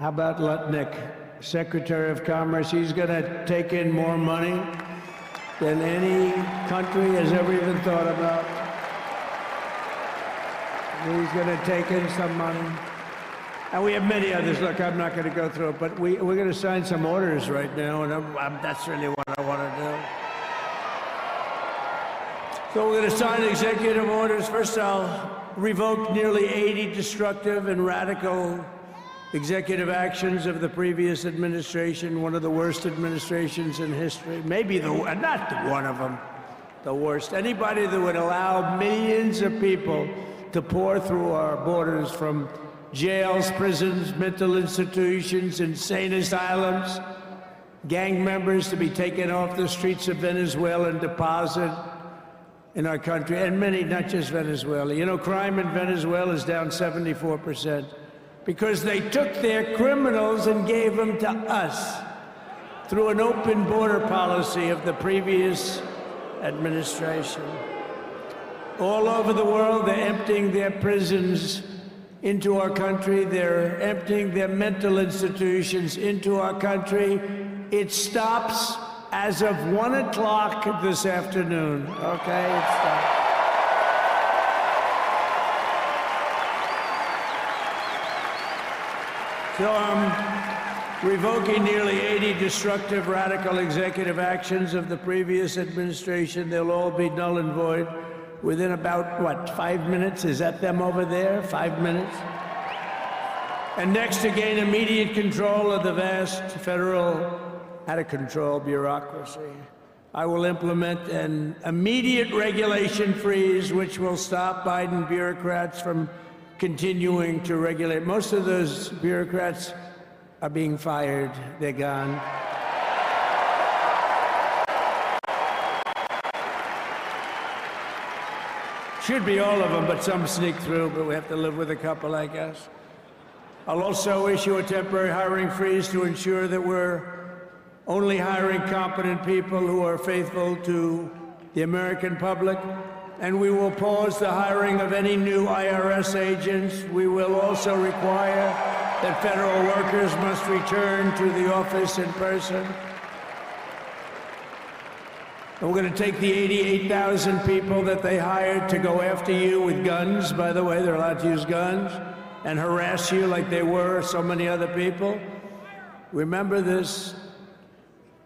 Speaker 11: how about Lutnick, Secretary of Commerce? He's going to take in more money. than any country has ever even thought about. He's going to take in some money. And we have many others. Look, I'm not going to go through it, but we're going to sign some orders right now, and that's really what I want to do. So we're going to sign executive orders. First, I'll revoke nearly 80 destructive and radical executive actions of the previous administration, one of the worst administrations in history. Maybe not one of them, the worst. Anybody that would allow millions of people to pour through our borders from jails, prisons, mental institutions, insane asylums, gang members to be taken off the streets of Venezuela and deposited in our country, and many, not just Venezuela. You know, crime in Venezuela is down 74% because they took their criminals and gave them to us through an open border policy of the previous administration. All over the world, they're emptying their prisons into our country. They're emptying their mental institutions into our country. It stops as of 1 o'clock this afternoon. Okay, it stops. So I'm revoking nearly 80 destructive, radical executive actions of the previous administration. They'll all be null and void within about, what, 5 minutes? Is that them over there? 5 minutes? And next, to gain immediate control of the vast federal, out-of-control bureaucracy, I will implement an immediate regulation freeze which will stop Biden bureaucrats from continuing to regulate. Most of those bureaucrats are being fired. They're gone. Should be all of them, but some sneak through, but we have to live with a couple, I guess. I'll also issue a temporary hiring freeze to ensure that we're only hiring competent people who are faithful to the American public, and we will pause the hiring of any new IRS agents. We will also require that federal workers must return to the office in person. And we're going to take the 88,000 people that they hired to go after you with guns. By the way, they're allowed to use guns and harass you like they were so many other people. Remember this.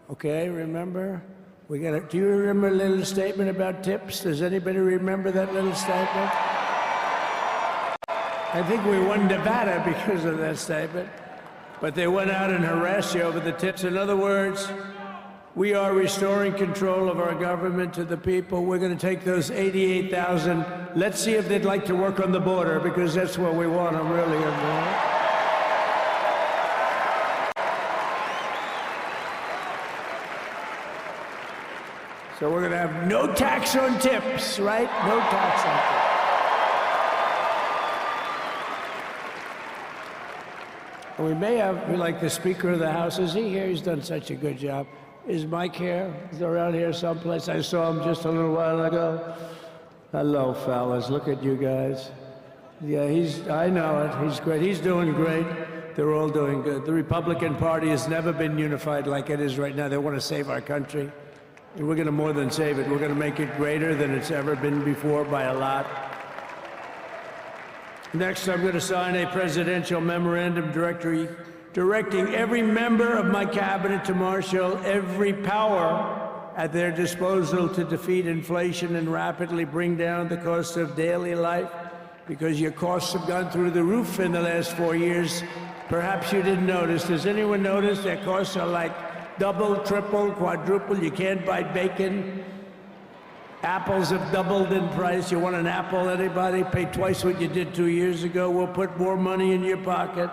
Speaker 11: Okay, remember? Do you remember a little statement about tips? Does anybody remember that little statement? I think we won Nevada because of that statement. But they went out and harassed you over the tips. In other words, we are restoring control of our government to the people. We're going to take those 88,000. Let's see if they'd like to work on the border, because that's what we want them really involved. So we're going to have no tax on tips, right? No tax on tips. And we may have, like the Speaker of the House, is he here? He's done such a good job. Is Mike here? He's around here someplace. I saw him just a little while ago. Hello, fellas. Look at you guys. Yeah, I know it. He's great. He's doing great. They're all doing good. The Republican Party has never been unified like it is right now. They want to save our country. And we're going to more than save it. We're going to make it greater than it's ever been before by a lot. Next, I'm going to sign a presidential memorandum directing every member of my cabinet to marshal every power at their disposal to defeat inflation and rapidly bring down the cost of daily life, because your costs have gone through the roof in the last 4 years. Perhaps you didn't notice. Does anyone notice their costs are like double, triple, quadruple? You can't buy bacon. Apples have doubled in price. You want an apple, anybody? Pay twice what you did 2 years ago. We'll put more money in your pocket,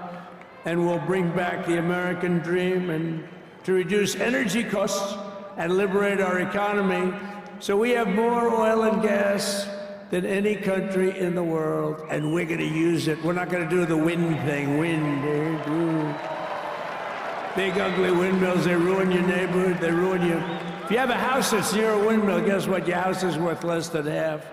Speaker 11: and we'll bring back the American dream and to reduce energy costs and liberate our economy. So we have more oil and gas than any country in the world, and we're going to use it. We're not going to do the wind thing. Wind, big ugly windmills, they ruin your neighborhood, they ruin you. If you have a house that's near a windmill, guess what? Your house is worth less than half.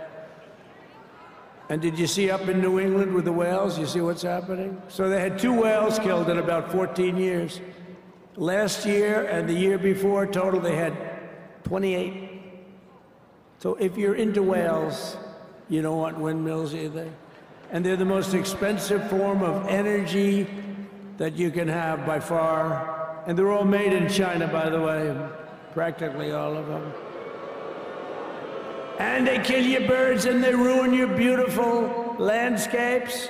Speaker 11: And did you see up in New England with the whales? You see what's happening? So they had 2 whales killed in about 14 years. Last year and the year before, total, they had 28. So if you're into whales, you don't want windmills either. And they're the most expensive form of energy that you can have by far. And they're all made in China, by the way, practically all of them. And they kill your birds and they ruin your beautiful landscapes.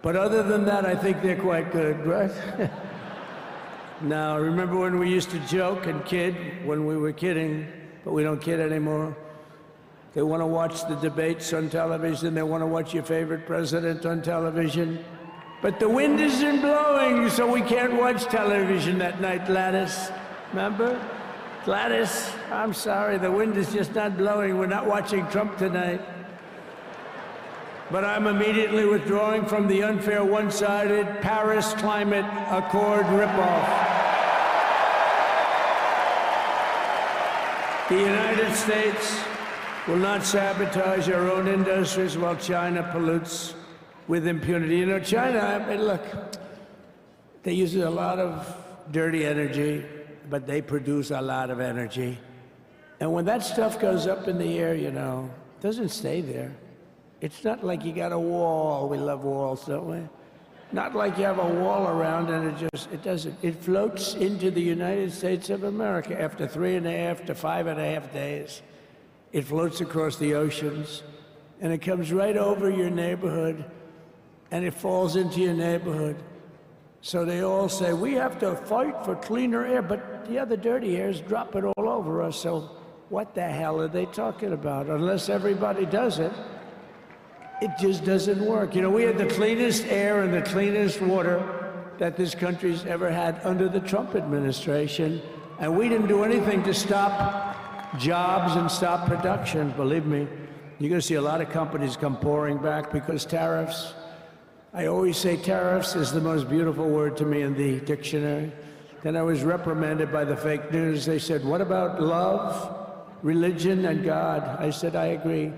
Speaker 11: But other than that, I think they're quite good, right? Now, remember when we used to joke and kid when we were kidding, but we don't kid anymore? They want to watch the debates on television. They want to watch your favorite president on television. But the wind isn't blowing, so we can't watch television that night, Gladys. Remember? Gladys, I'm sorry, the wind is just not blowing. We're not watching Trump tonight. But I'm immediately withdrawing from the unfair, one-sided Paris Climate Accord ripoff. The United States will not sabotage our own industries while China pollutes with impunity. You know, China, I mean, look, they use a lot of dirty energy, but they produce a lot of energy. And when that stuff goes up in the air, you know, it doesn't stay there. It's not like you got a wall. We love walls, don't we? Not like you have a wall around and it doesn't. It floats into the United States of America after 3.5 to 5.5 days. It floats across the oceans and it comes right over your neighborhood and it falls into your neighborhood. So they all say, we have to fight for cleaner air, but the other dirty air is dropping all over us. So what the hell are they talking about? Unless everybody does it, it just doesn't work. You know, we had the cleanest air and the cleanest water that this country's ever had under the Trump administration, and we didn't do anything to stop jobs and stop production. Believe me, you're going to see a lot of companies come pouring back because tariffs. I always say tariffs is the most beautiful word to me in the dictionary. Then I was reprimanded by the fake news. They said, what about love, religion, and God? I said, I agree.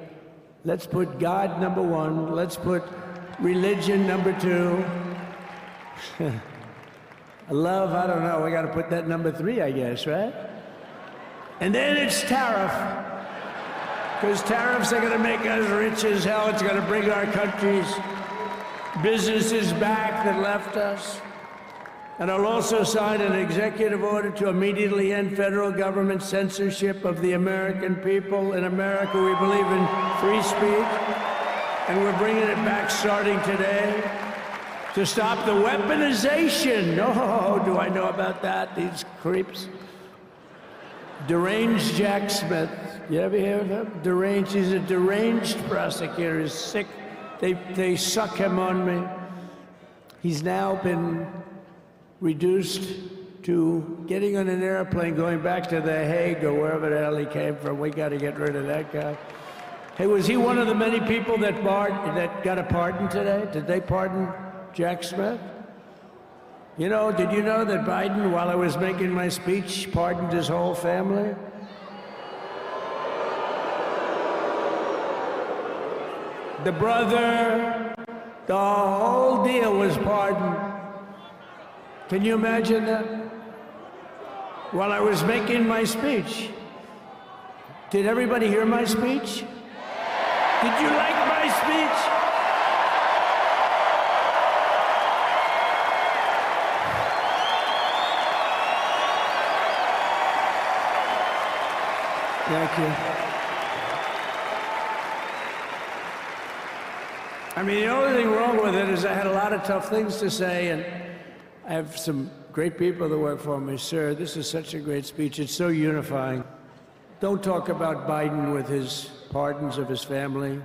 Speaker 11: Let's put God number one. Let's put religion number two. Love, I don't know. We got to put that number 3, I guess, right? And then it's tariff. Because tariffs are going to make us rich as hell. It's going to bring our country's businesses back that left us. And I'll also sign an executive order to immediately end federal government censorship of the American people. In America, we believe in free speech, and we're bringing it back starting today to stop the weaponization. Oh, do I know about that? These creeps. Deranged Jack Smith. You ever hear of him? Deranged. He's a deranged prosecutor. He's sick. They suck him on me. He's now been reduced to getting on an airplane, going back to The Hague or wherever the hell he came from. We got to get rid of that guy. Hey, was he one of the many people that got a pardon today? Did they pardon Jack Smith? You know, did you know that Biden, while I was making my speech, pardoned his whole family? The brother, the whole deal was pardoned. Can you imagine that? While I was making my speech. Did everybody hear my speech? Did you like my speech? Thank you. I mean, the only thing wrong with it is I had a lot of tough things to say, and I have some great people that work for me. Sir, this is such a great speech. It's so unifying. Don't talk about Biden with his pardons of his family.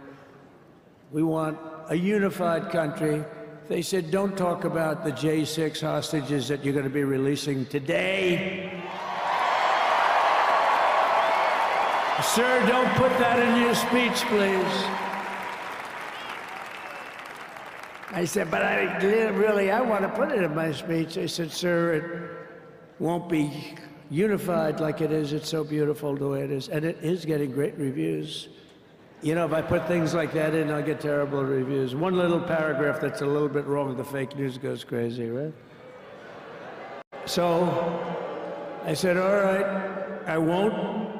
Speaker 11: We want a unified country. They said, don't talk about the J6 hostages that you're going to be releasing today. Sir, don't put that in your speech, please. I said, but I want to put it in my speech. They said, sir, it won't be unified like it is. It's so beautiful the way it is. And it is getting great reviews. You know, if I put things like that in, I'll get terrible reviews. One little paragraph that's a little bit wrong, the fake news goes crazy, right? So I said, all right, I won't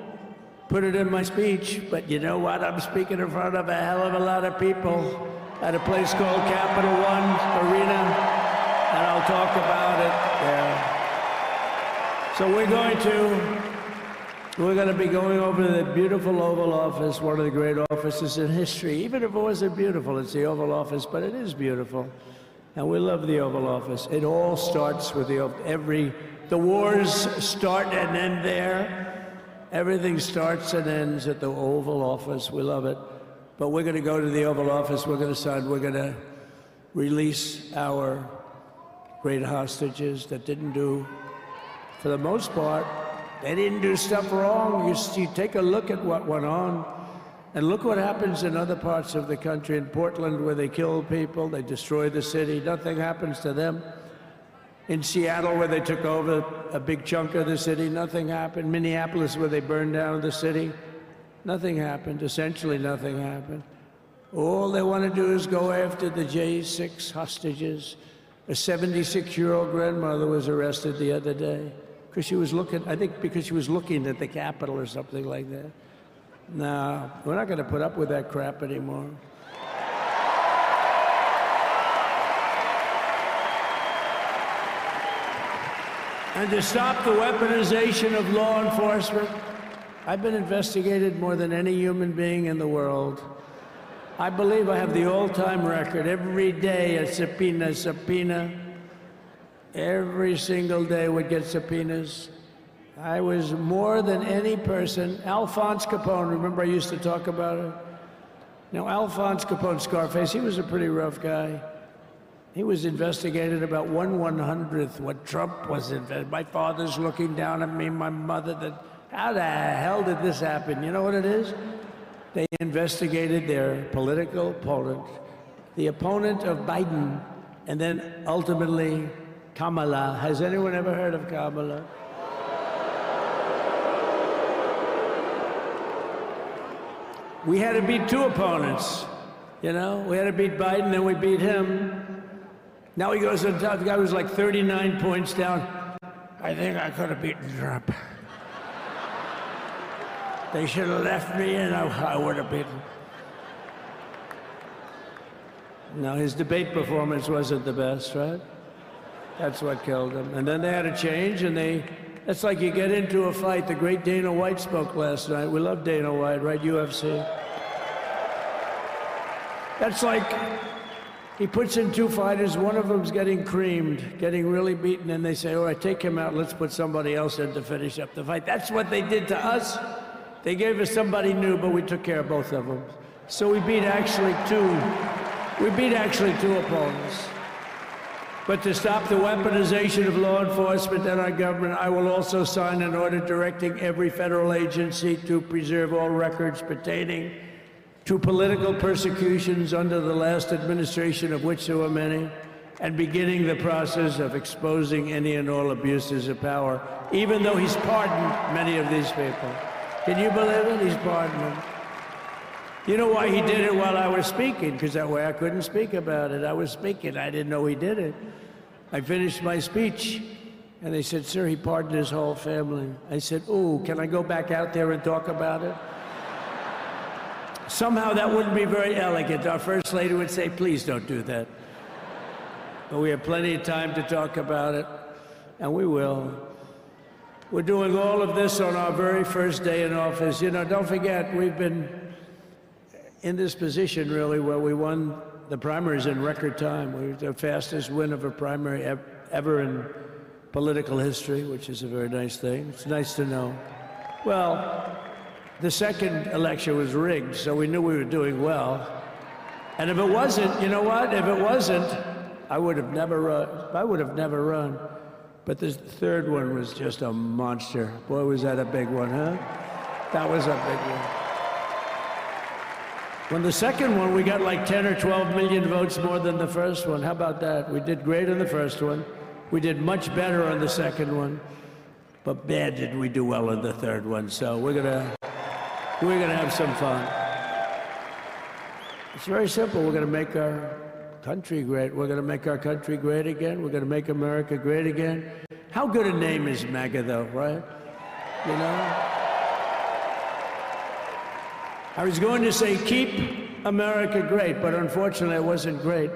Speaker 11: put it in my speech, but you know what? I'm speaking in front of a hell of a lot of people at a place called Capital One Arena, and I'll talk about it there. So we're going to be going over to the beautiful Oval Office, one of the great offices in history. Even if it wasn't beautiful, it's the Oval Office, but it is beautiful. And we love the Oval Office. It all starts with the wars start and end there. Everything starts and ends at the Oval Office. We love it. But we're going to go to the Oval Office. We're going to release our great hostages that didn't do, for the most part, they didn't do stuff wrong. You take a look at what went on, and look what happens in other parts of the country. In Portland, where they kill people, they destroy the city, nothing happens to them. In Seattle, where they took over a big chunk of the city, nothing happened. Minneapolis, where they burned down the city, nothing happened. Essentially nothing happened. All they want to do is go after the J6 hostages. A 76-year-old grandmother was arrested the other day because she was looking, I think because she was looking at the Capitol or something like that. No, we're not going to put up with that crap anymore. And to stop the weaponization of law enforcement, I've been investigated more than any human being in the world. I believe I have the all-time record. Every day a subpoena. Every single day would get subpoenas. I was more than any person. Alphonse Capone, remember I used to talk about it? Now, Alphonse Capone, Scarface, he was a pretty rough guy. He was investigated about 1/100th what Trump was investigated. My father's looking down at me, my mother, how the hell did this happen? You know what it is? They investigated their political opponent, the opponent of Biden, and then ultimately Kamala. Has anyone ever heard of Kamala? We had to beat two opponents, you know? We had to beat Biden, then we beat him. Now he goes on top. The guy was like 39 points down. I think I could have beaten Trump. They should have left me and I would have beaten. No, his debate performance wasn't the best, right? That's what killed him. And then they had a change, and it's like you get into a fight. The great Dana White spoke last night. We love Dana White, right? UFC. That's like he puts in two fighters. One of them's getting creamed, getting really beaten, and they say, all right, take him out. Let's put somebody else in to finish up the fight. That's what they did to us. They gave us somebody new, but we took care of both of them. So we beat actually two opponents. But to stop the weaponization of law enforcement and our government, I will also sign an order directing every federal agency to preserve all records pertaining to political persecutions under the last administration, of which there were many, and beginning the process of exposing any and all abuses of power, even though he's pardoned many of these people. Can you believe it? He's pardoned them. You know why he did it while I was speaking? Because that way I couldn't speak about it. I was speaking. I didn't know he did it. I finished my speech, and they said, sir, he pardoned his whole family. I said, ooh, can I go back out there and talk about it? Somehow that wouldn't be very elegant. Our First Lady would say, please don't do that. But we have plenty of time to talk about it, and we will. We're doing all of this on our very first day in office. You know, don't forget, we've been in this position, really, where we won the primaries in record time. We were the fastest win of a primary ever in political history, which is a very nice thing. It's nice to know. Well, the second election was rigged, so we knew we were doing well. And if it wasn't, you know what? If it wasn't, I would have never run. But the third one was just a monster. Boy, was that a big one, huh? That was a big one. When the second one, we got like 10 or 12 million votes more than the first one. How about that? We did great on the first one. We did much better on the second one. But bad did we do well on the third one. So we're gonna have some fun. It's very simple. We're gonna make our country great. We're gonna make our country great again. We're gonna make America great again. How good a name is MAGA, though, right? You know? I was going to say keep America great, but unfortunately it wasn't great.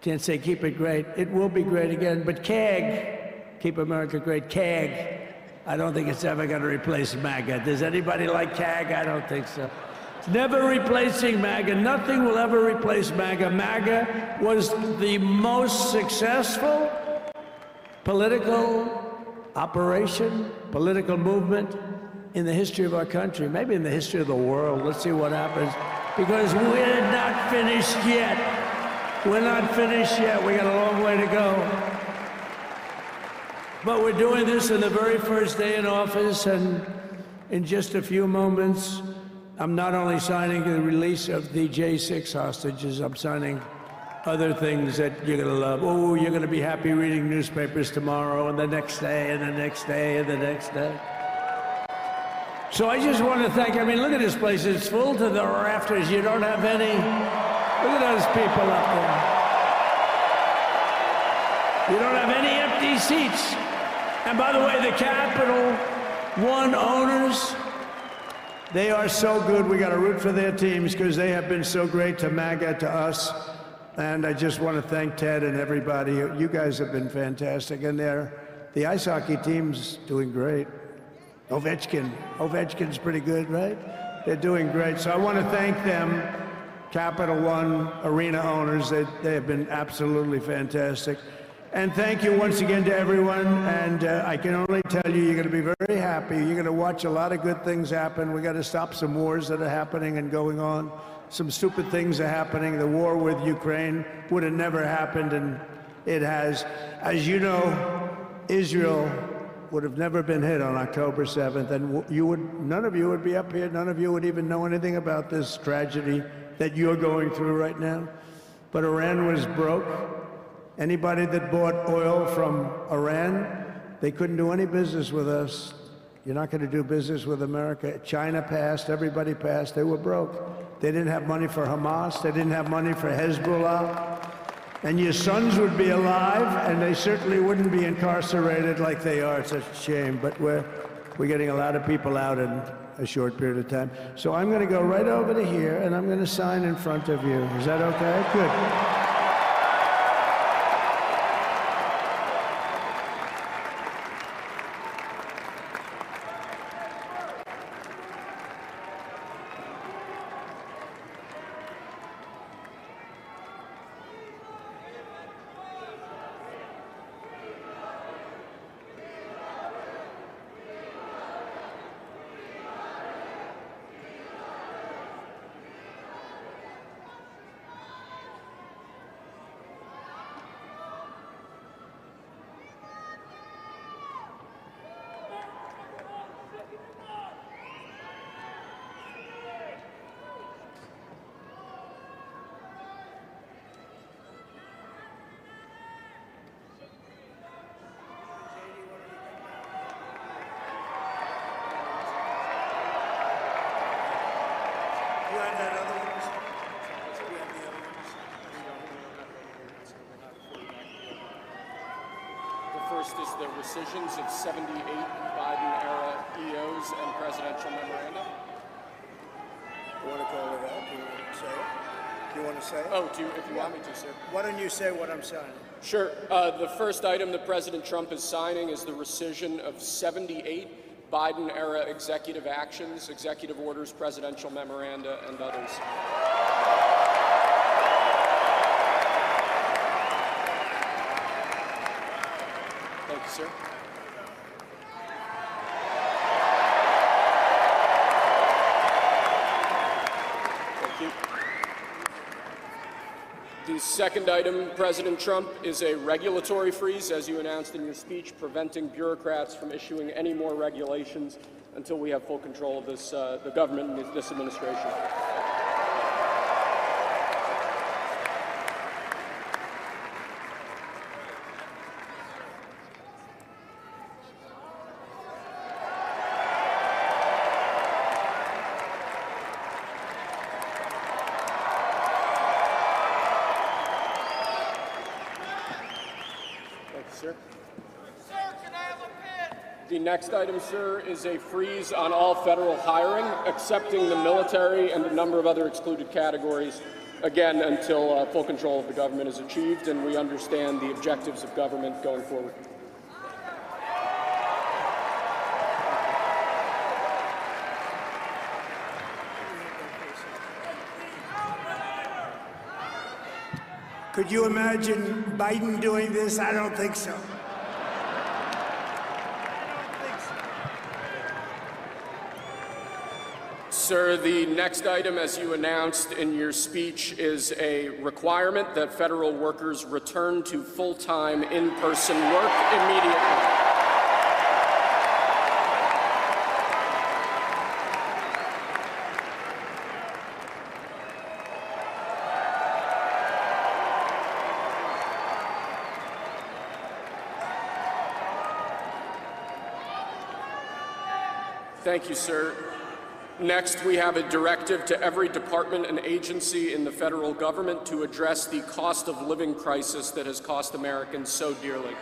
Speaker 11: Can't say keep it great. It will be great again, but CAG, keep America great, CAG, I don't think it's ever going to replace MAGA. Does anybody like CAG? I don't think so. It's never replacing MAGA. Nothing will ever replace MAGA. MAGA was the most successful political operation, political movement in the history of our country, maybe in the history of the world. Let's see what happens, because we're not finished yet. We're not finished yet. We got a long way to go. But we're doing this in the very first day in office, and in just a few moments, I'm not only signing the release of the J6 hostages, I'm signing other things that you're going to love. Oh, you're going to be happy reading newspapers tomorrow, and the next day, and the next day, and the next day. So I just want to thank, I mean, look at this place. It's full to the rafters. You don't have any, look at those people up there. You don't have any empty seats. And by the way, the Capital One owners, they are so good. We got to root for their teams because they have been so great to MAGA, to us. And I just want to thank Ted and everybody. You guys have been fantastic. And the ice hockey team's doing great. Ovechkin's pretty good, right? They're doing great. So I want to thank them, Capital One Arena owners. They have been absolutely fantastic. And thank you once again to everyone. And I can only tell you, you're going to be very happy. You're going to watch a lot of good things happen. We got to stop some wars that are happening and going on. Some stupid things are happening. The war with Ukraine would have never happened, and it has. As you know, Israel would have never been hit on October 7th, and none of you would be up here. None of you would even know anything about this tragedy that you're going through right now. But Iran was broke. Anybody that bought oil from Iran, they couldn't do any business with us. You're not going to do business with America. China passed, everybody passed, they were broke. They didn't have money for Hamas, they didn't have money for Hezbollah. And your sons would be alive, and they certainly wouldn't be incarcerated like they are. It's a shame, but we're getting a lot of people out in a short period of time. So I'm going to go right over to here, and I'm going to sign in front of you. Is that okay? Good.
Speaker 12: First is the rescissions of 78 Biden-era EOs and presidential memoranda.
Speaker 13: You want to call it out? Do you want to say it? Do you want to say it?
Speaker 12: Oh, if you want me to, sir.
Speaker 13: Why don't you say what I'm signing?
Speaker 12: Sure. The first item that President Trump is signing is the rescission of 78 Biden-era executive actions, executive orders, presidential memoranda, and others. Thank you, sir. Thank you. The second item, President Trump, is a regulatory freeze, as you announced in your speech, preventing bureaucrats from issuing any more regulations until we have full control of this, the government and this administration.
Speaker 9: Sir, can I have a pen?
Speaker 12: The next item, sir, is a freeze on all federal hiring, excepting the military and a number of other excluded categories, again, until full control of the government is achieved and we understand the objectives of government going forward.
Speaker 13: Could you imagine Biden doing this? I don't think so.
Speaker 12: Sir, the next item, as you announced in your speech, is a requirement that federal workers return to full-time in-person work immediately. Thank you, sir. Next, we have a directive to every department and agency in the federal government to address the cost of living crisis that has cost Americans so dearly.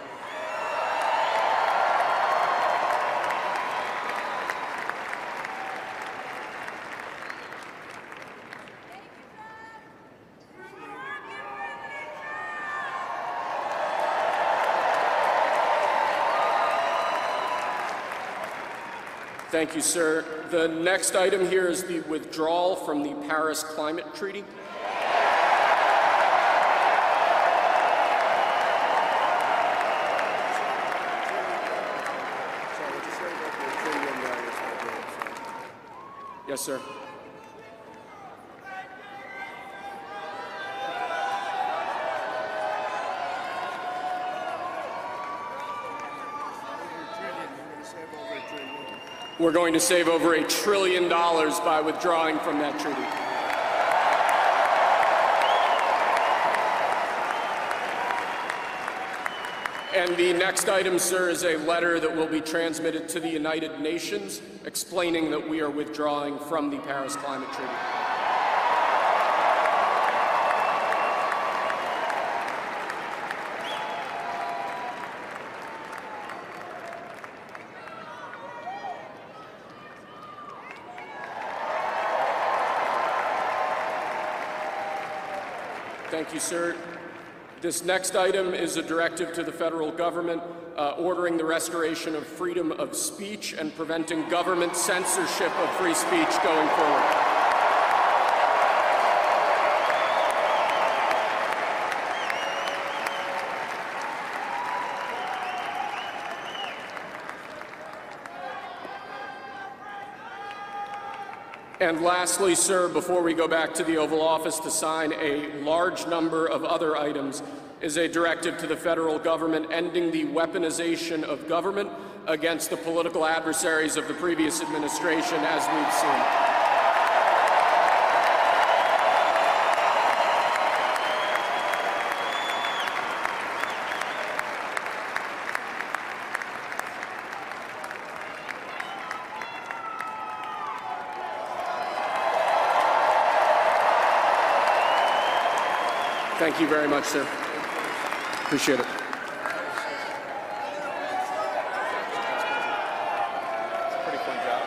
Speaker 12: Thank you, sir. The next item here is the withdrawal from the Paris Climate Treaty. Yes, sir. We're going to save over $1 trillion by withdrawing from that treaty. And the next item, sir, is a letter that will be transmitted to the United Nations explaining that we are withdrawing from the Paris Climate Treaty. Thank you, sir. This next item is a directive to the federal government ordering the restoration of freedom of speech and preventing government censorship of free speech going forward. And lastly, sir, before we go back to the Oval Office to sign a large number of other items, is a directive to the federal government ending the weaponization of government against the political adversaries of the previous administration, as we've seen. Thank you very much, sir. Appreciate it. Pretty fun job.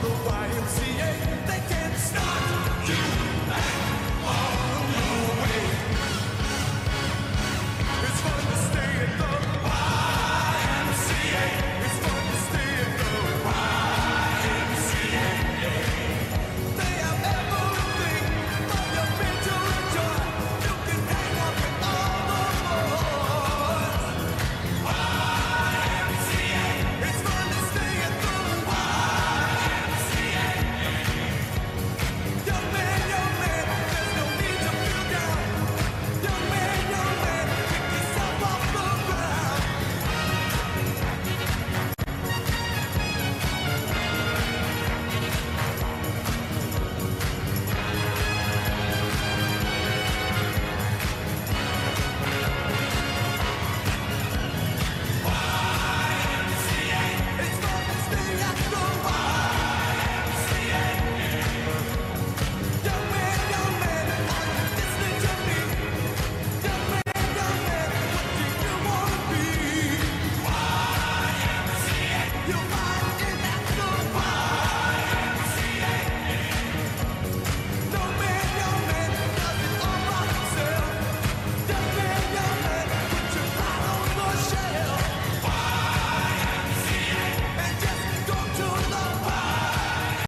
Speaker 9: YMCA.